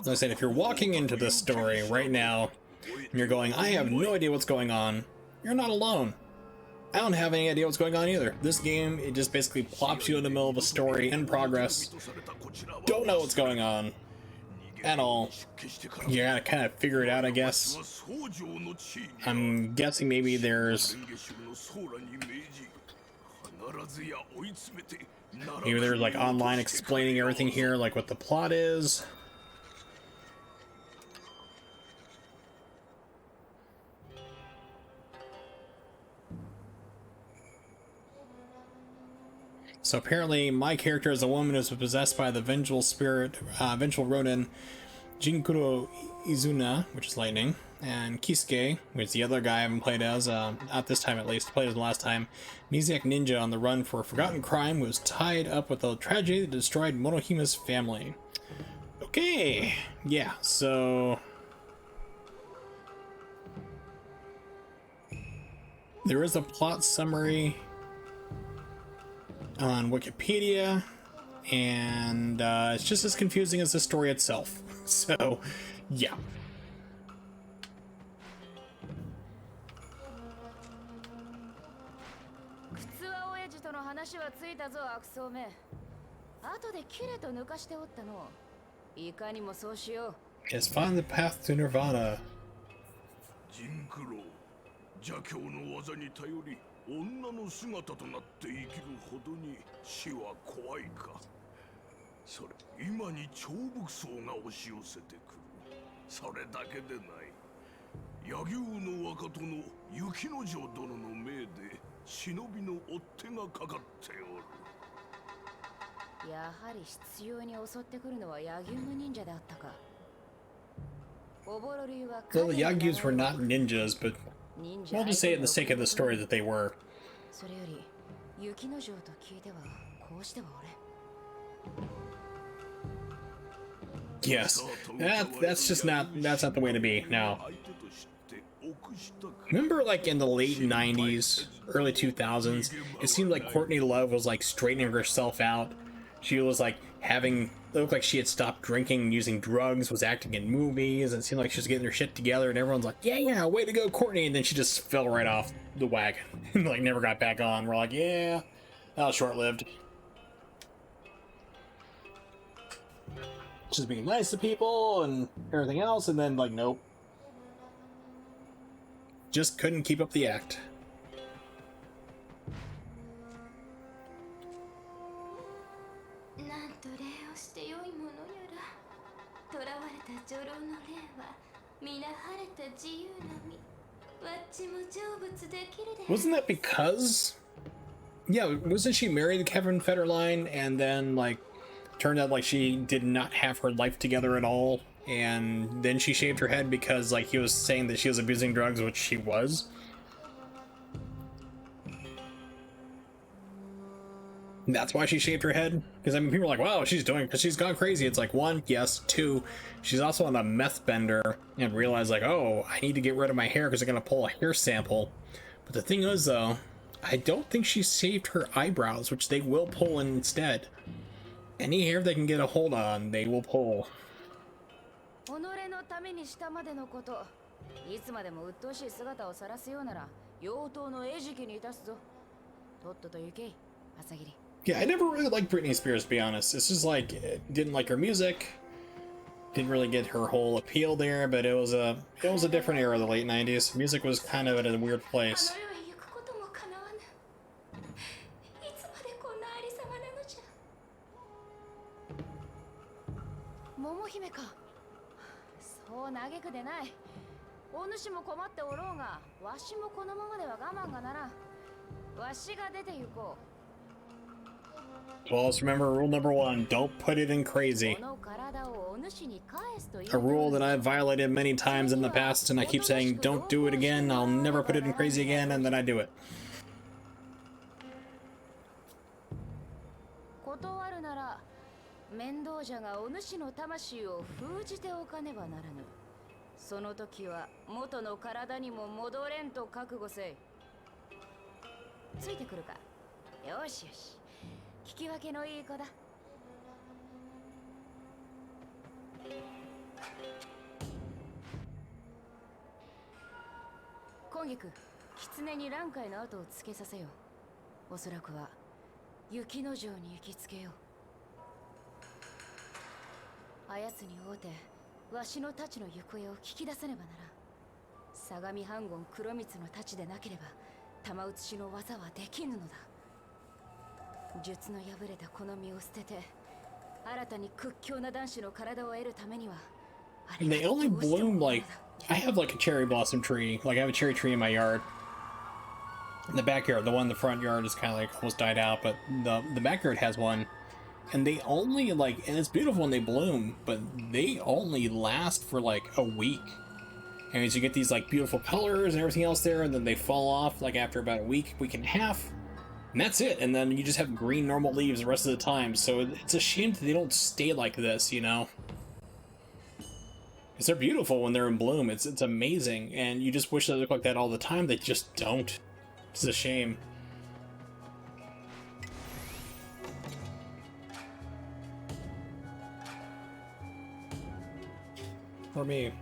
As I said, if you're walking into this story right now and you're going, I have no idea what's going on, you're not alone. I don't have any idea what's going on either. This game, it just basically plops you in the middle of a story in progress. Don't know what's going on at all. You gotta kind of figure it out, I guess. I'm guessing maybe there's like online explaining everything here, like what the plot is. So apparently my character is a woman who's possessed by the vengeful spirit, vengeful ronin Jinkuro Izuna, which is lightning. And Kisuke, who's the other guy I haven't played as, not this time at least, played as last time, amnesiac ninja on the run for a forgotten crime, was tied up with a tragedy that destroyed Monohime's family. Okay, yeah, so there is a plot summary on Wikipedia, and it's just as confusing as the story itself. So, yeah. 靴は親父との話はついたぞ、悪僧め。後でキレと抜かしておったの。いかにもそうしよう。 Yes, find the path to Nirvana. ジンクロ邪教の技に頼り女の姿となって生きるほどに死は怖いか。それ今に超武装が押し寄せてくる。それだけでない。柳生の若殿雪之丞殿の命で忍びの追っ手がかかっておる。やはり執拗に襲ってくるのは柳生の忍者であったか。Obororiは Well, the Yagyus were not ninjas, but 忍者 we'll just say it in the sake of the story that they were. それより雪之丞と聞いてはこうしては俺。 Yes, that's not the way to be. No. Remember, like in the late 90s, early 2000s, it seemed like Courtney Love was like straightening herself out. She was like it looked like she had stopped drinking and using drugs, was acting in movies, and it seemed like she was getting her shit together, and everyone's like, yeah, way to go, Courtney, and then she just fell right off the wagon and like never got back on. We're like, yeah, that was short-lived. Just being nice to people and everything else, and then like, nope. Just couldn't keep up the act. なんと礼をしてよいものやら。囚われた女郎の霊は皆晴れた自由の身。わっちも成仏できるで。 Wasn't that because? Yeah, wasn't she married to Kevin Federline, and then like turned out like she did not have her life together at all, and then she shaved her head because like he was saying that she was abusing drugs, which she was. That's why she shaved her head? Because I mean, people are like, wow, she's gone crazy. It's like, one, yes, two, she's also on a meth bender and realized like, oh, I need to get rid of my hair because they're gonna pull a hair sample. But the thing is though, I don't think she saved her eyebrows, which they will pull instead. Any hair they can get a hold on, they will pull. 己のためにしたまでのこと。いつまでも鬱陶しい姿を晒すようなら、妖刀の餌食に致すぞ。とっとと行け、朝霧。 Yeah, I never really liked Britney Spears, to be honest. It's just like, didn't like her music, didn't really get her whole appeal there, but it was a different era, the late 90s. Music was kind of at a weird place. 桃姫か。そう嘆くでない。お主も困っておろうが、わしもこのままでは我慢がならん。わしが出て行こう。 Well, let's remember rule number one, don't put it in crazy. A rule that I've violated many times in the past, and I keep saying, don't do it again, I'll never put it in crazy again, and then I do it. 断るなら、面倒じゃがお主の魂を封じておかねばならぬ。その時は元の体にも戻れんと覚悟せい。ついてくるか。よしよし。 聞き分けのいい子だ。今月、狐に蘭会の後をつけさせよう。おそらくは雪之丞に行きつけよう。あやつに会うて、わしの太刀の行方を聞き出せねばならん。相模藩軍黒光の太刀でなければ、玉写しの技はできぬのだ。 術の破れたこの身を捨てて新たに屈強な男子の体を得るためには And they only bloom like, I have like a cherry blossom tree, like I have a cherry tree in my yard. In the backyard, the one in the front yard is kind of like almost died out, but the backyard has one. And they only like, and it's beautiful when they bloom, but they only last for like a week. And you get these like beautiful colors and everything else there, and then they fall off like after about a week, week and a half. And that's it. And then you just have green normal leaves the rest of the time. So it's a shame that they don't stay like this, you know? Because they're beautiful when they're in bloom. It's amazing. And you just wish they looked like that all the time. They just don't. It's a shame. For me,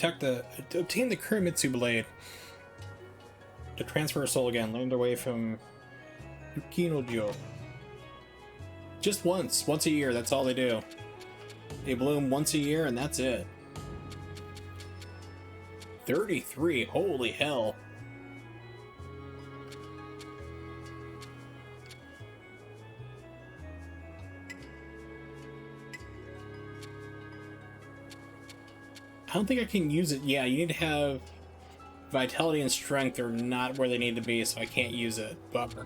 obtain the Kurimitsu blade. To transfer a soul again, land away from Yukinojo. Just once a year, that's all they do. They bloom once a year and that's it. 33, holy hell. I don't think I can use it. Yeah, you need to have vitality and strength are not where they need to be, so I can't use it. Bummer.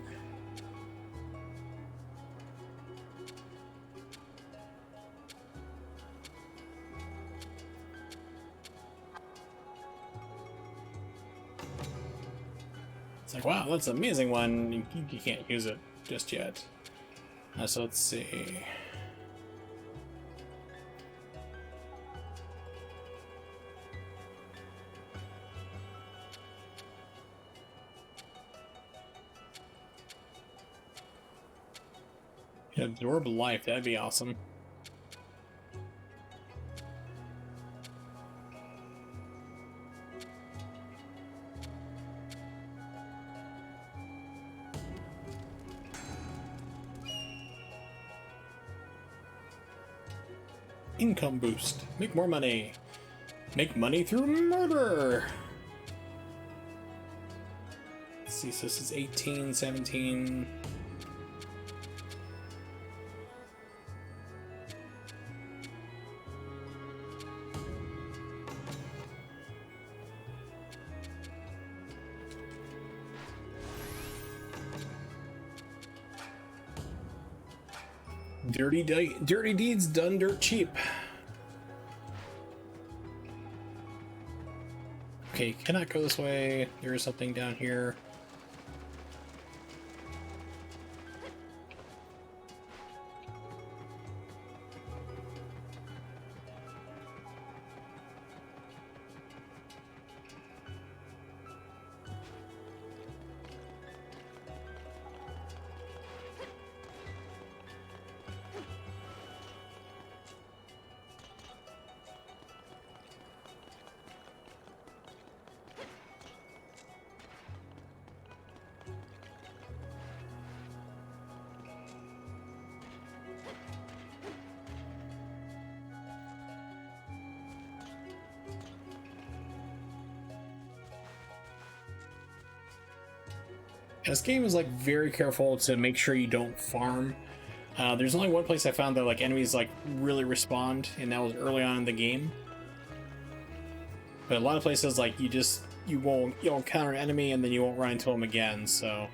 It's like, wow, that's an amazing one. You can't use it just yet. So let's see. Yeah, absorb life, that'd be awesome. Income boost. Make more money. Make money through murder. Let's see, so this is 18, 17. Dirty deeds done dirt cheap. Okay, cannot go this way. There is something down here. This game is like very careful to make sure you don't farm. There's only one place I found that like enemies like really respond, and that was early on in the game. But a lot of places like you'll encounter an enemy and then you won't run into them again. So.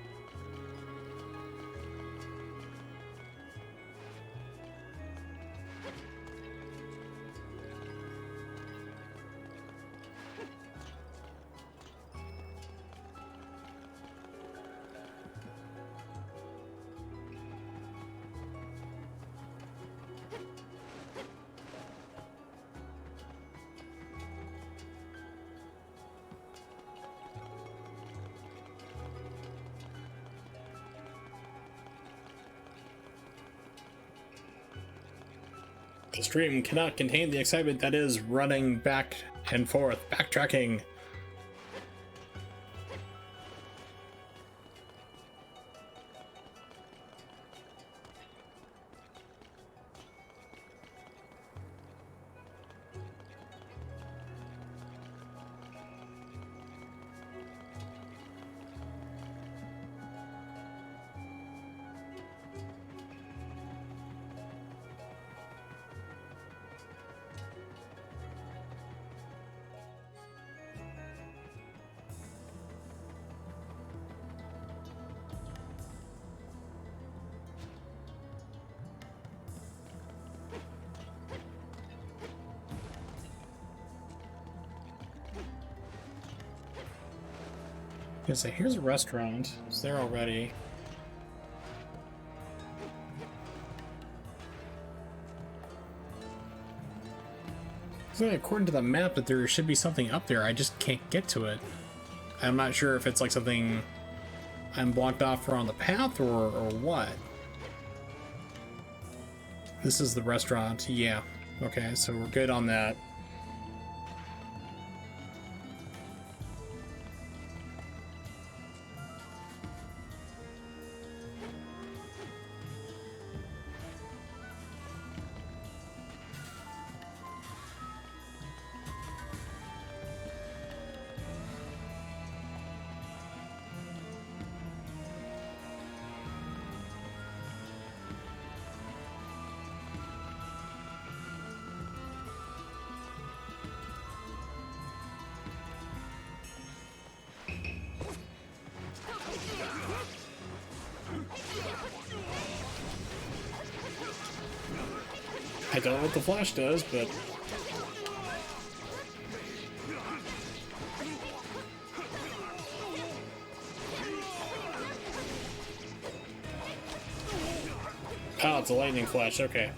The stream cannot contain the excitement that is running back and forth, backtracking. gonna say, here's a restaurant. It's there already. So according to the map, that there should be something up there. I just can't get to it. I'm not sure if it's like something I'm blocked off for on the path or what. This is the restaurant. Yeah. Okay, so we're good on that. I don't know what the flash does, but... Oh, it's a lightning flash, okay.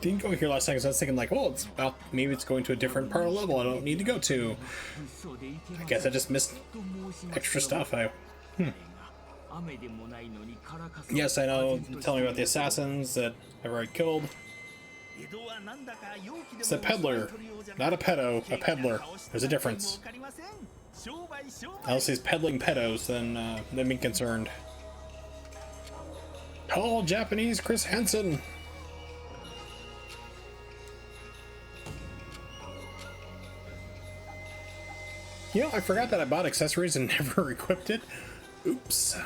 Didn't go here last time because I was thinking like, oh, it's about, maybe it's going to a different part of the level I don't need to go to. I guess I just missed extra stuff. Yes, I know. Tell me about the assassins that I've already killed. It's a peddler, not a pedo, a peddler. There's a difference. Unless he's peddling pedos, then be concerned. Tall Japanese Chris Hansen. You know, I forgot that I bought accessories and never equipped it. Oops.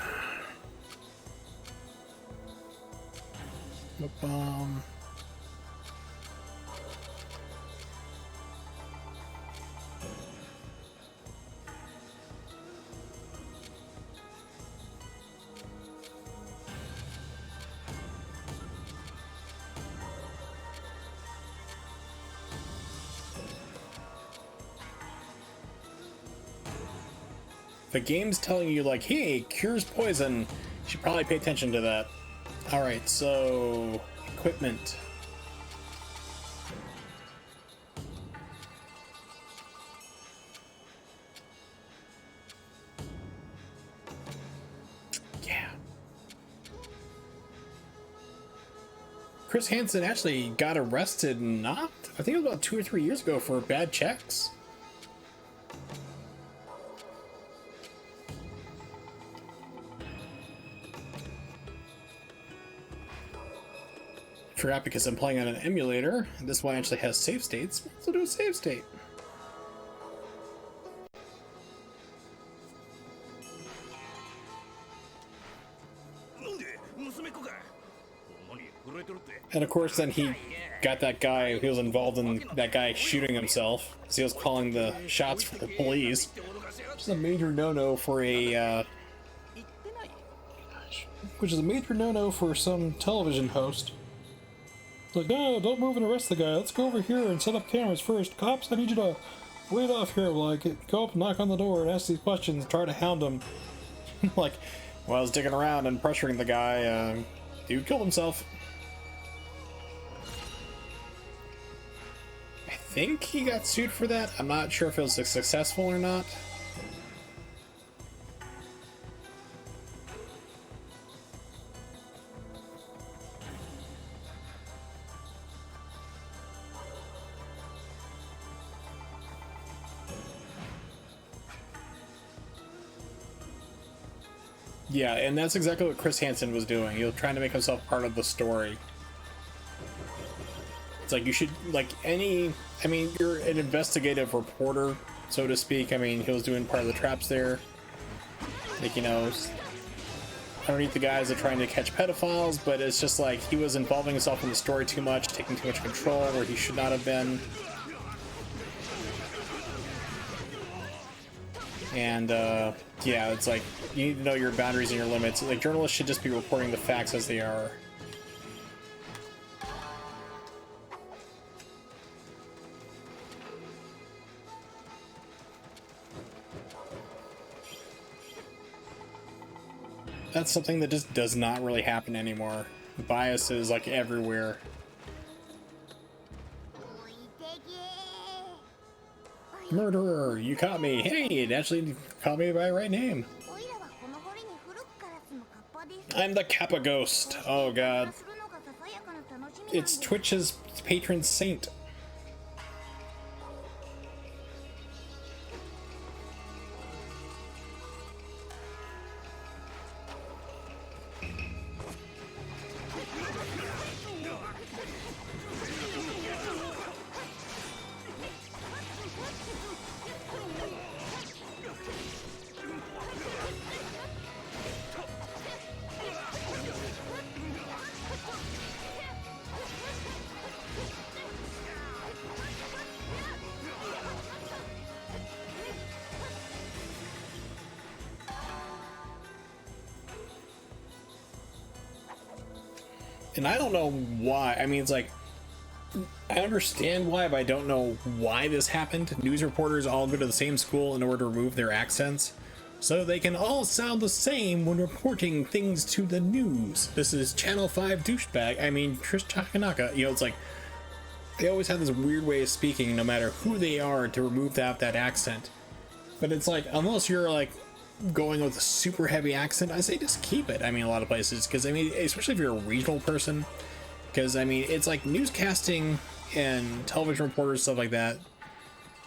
The game's telling you like, hey, cures poison. You should probably pay attention to that. Alright, so equipment. Yeah. Chris Hansen actually got arrested I think it was about 2 or 3 years ago for bad checks. Forgot because I'm playing on an emulator. This one actually has save states. Let's do a save state. And of course, then he got that guy. He was involved in that guy shooting himself. So he was calling the shots for the police. Which is a major no-no for some television host. Like, no, don't move and arrest the guy. Let's go over here and set up cameras first. Cops, I need you to wait off here while I go up and knock on the door and ask these questions, try to hound him. Like, while I was digging around and pressuring the guy, dude killed himself. I think he got sued for that. I'm not sure if it was successful or not. Yeah, and that's exactly what Chris Hansen was doing. He was trying to make himself part of the story. It's like you should, like I mean, you're an investigative reporter, so to speak. I mean, he was doing part of the traps there. Like, you know, underneath the guys are trying to catch pedophiles, but it's just like he was involving himself in the story too much, taking too much control where he should not have been. And yeah, it's like you need to know your boundaries and your limits. Like journalists should just be reporting the facts as they are. That's something that just does not really happen anymore. Bias is like everywhere. Murderer, you caught me. Hey, it actually called me by my right name. I'm the Kappa Ghost. Oh god. It's Twitch's patron saint. And I don't know why. I mean, it's like, I understand why, but I don't know why this happened. News reporters all go to the same school in order to remove their accents, so they can all sound the same when reporting things to the news. This is Channel 5 douchebag. I mean, Trish Takanaka. You know, it's like, they always have this weird way of speaking, no matter who they are, to remove that accent. But it's like, unless you're like, going with a super heavy accent, I say just keep it. I mean, a lot of places, because I mean, especially if you're a regional person, because I mean, it's like newscasting and television reporters, stuff like that.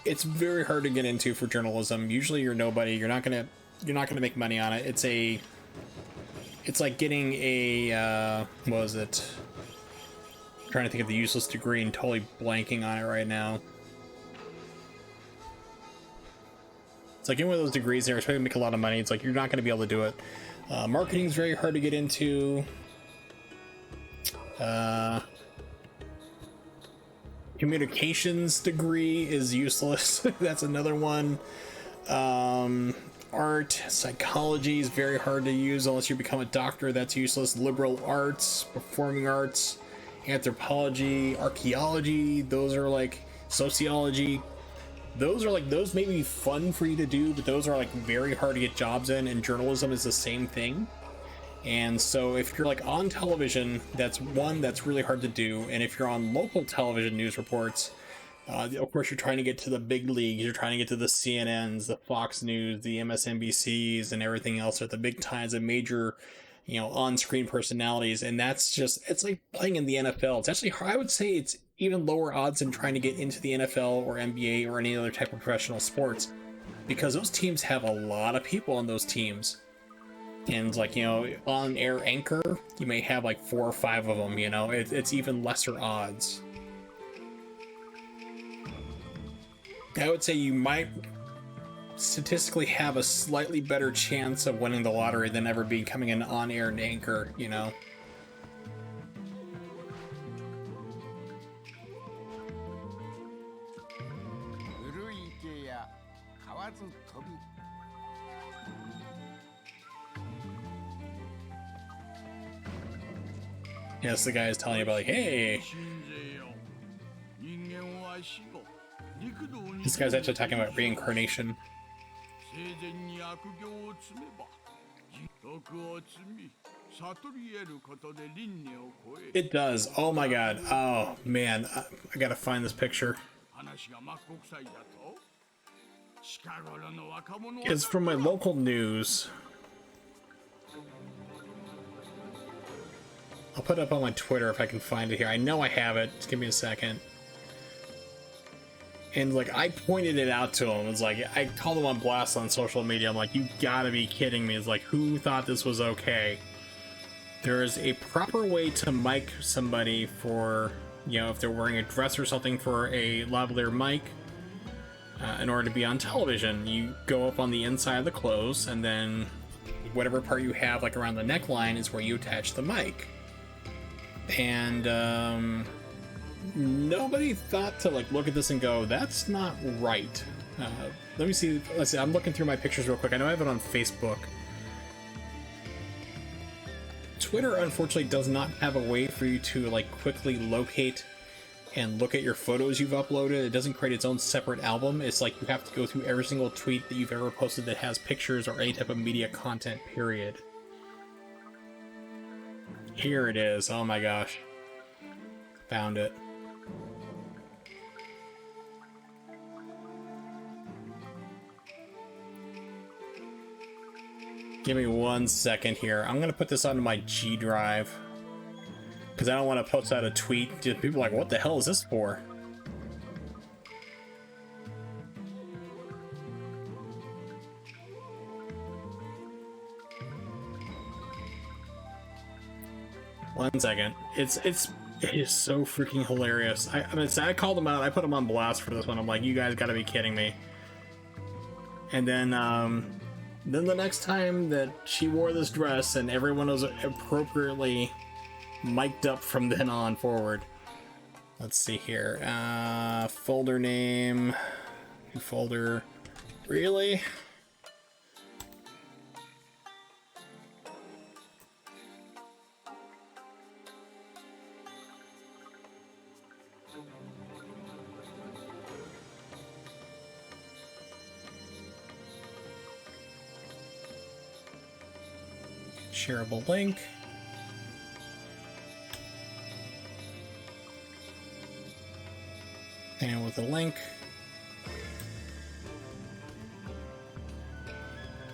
It's very hard to get into for journalism. Usually, you're nobody. You're not gonna make money on it. It's like getting a what was it? I'm trying to think of the useless degree and totally blanking on it right now. It's like any one of those degrees there, especially to make a lot of money. It's like you're not going to be able to do it. Marketing is very hard to get into. Communications degree is useless. That's another one. Art, psychology is very hard to use unless you become a doctor. That's useless. Liberal arts, performing arts, anthropology, archaeology. Those are like sociology. Those may be fun for you to do, but those are like very hard to get jobs in, and journalism is the same thing. And so if you're like on television, that's really hard to do. And if you're on local television news reports, of course you're trying to get to the big leagues, you're trying to get to the CNNs, the Fox News, the MSNBCs, and everything else at the big times, the major, on-screen personalities. And that's just, it's like playing in the NFL. It's actually, I would say it's even lower odds than trying to get into the NFL or NBA or any other type of professional sports, because those teams have a lot of people on those teams. And like, on air anchor, you may have like 4 or 5 of them, it's even lesser odds. I would say you might statistically have a slightly better chance of winning the lottery than ever becoming an on-air anchor, Yes, the guy is telling you about like, hey, this guy's actually talking about reincarnation. It does. Oh my god. Oh man, I gotta find this picture. It's from my local news. I'll put it up on my Twitter if I can find it here. I know I have it. Just give me a second. And like, I pointed it out to him. It's like, I called him on blast on social media. I'm like, you gotta be kidding me. It's like, who thought this was okay? There is a proper way to mic somebody for, if they're wearing a dress or something, for a lavalier mic. In order to be on television, you go up on the inside of the clothes, and then whatever part you have like around the neckline is where you attach the mic. And nobody thought to like look at this and go, that's not right. Let me see. Let's see. I'm looking through my pictures real quick. I know I have it on Facebook. Twitter, unfortunately, does not have a way for you to like quickly locate and look at your photos you've uploaded. It doesn't create its own separate album. It's like you have to go through every single tweet that you've ever posted that has pictures or any type of media content, period. Here it is. Oh my gosh. Found it. Give me 1 second here. I'm gonna put this onto my G drive because I don't want to post out a tweet. People are like, what the hell is this for? One second. It is so freaking hilarious. I called them out. I put them on blast for this one. I'm like, you guys gotta be kidding me. And then the next time that she wore this dress and everyone was appropriately mic'd up from then on forward. Let's see here. Folder name. New folder. Really? Shareable link. And with a link.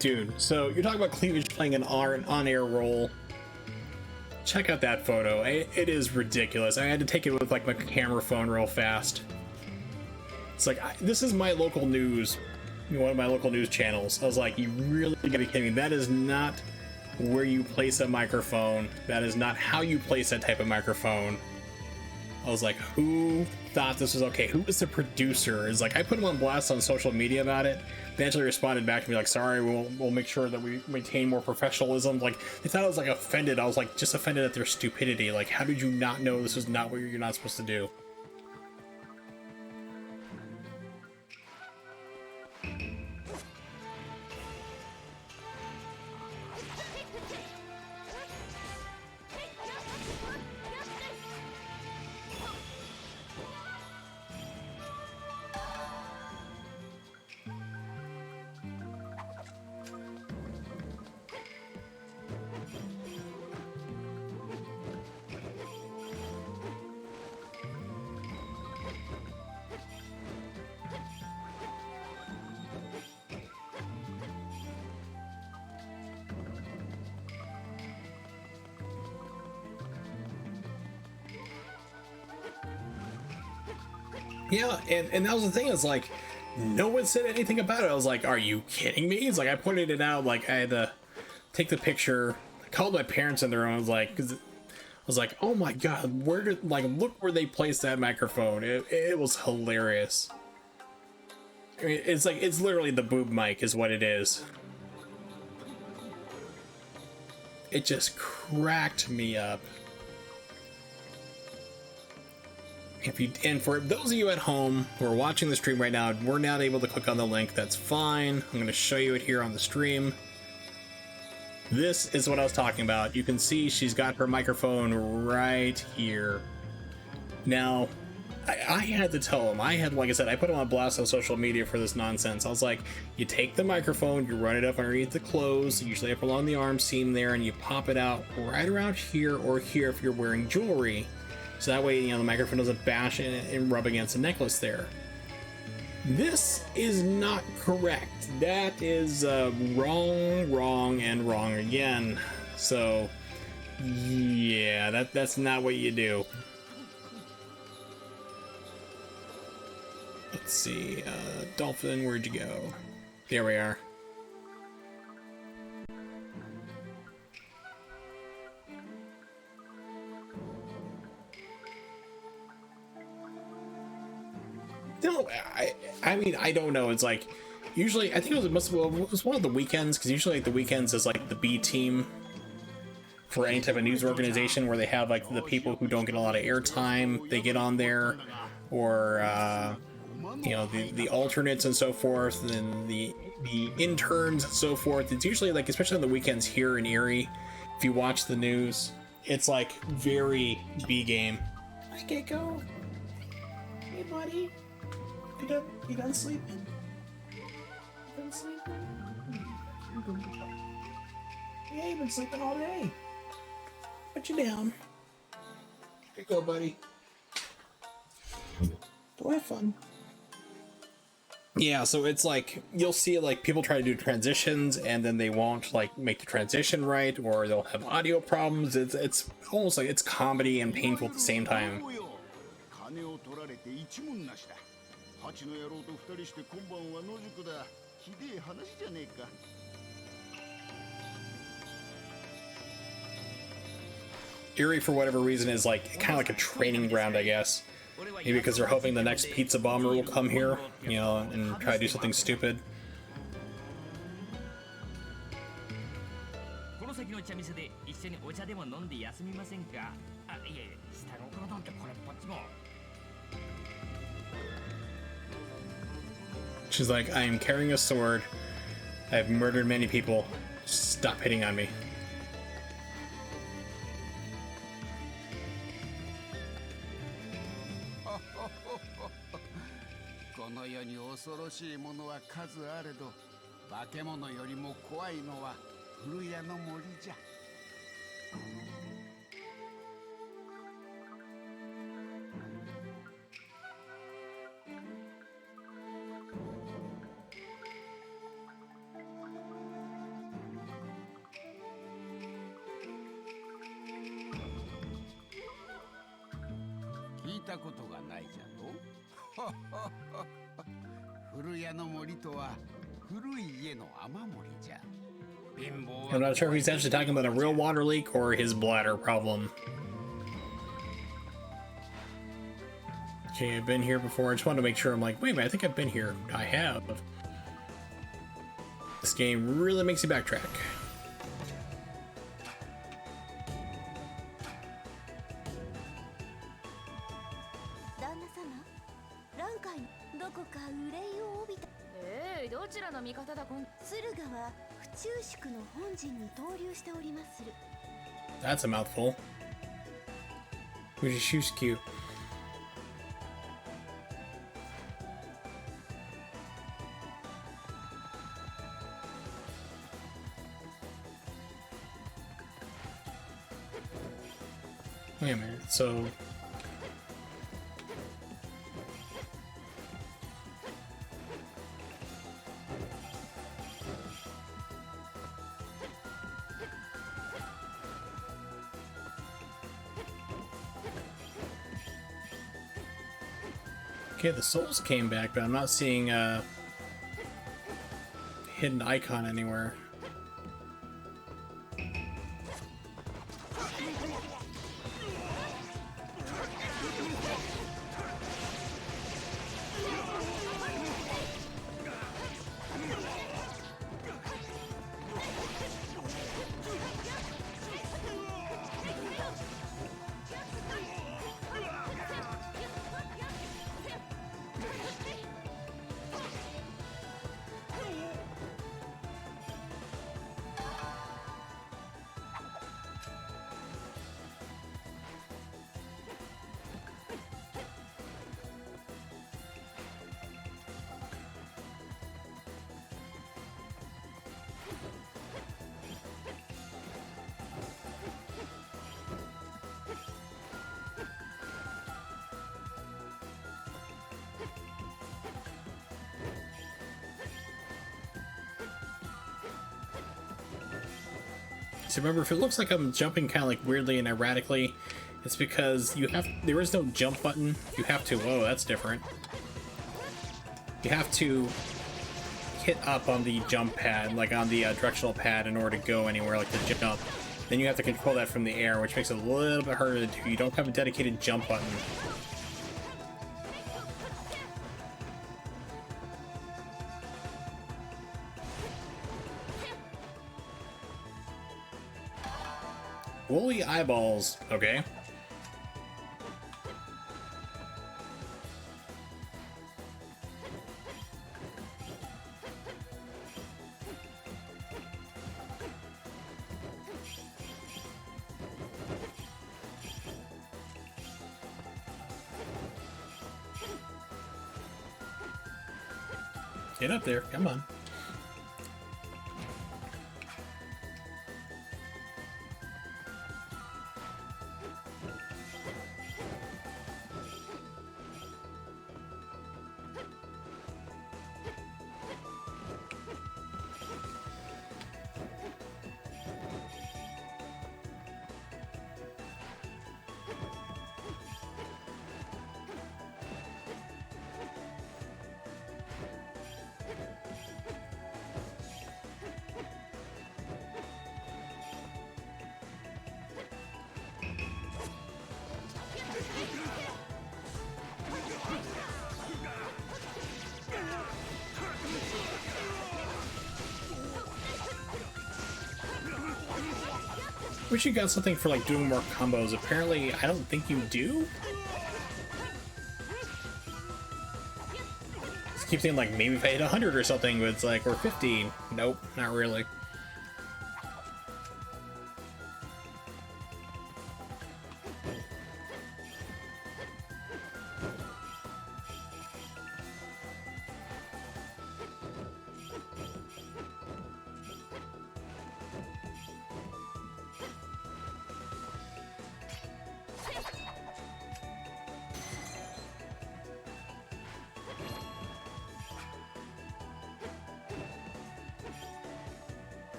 Dude, so you're talking about cleavage playing an on-air role. Check out that photo. It is ridiculous. I had to take it with like my camera phone real fast. It's like, this is my local news. One of my local news channels. I was like, you really gotta be kidding me. That is not where you place a microphone. That is not how you place that type of microphone. I was like, who thought this was okay? Who was the producer? It's like, I put him on blast on social media about it. They actually responded back to me like, sorry, we'll make sure that we maintain more professionalism. Like, they thought I was like offended. I was like, just offended at their stupidity. Like, how did you not know this was not what you're not supposed to do? Yeah, and that was the thing, is like, no one said anything about it. I was like, are you kidding me? It's like, I pointed it out, like, I had to take the picture, I called my parents in their own, like, cause I was like, oh my god, where did, like, look where they placed that microphone. It was hilarious. I mean, it's like, it's literally the boob mic is what it is. It just cracked me up. And for those of you at home who are watching the stream right now, we're not able to click on the link. That's fine. I'm going to show you it here on the stream. This is what I was talking about. You can see she's got her microphone right here. Now, I had to tell him. Like I said, I put him on blast on social media for this nonsense. I was like, you take the microphone, you run it up underneath the clothes, usually up along the arm seam there, and you pop it out right around here or here if you're wearing jewelry. So that way, you know, the microphone doesn't bash and rub against the necklace there. This is not correct. That is wrong and wrong again. So, yeah, that's not what you do. Let's see, Dolphin, where'd you go? There we are. No, I mean, I don't know. It's like, usually, I think it was one of the weekends, because usually like the weekends is like the B team for any type of news organization where they have like the people who don't get a lot of airtime, they get on there, or you know, the alternates and so forth, and the interns and so forth. It's usually like, especially on the weekends here in Erie, if you watch the news, it's like very B game. Hi, Gecko. Hey, buddy. You done sleeping? You done sleeping? Yeah, you've been sleeping all day. Put you down. Here you go, buddy. Go have fun. Yeah, so it's like you'll see like people try to do transitions and then they won't like make the transition right, or they'll have audio problems. It's almost like it's comedy and painful at the same time. 金を取られて一文なしだ。ハチの野郎と二人して今晩は野宿だ。ひでえ話じゃねえか。Erie, for whatever reason, is like kind of like a training ground, I guess. Maybe because they're hoping the next pizza bomber will come here, you know, and try to do something stupid. この先の茶店で一緒にお茶でも飲んで休みませんか。あ、いえ、下心なんてこれっぽっちも。She's like, I am carrying a sword. I have murdered many people. Stop hitting on me. この世に恐ろしいものは数あれど、化け物よりも怖いのは古谷の森じゃ。聞いたことがないじゃろ。古谷の森とは古い家の雨漏りじゃ。 I'm not sure if he's actually talking about a real water leak or his bladder problem. Okay, I've been here before. I just wanted to make sure. I'm like, wait a minute, I think I've been here. I have. This game really makes you backtrack. 旦那様、蘭海どこか憂いを帯びた。どちらの味方だこん。駿河は府中宿の本陣に投留しておりまする。 That's a mouthful. Fujishusku. Wait a minute, so... Okay, the souls came back, but I'm not seeing a hidden icon anywhere. So remember, if it looks like I'm jumping kind of like weirdly and erratically, it's because there is no jump button. You have to, whoa, that's different. You have to hit up on the jump pad, like on the directional pad, in order to go anywhere, like the jump. Then you have to control that from the air, which makes it a little bit harder to do. You don't have a dedicated jump button. Woolly eyeballs, okay. Get up there, come on. Wish you got something for like doing more combos. Apparently, I don't think you do. Just keep thinking like maybe if I hit 100 or something, but it's like, or 50. Nope, not really.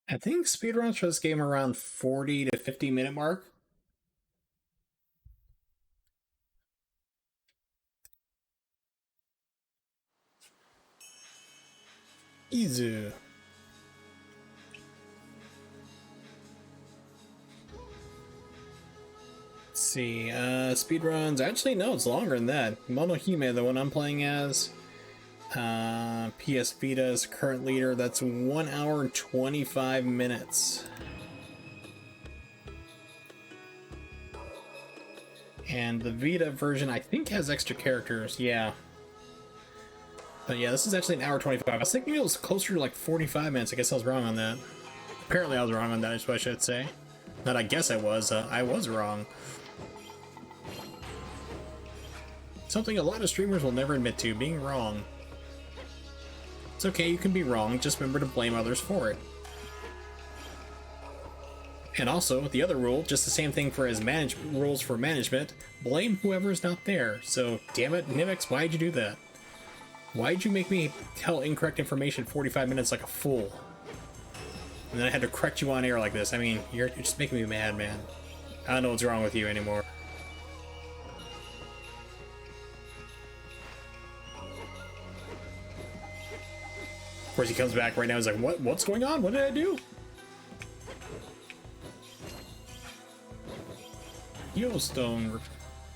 I think speedruns for this game are around 40 to 50-minute mark. Easy. Let's see, speedruns. Actually, no, it's longer than that. Monohime, the one I'm playing as, PS Vita's current leader, that's 1 hour and 25 minutes. And the Vita version, I think, has extra characters, yeah. But yeah, this is actually an hour 25. I was thinking it was closer to like 45 minutes. I guess I was wrong on that. Apparently I was wrong on that, is what I should say. Not I guess I was wrong. Something a lot of streamers will never admit to, being wrong. It's okay, you can be wrong, just remember to blame others for it. And also, the other rule, just the same thing for as rules for management, blame whoever's not there. So, damn it, Nivix, why'd you do that? Why'd you make me tell incorrect information 45 minutes like a fool? And then I had to correct you on air like this. I mean, you're just making me mad, man. I don't know what's wrong with you anymore. Of course, he comes back right now. He's like, what's going on? What did I do? Yellowstone.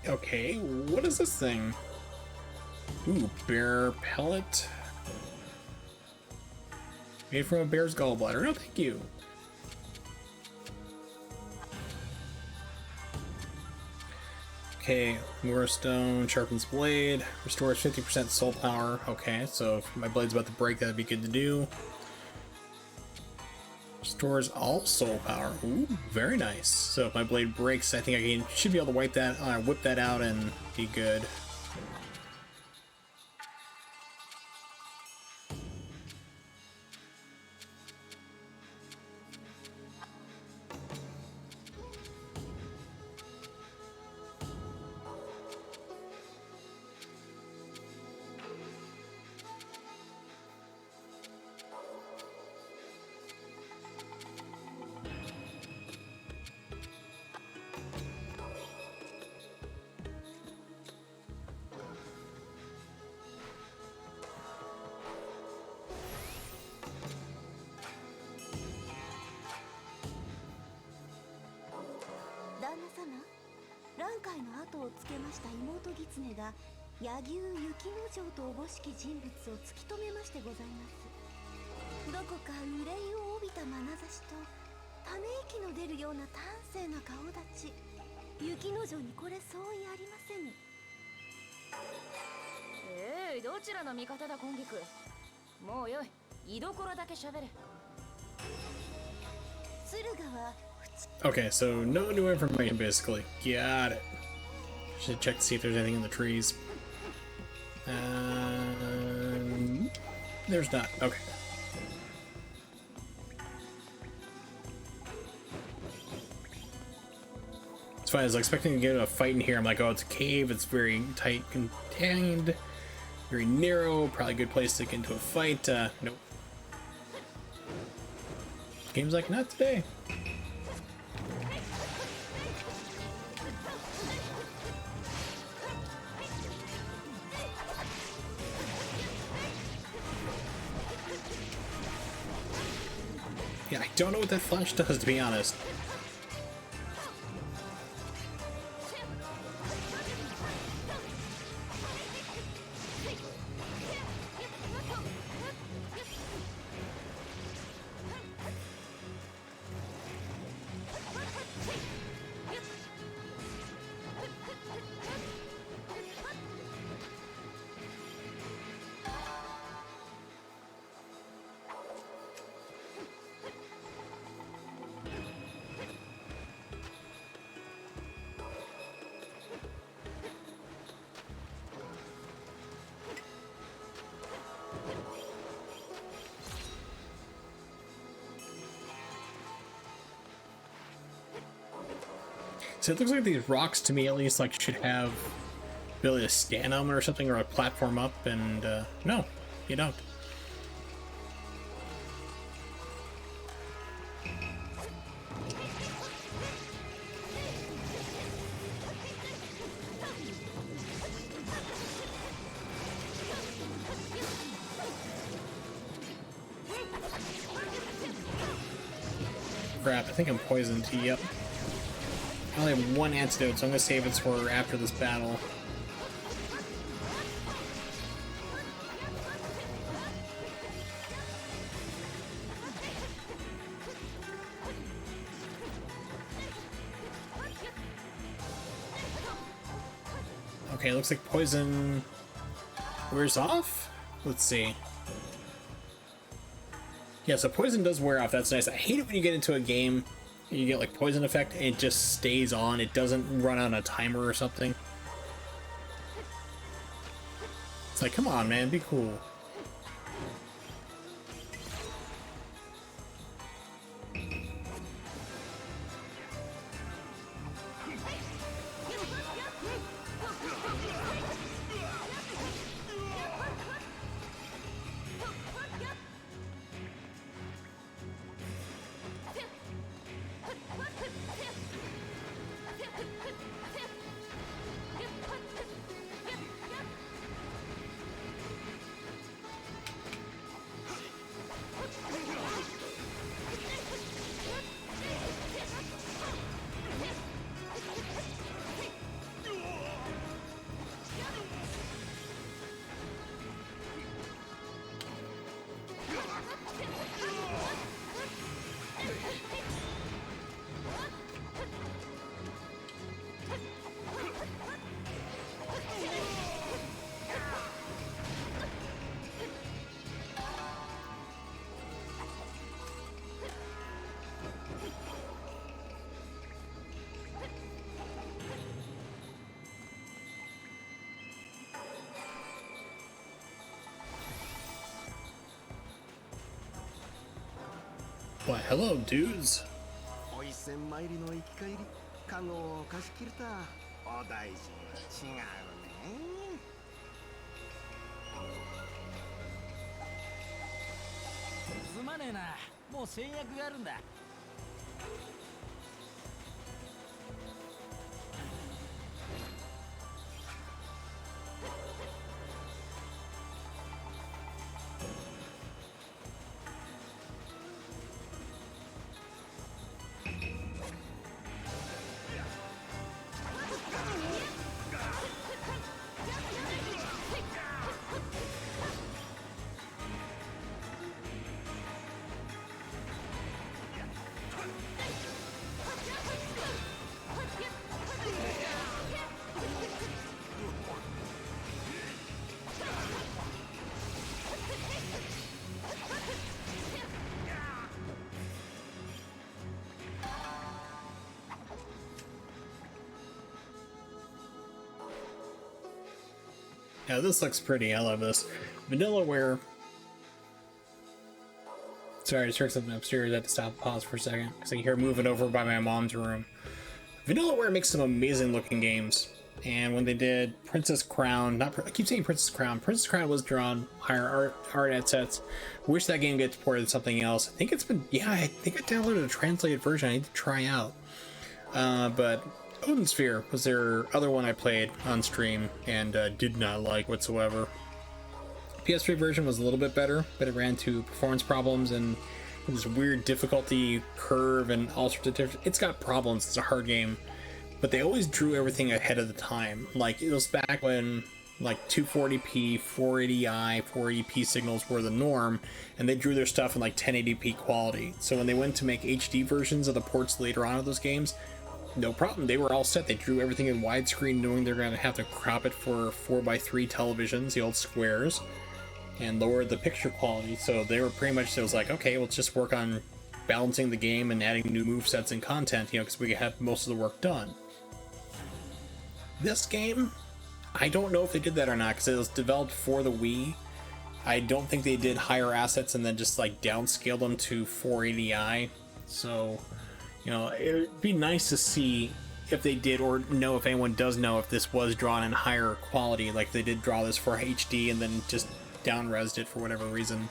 Okay, what is this thing? Ooh, bear pellet. Made from a bear's gallbladder. No, thank you. Okay, Moorstone sharpens blade, restores 50% soul power. Okay, so if my blade's about to break, that'd be good to do. Restores all soul power. Ooh, very nice. So if my blade breaks, I think I should be able to whip that out and be good. Okay, so no new information basically. Got it. Should check to see if there's anything in the trees. There's not. Okay. It's fine. I was expecting to get a fight in here. I'm like, oh, it's a cave. It's very tight contained. Very narrow. Probably a good place to get into a fight. Nope. Game's like, not today. Yeah, I don't know what that flash does, to be honest. So it looks like these rocks, to me at least, like should have ability to stand on them or something, or a platform up, and no, you don't. Crap, I think I'm poisoned. Yep. I only have one antidote, so I'm gonna save it for after this battle. Okay, looks like poison wears off? Let's see. Yeah, so poison does wear off. That's nice. I hate it when you get into a game and you get like poison effect and it just stays on. It doesn't run on a timer or something. It's like, come on, man, be cool. Why, hello, dudes. お伊勢参りの行き帰り、カゴを貸し切るた。お大事に違うね。すまねえな。もう制約があるんだ。Yeah, this looks pretty. I love this. Vanillaware. Sorry, I just heard something upstairs. I had to stop and pause for a second because I hear moving over by my mom's room. Vanillaware makes some amazing looking games. And when they did Princess Crown, I keep saying Princess Crown. Princess Crown was drawn higher art assets. Wish that game gets ported to something else. I think it's been, yeah, I think I downloaded a translated version I need to try out. But Odin Sphere was their other one I played on stream and did not like whatsoever. PS3 version was a little bit better, but it ran into performance problems and this weird difficulty curve and all sorts of different. It's got problems. It's a hard game, but they always drew everything ahead of the time. Like it was back when like 240p, 480i, 480p signals were the norm, and they drew their stuff in like 1080p quality. So when they went to make HD versions of the ports later on of those games, no problem. They were all set. They drew everything in widescreen, knowing they're going to have to crop it for 4x3 televisions, the old squares, and lower the picture quality. So they were pretty much, it was like, okay, let's just work on balancing the game and adding new movesets and content, you know, because we have most of the work done. This game, I don't know if they did that or not, because it was developed for the Wii. I don't think they did higher assets and then just like downscale them to 480i. So, you know, it would be nice to see if they did, or know if anyone does know if this was drawn in higher quality, like they did draw this for HD and then just down-resed it for whatever reason.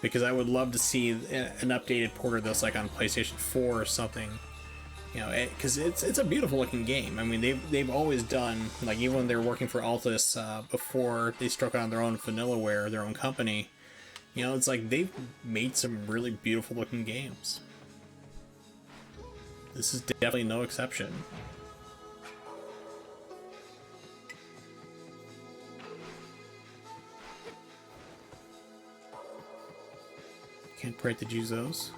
Because I would love to see an updated port of this, like on PlayStation 4 or something. You know, because it's a beautiful looking game. I mean, they've always done, like even when they were working for Altus before they struck on their own Vanillaware, their own company. You know, it's like they've made some really beautiful looking games. This is definitely no exception. Can't pray to use those.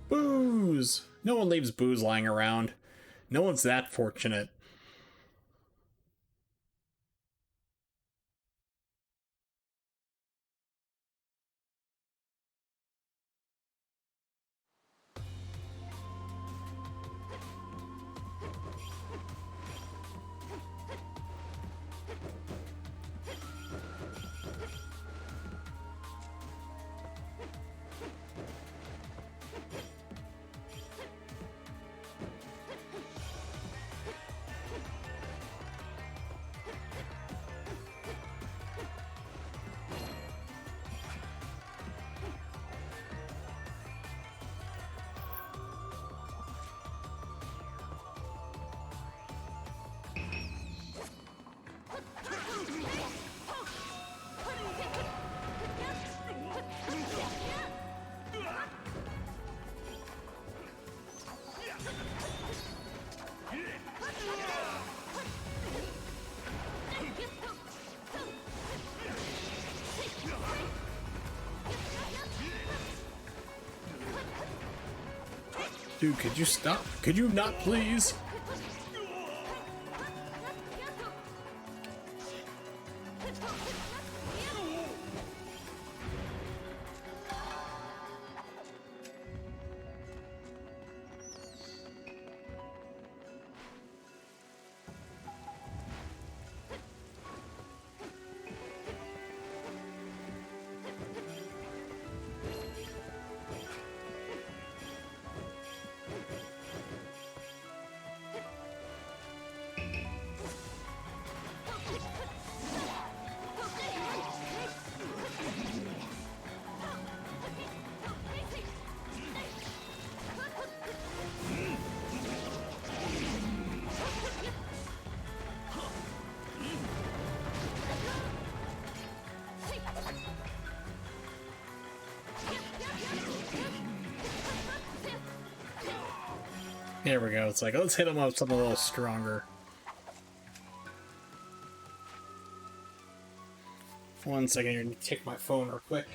Booze! No one leaves booze lying around. No one's that fortunate. Dude, could you stop? Could you not, please? There we go. It's like, let's hit him up with something a little stronger. One second here, take my phone real quick.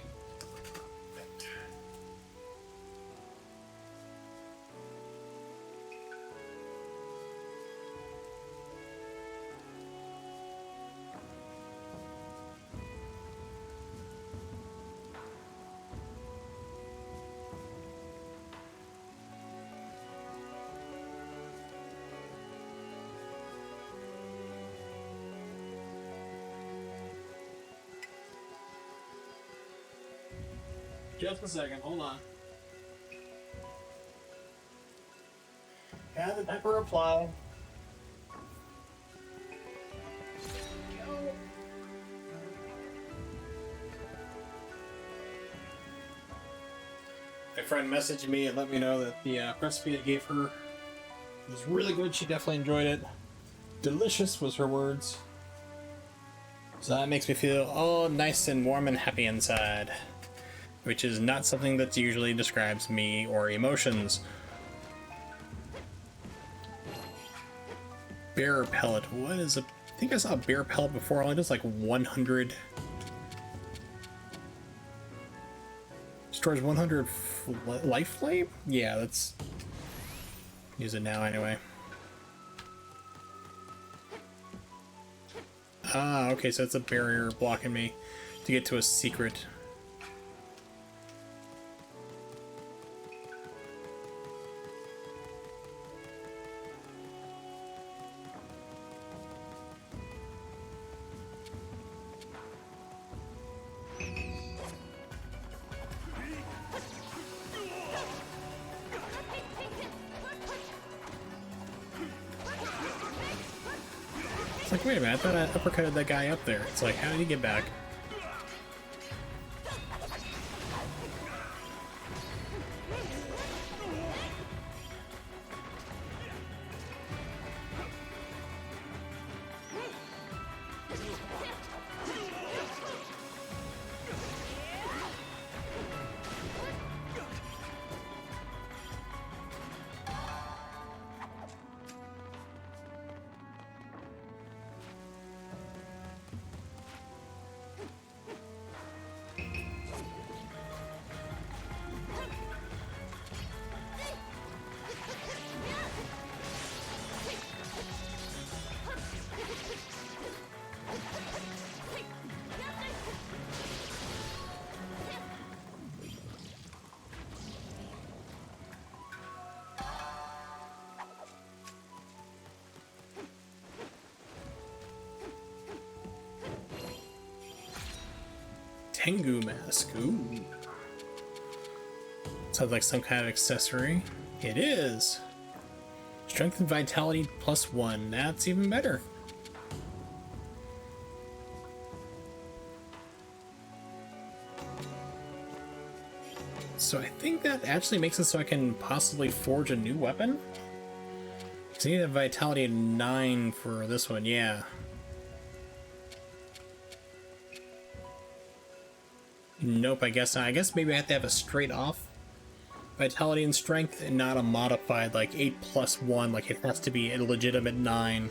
Just a second, hold on. Had the type of reply. My friend messaged me and let me know that the recipe I gave her was really good. She definitely enjoyed it. Delicious was her words. So that makes me feel all nice and warm and happy inside, which is not something that usually describes me or emotions. Bear pellet. What is a? I think I saw a bear pellet before. Only does like 100. Stores 100 life flame? Yeah, let's use it now anyway. Ah, okay, so it's a barrier blocking me to get to a secret. It's like, wait a minute, I thought I uppercutted that guy up there. It's like, how did he get back? Tengu mask. Ooh. Sounds like some kind of accessory. It is. Strength and vitality +1. That's even better. So I think that actually makes it so I can possibly forge a new weapon. Because I need a vitality of 9 for this one, yeah. Nope, I guess not. I guess maybe I have to have a straight off vitality and strength and not a modified like 8 + 1, like it has to be a legitimate 9.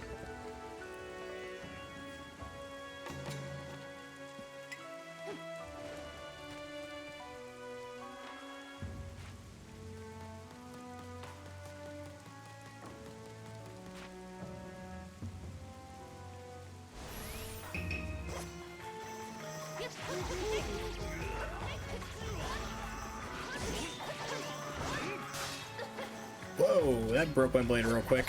Whoa, that broke my blade real quick.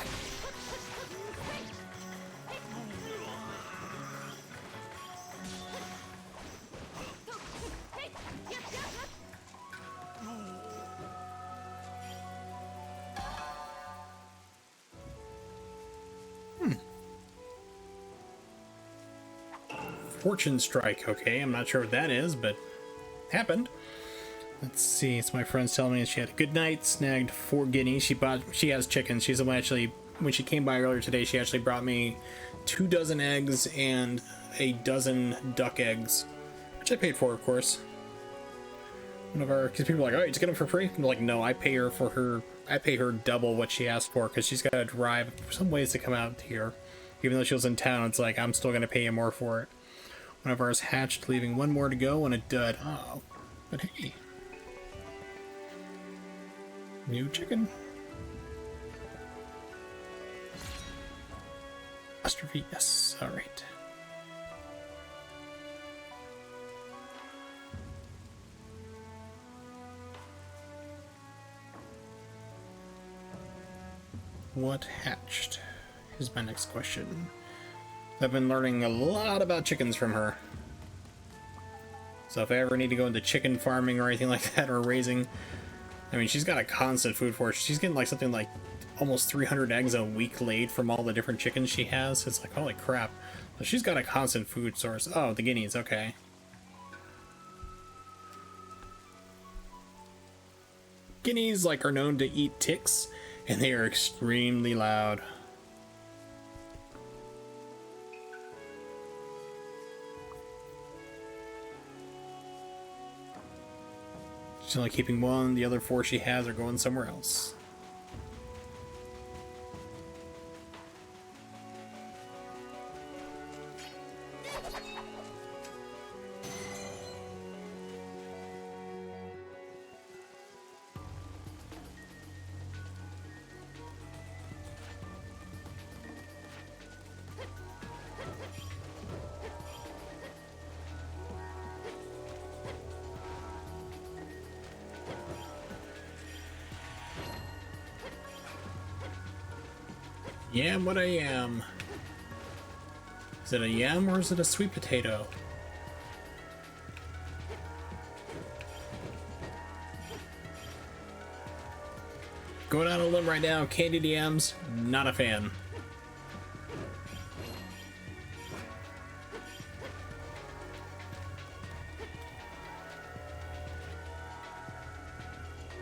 Fortune strike, okay, I'm not sure what that is, but happened. Let's see, it's my friend's telling me she had a good night, snagged 4 guineas. She has chickens. She's the one actually, when she came by earlier today, she actually brought me 2 dozen eggs and a dozen duck eggs, which I paid for, of course. One of our, because people are like, oh, you just get them for free? I'm like, no, I pay her double what she asked for, because she's got to drive some ways to come out here. Even though she was in town, it's like, I'm still going to pay you more for it. One of ours hatched, leaving one more to go, and a dud. Oh, but hey. New chicken. Apostrophe, yes, alright. What hatched is my next question. I've been learning a lot about chickens from her. So if I ever need to go into chicken farming or anything like that, or raising, I mean, she's got a constant food force. She's getting like something like almost 300 eggs a week laid from all the different chickens she has. It's like, holy crap. So she's got a constant food source. Oh, the guineas, okay. Guineas like are known to eat ticks, and they are extremely loud. She's only keeping one, the other 4 she has are going somewhere else. Yam what I am. Is it a yam or is it a sweet potato? Going out on a limb right now, candied yams, not a fan.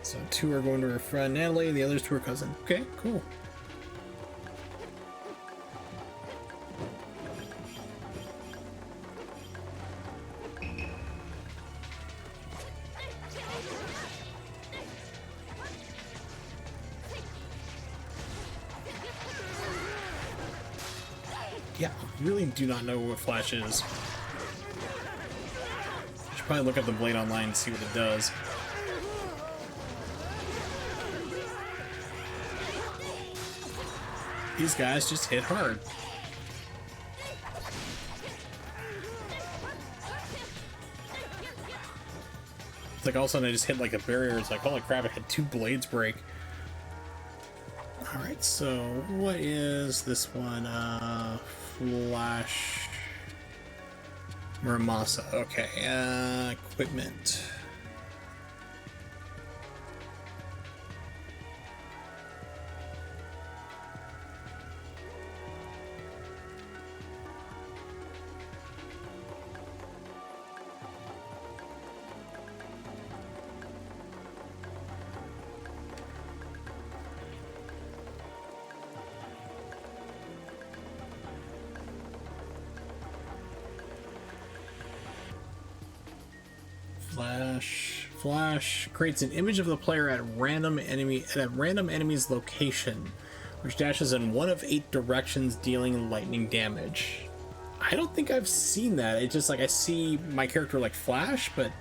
So 2 are going to her friend Natalie, the others to her cousin. Okay, cool. Yeah, I really do not know what Flash is. I should probably look up the blade online and see what it does. These guys just hit hard. It's like all of a sudden I just hit like a barrier. It's like, holy crap, I had 2 blades break. Alright, so what is this one? Flash Muramasa. Okay, equipment. Flash creates an image of the player at a random enemy's location, which dashes in one of 8 directions, dealing lightning damage. I don't think I've seen that. It's just like I see my character like Flash, but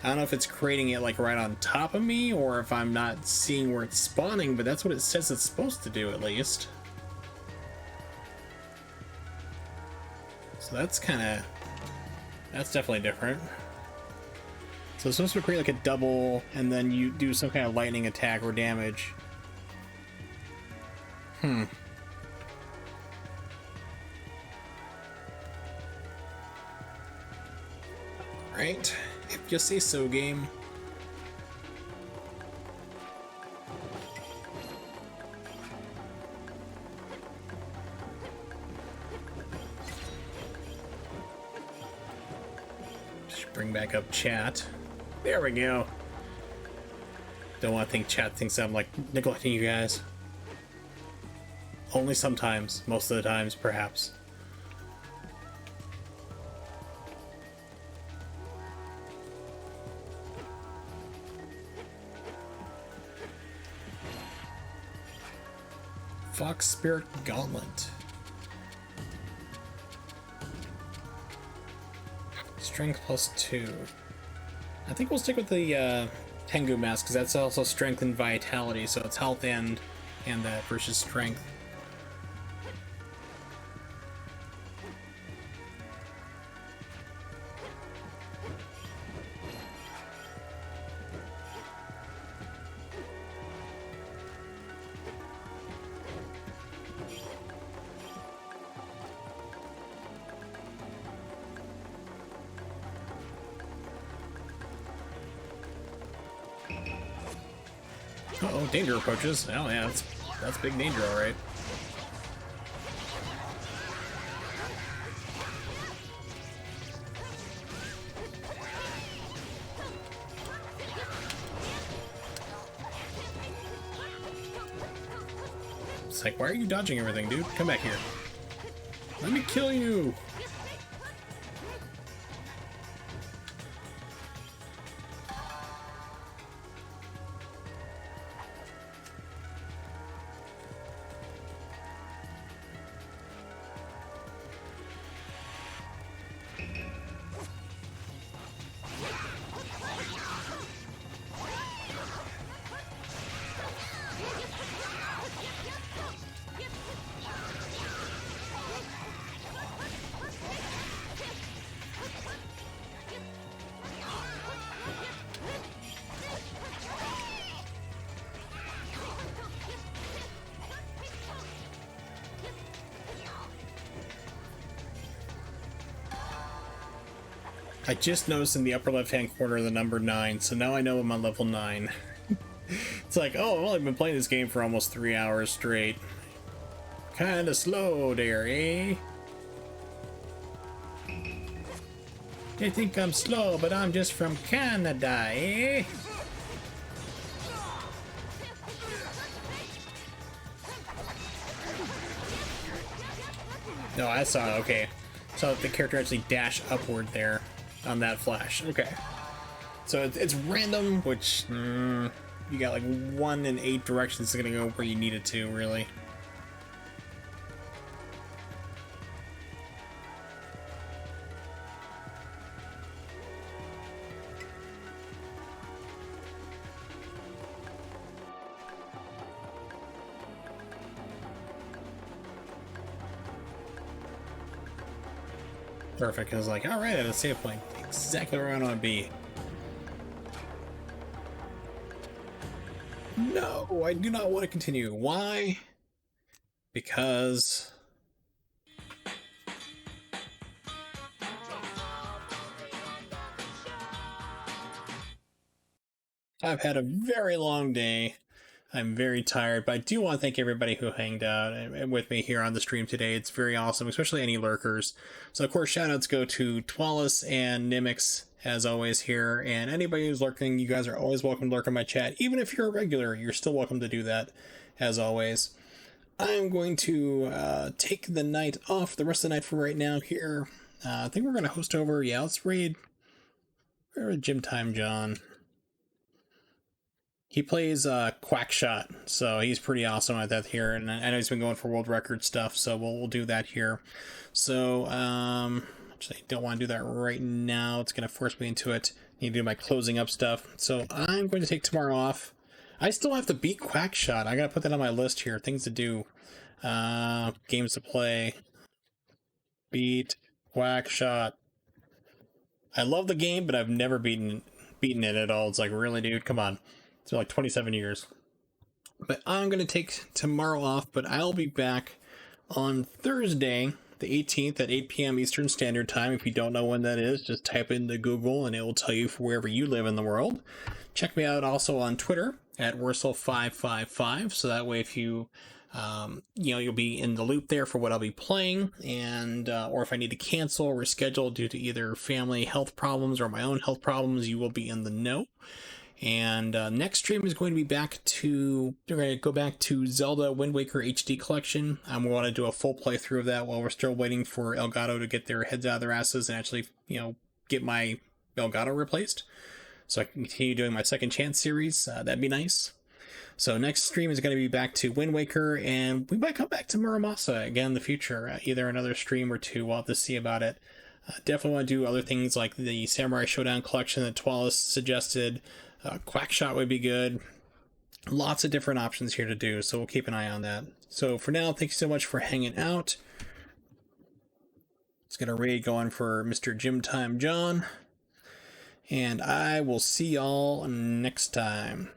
I don't know if it's creating it like right on top of me or if I'm not seeing where it's spawning, but that's what it says it's supposed to do at least. So that's definitely different. So it's supposed to create like a double, and then you do some kind of lightning attack or damage. Right, if you say so, game. Just bring back up chat. There we go. Don't want to think chat thinks I'm like neglecting you guys. Only sometimes, most of the times, perhaps. Fox Spirit Gauntlet. Strength +2. I think we'll stick with the Tengu mask because that's also strength and vitality, so it's health and that versus strength. Uh-oh, danger approaches. Oh yeah, that's big danger, alright. It's like, why are you dodging everything, dude? Come back here. Let me kill you! I just noticed in the upper left-hand corner the number 9, so now I know I'm on level 9. It's like, oh, I've only been playing this game for almost 3 hours straight. Kinda slow there, eh? They think I'm slow, but I'm just from Canada, eh? No, I saw it, okay. Saw the character actually dash upward there on that flash. Okay. So it's random, which you got like 1 in 8 directions it's gonna go where you need it to, really. Perfect. I was like, all right, at a save point, exactly where I want to be. No, I do not want to continue. Why? Because I've had a very long day. I'm very tired, but I do want to thank everybody who hanged out and with me here on the stream today. It's very awesome, especially any lurkers. So, of course, shoutouts go to Twalis and Nimix, as always, here. And anybody who's lurking, you guys are always welcome to lurk in my chat. Even if you're a regular, you're still welcome to do that, as always. I'm going to take the night off, the rest of the night for right now here. I think we're going to host over, yeah, let's raid. Where is Gym Time John? He plays Quackshot, so he's pretty awesome at that here, and I know he's been going for world record stuff, so we'll do that here. So, actually, I don't want to do that right now. It's going to force me into it. I need to do my closing up stuff. So I'm going to take tomorrow off. I still have to beat Quackshot. I got to put that on my list here. Things to do. Games to play. Beat Quackshot. I love the game, but I've never beaten it at all. It's like, really, dude? Come on. It's been like 27 years. But I'm going to take tomorrow off, but I'll be back on Thursday, the 18th at 8 p.m. Eastern Standard Time. If you don't know when that is, just type into Google and it will tell you for wherever you live in the world. Check me out also on Twitter at Wursel555. So that way, if you, you'll be in the loop there for what I'll be playing, and or if I need to cancel or reschedule due to either family health problems or my own health problems, you will be in the know. And next stream is going to be we're going to go back to Zelda Wind Waker HD Collection. We want to do a full playthrough of that while we're still waiting for Elgato to get their heads out of their asses and actually, get my Elgato replaced. So I can continue doing my Second Chance series. That'd be nice. So next stream is going to be back to Wind Waker, and we might come back to Muramasa again in the future. Either another stream or two. We'll have to see about it. Definitely want to do other things like the Samurai Showdown collection that Twalis suggested. Quackshot would be good. Lots of different options here to do, so we'll keep an eye on that. So for now, thanks so much for hanging out. It's going to raid going for Mr. Gym Time John. And I will see y'all next time.